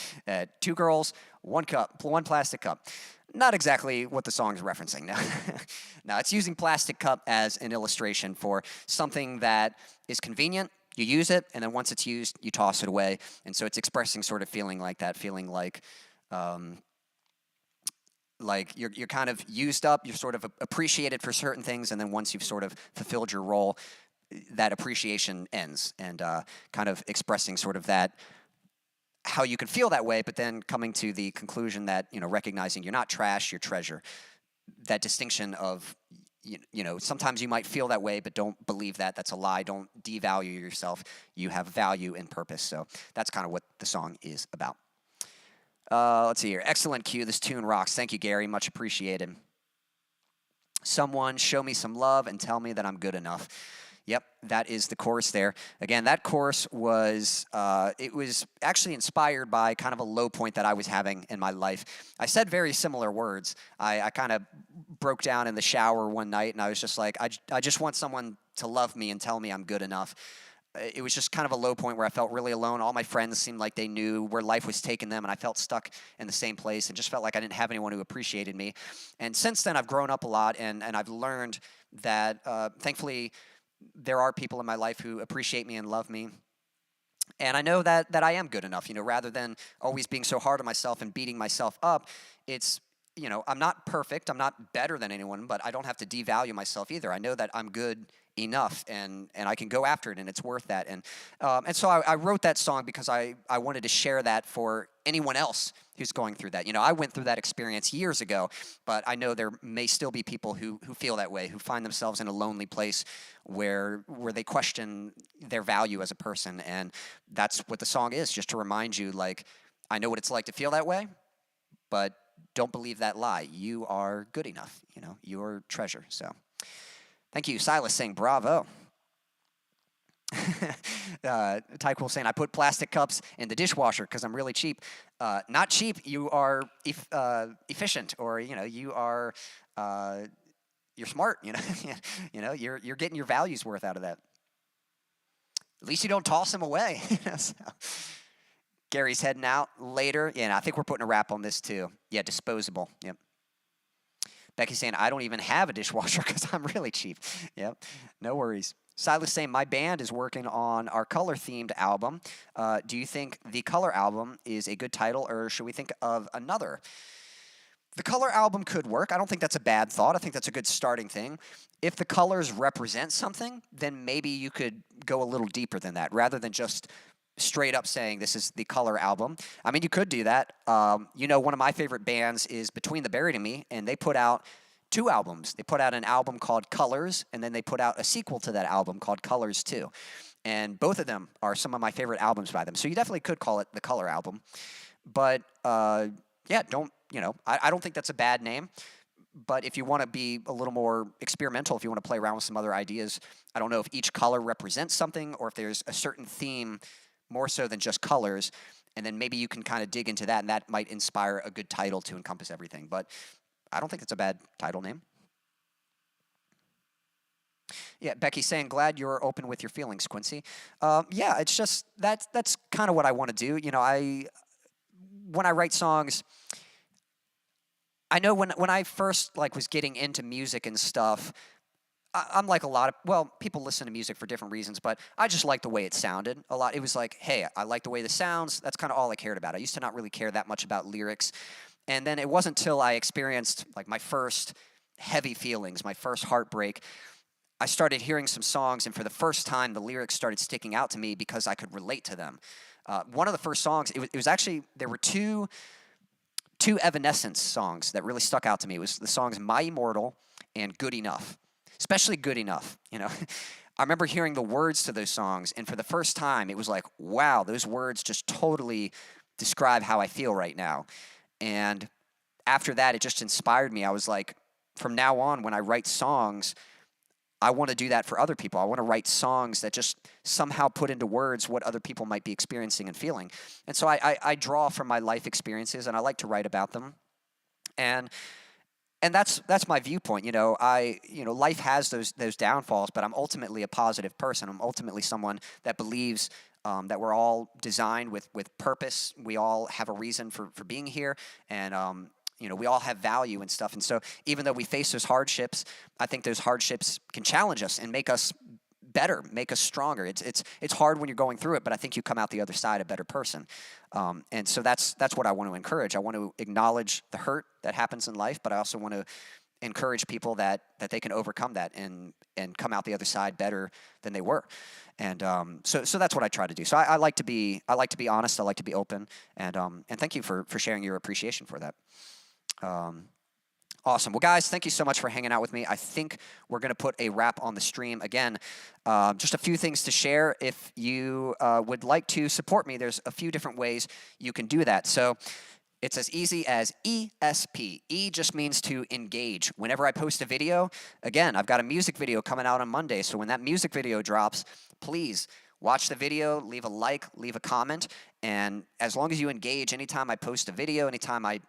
[SPEAKER 1] 2 girls, 1 cup, 1 plastic cup. Not exactly what the song is referencing. No. No, it's using plastic cup as an illustration for something that is convenient. You use it, and then once it's used, you toss it away. And so it's expressing sort of feeling like that, feeling like you're kind of used up, you're sort of appreciated for certain things, and then once you've sort of fulfilled your role, that appreciation ends, and kind of expressing sort of that, how you can feel that way, but then coming to the conclusion that, recognizing you're not trash, you're treasure. That distinction of, sometimes you might feel that way, but don't believe that. That's a lie. Don't devalue yourself. You have value and purpose. So that's kind of what the song is about. Let's see here. Excellent cue. This tune rocks. Thank you, Gary. Much appreciated. Someone show me some love and tell me that I'm good enough. Yep, that is the chorus there. Again, that chorus was, it was actually inspired by kind of a low point that I was having in my life. I said very similar words. I kind of broke down in the shower one night, and I was just like, I just want someone to love me and tell me I'm good enough. It was just kind of a low point where I felt really alone. All my friends seemed like they knew where life was taking them, and I felt stuck in the same place and just felt like I didn't have anyone who appreciated me. And since then, I've grown up a lot, and I've learned that, thankfully, there are people in my life who appreciate me and love me. And I know that I am good enough, rather than always being so hard on myself and beating myself up. It's, I'm not perfect. I'm not better than anyone, but I don't have to devalue myself either. I know that I'm good enough, and I can go after it, and it's worth that. And so I wrote that song because I wanted to share that for anyone else who's going through that. I went through that experience years ago, but I know there may still be people who feel that way, who find themselves in a lonely place where they question their value as a person. And that's what the song is, just to remind you, I know what it's like to feel that way, but don't believe that lie. You are good enough. You're treasure. So thank you. Silas saying bravo. Tyquil saying, I put plastic cups in the dishwasher because I'm really cheap. Not cheap. You are efficient, or you are you're smart. You're getting your value's worth out of that. At least you don't toss them away. So, Gary's heading out later. Yeah, I think we're putting a wrap on this too. Yeah, disposable. Yep.
[SPEAKER 2] Becky's saying, I don't even have a dishwasher because I'm really cheap. Yep, no worries. Silas saying, my band is working on our color-themed album. Do you think the color album is a good title, or should we think of another? The color album could work. I don't think that's a bad thought. I think that's a good starting thing. If the colors represent something, then maybe you could go a little deeper than that, rather than just straight up saying this is the color album. I mean, you could do that. You know, one of my favorite bands is Between the Buried and Me, and they put out 2 albums. They put out an album called Colors, and then they put out a sequel to that album called Colors 2. And both of them are some of my favorite albums by them. So you definitely could call it the color album. But, yeah, I don't think that's a bad name. But if you want to be a little more experimental, if you want to play around with some other ideas, I don't know if each color represents something or if there's a certain theme more so than just colors, and then maybe you can kind of dig into that, and that might inspire a good title to encompass everything. But I don't think it's a bad title name. Yeah, Becky's saying, glad you're open with your feelings, Quincy. Yeah, it's just, that's kind of what I want to do. You know, when I write songs, I know when I first was getting into music and stuff, I'm like a lot of, well, people listen to music for different reasons, but I just like the way it sounded a lot. It was like, hey, I like the way this sounds. That's kind of all I cared about. I used to not really care that much about lyrics. And then it wasn't until I experienced my first heavy feelings, my first heartbreak, I started hearing some songs, and for the first time, the lyrics started sticking out to me because I could relate to them. One of the first songs, it was actually, there were two Evanescence songs that really stuck out to me. It was the songs My Immortal and Good Enough, especially Good Enough, you know. I remember hearing the words to those songs, and for the first time, it was like, wow, those words just totally describe how I feel right now. And after that, it just inspired me. I was like, from now on, when I write songs, I want to do that for other people. I want to write songs that just somehow put into words what other people might be experiencing and feeling. And so I draw from my life experiences, and I like to write about them. And that's my viewpoint. Life has those downfalls, but I'm ultimately a positive person. I'm ultimately someone that believes that we're all designed with purpose. We all have a reason for being here, and we all have value and stuff. And so even though we face those hardships, I think those hardships can challenge us and make us better, make us stronger. It's hard when you're going through it, but I think you come out the other side a better person. And so that's what I want to encourage. I want to acknowledge the hurt that happens in life, but I also want to encourage people that they can overcome that and come out the other side better than they were. And so that's what I try to do. So I like to be honest. I like to be open. And thank you for sharing your appreciation for that. Awesome. Well, guys, thank you so much for hanging out with me. I think we're going to put a wrap on the stream. Again, just a few things to share. If you would like to support me, there's a few different ways you can do that. So it's as easy as ESP. E just means to engage. Whenever I post a video, again, I've got a music video coming out on Monday. So when that music video drops, please watch the video, leave a like, leave a comment. And as long as you engage, anytime I post a video, anytime I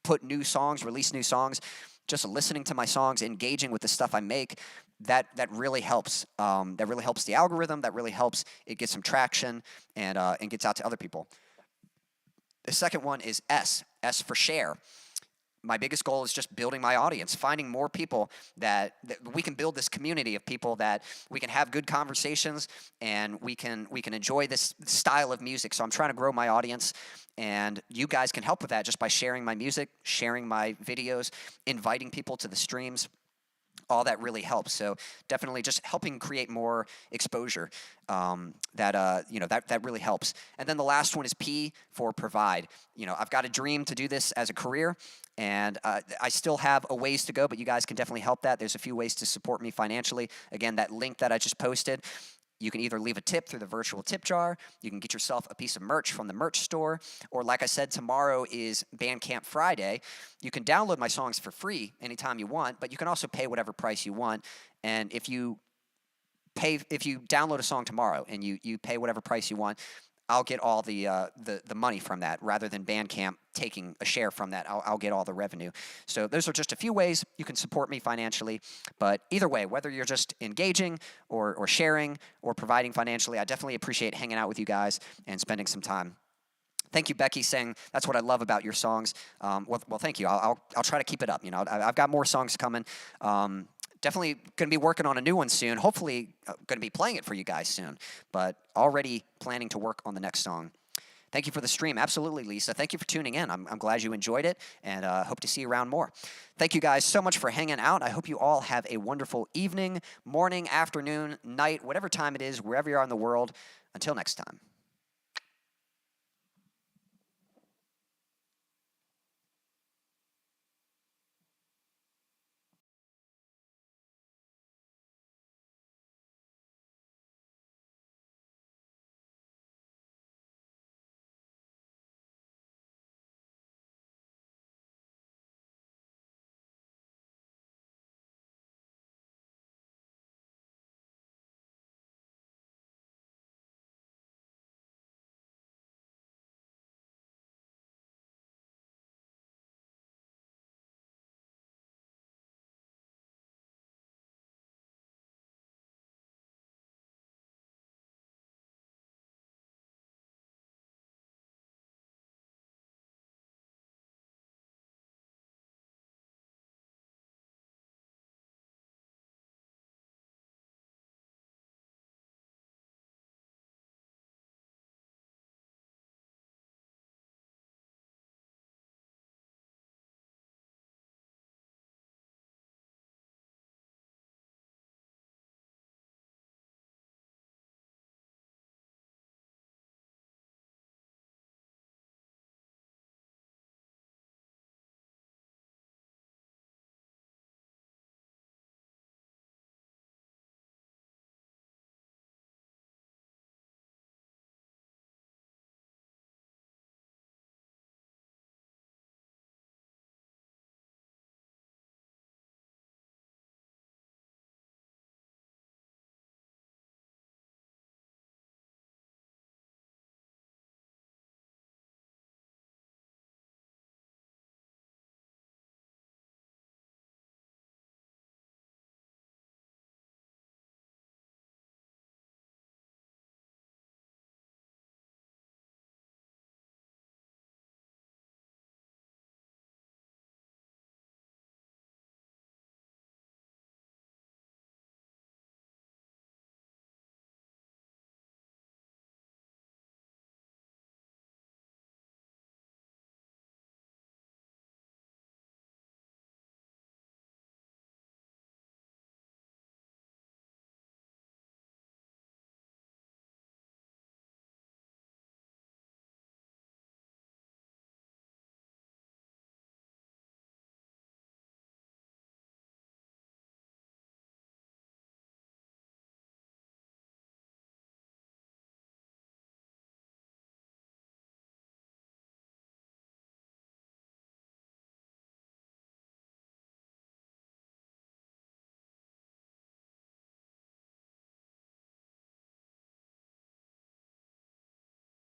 [SPEAKER 2] put new songs, release new songs, just listening to my songs, engaging with the stuff I make, that really helps. That really helps the algorithm. That really helps it get some traction and gets out to other people. The second one is S for share. My biggest goal is just building my audience, finding more people that we can build this community of people that we can have good conversations and we can enjoy this style of music. So I'm trying to grow my audience, and you guys can help with that just by sharing my music, sharing my videos, inviting people to the streams. All that really helps. So definitely just helping create more exposure. That really helps. And then the last one is P for provide. I've got a dream to do this as a career, and I still have a ways to go, but you guys can definitely help that. There's a few ways to support me financially. Again, that link that I just posted. You can either leave a tip through the virtual tip jar, you can get yourself a piece of merch from the merch store, or like I said, tomorrow is Bandcamp Friday. You can download my songs for free anytime you want, but you can also pay whatever price you want. And if you download a song tomorrow and you pay whatever price you want, I'll get all the money from that rather than Bandcamp taking a share from that. I'll get all the revenue. So those are just a few ways you can support me financially. But either way, whether you're just engaging or sharing or providing financially, I definitely appreciate hanging out with you guys and spending some time. Thank you, Becky, saying that's what I love about your songs. Well, thank you. I'll try to keep it up. You know, I've got more songs coming. Definitely going to be working on a new one soon. Hopefully, going to be playing it for you guys soon. But already planning to work on the next song. Thank you for the stream. Absolutely, Lisa. Thank you for tuning in. I'm glad you enjoyed it, and hope to see you around more. Thank you guys so much for hanging out. I hope you all have a wonderful evening, morning, afternoon, night, whatever time it is, wherever you are in the world. Until next time.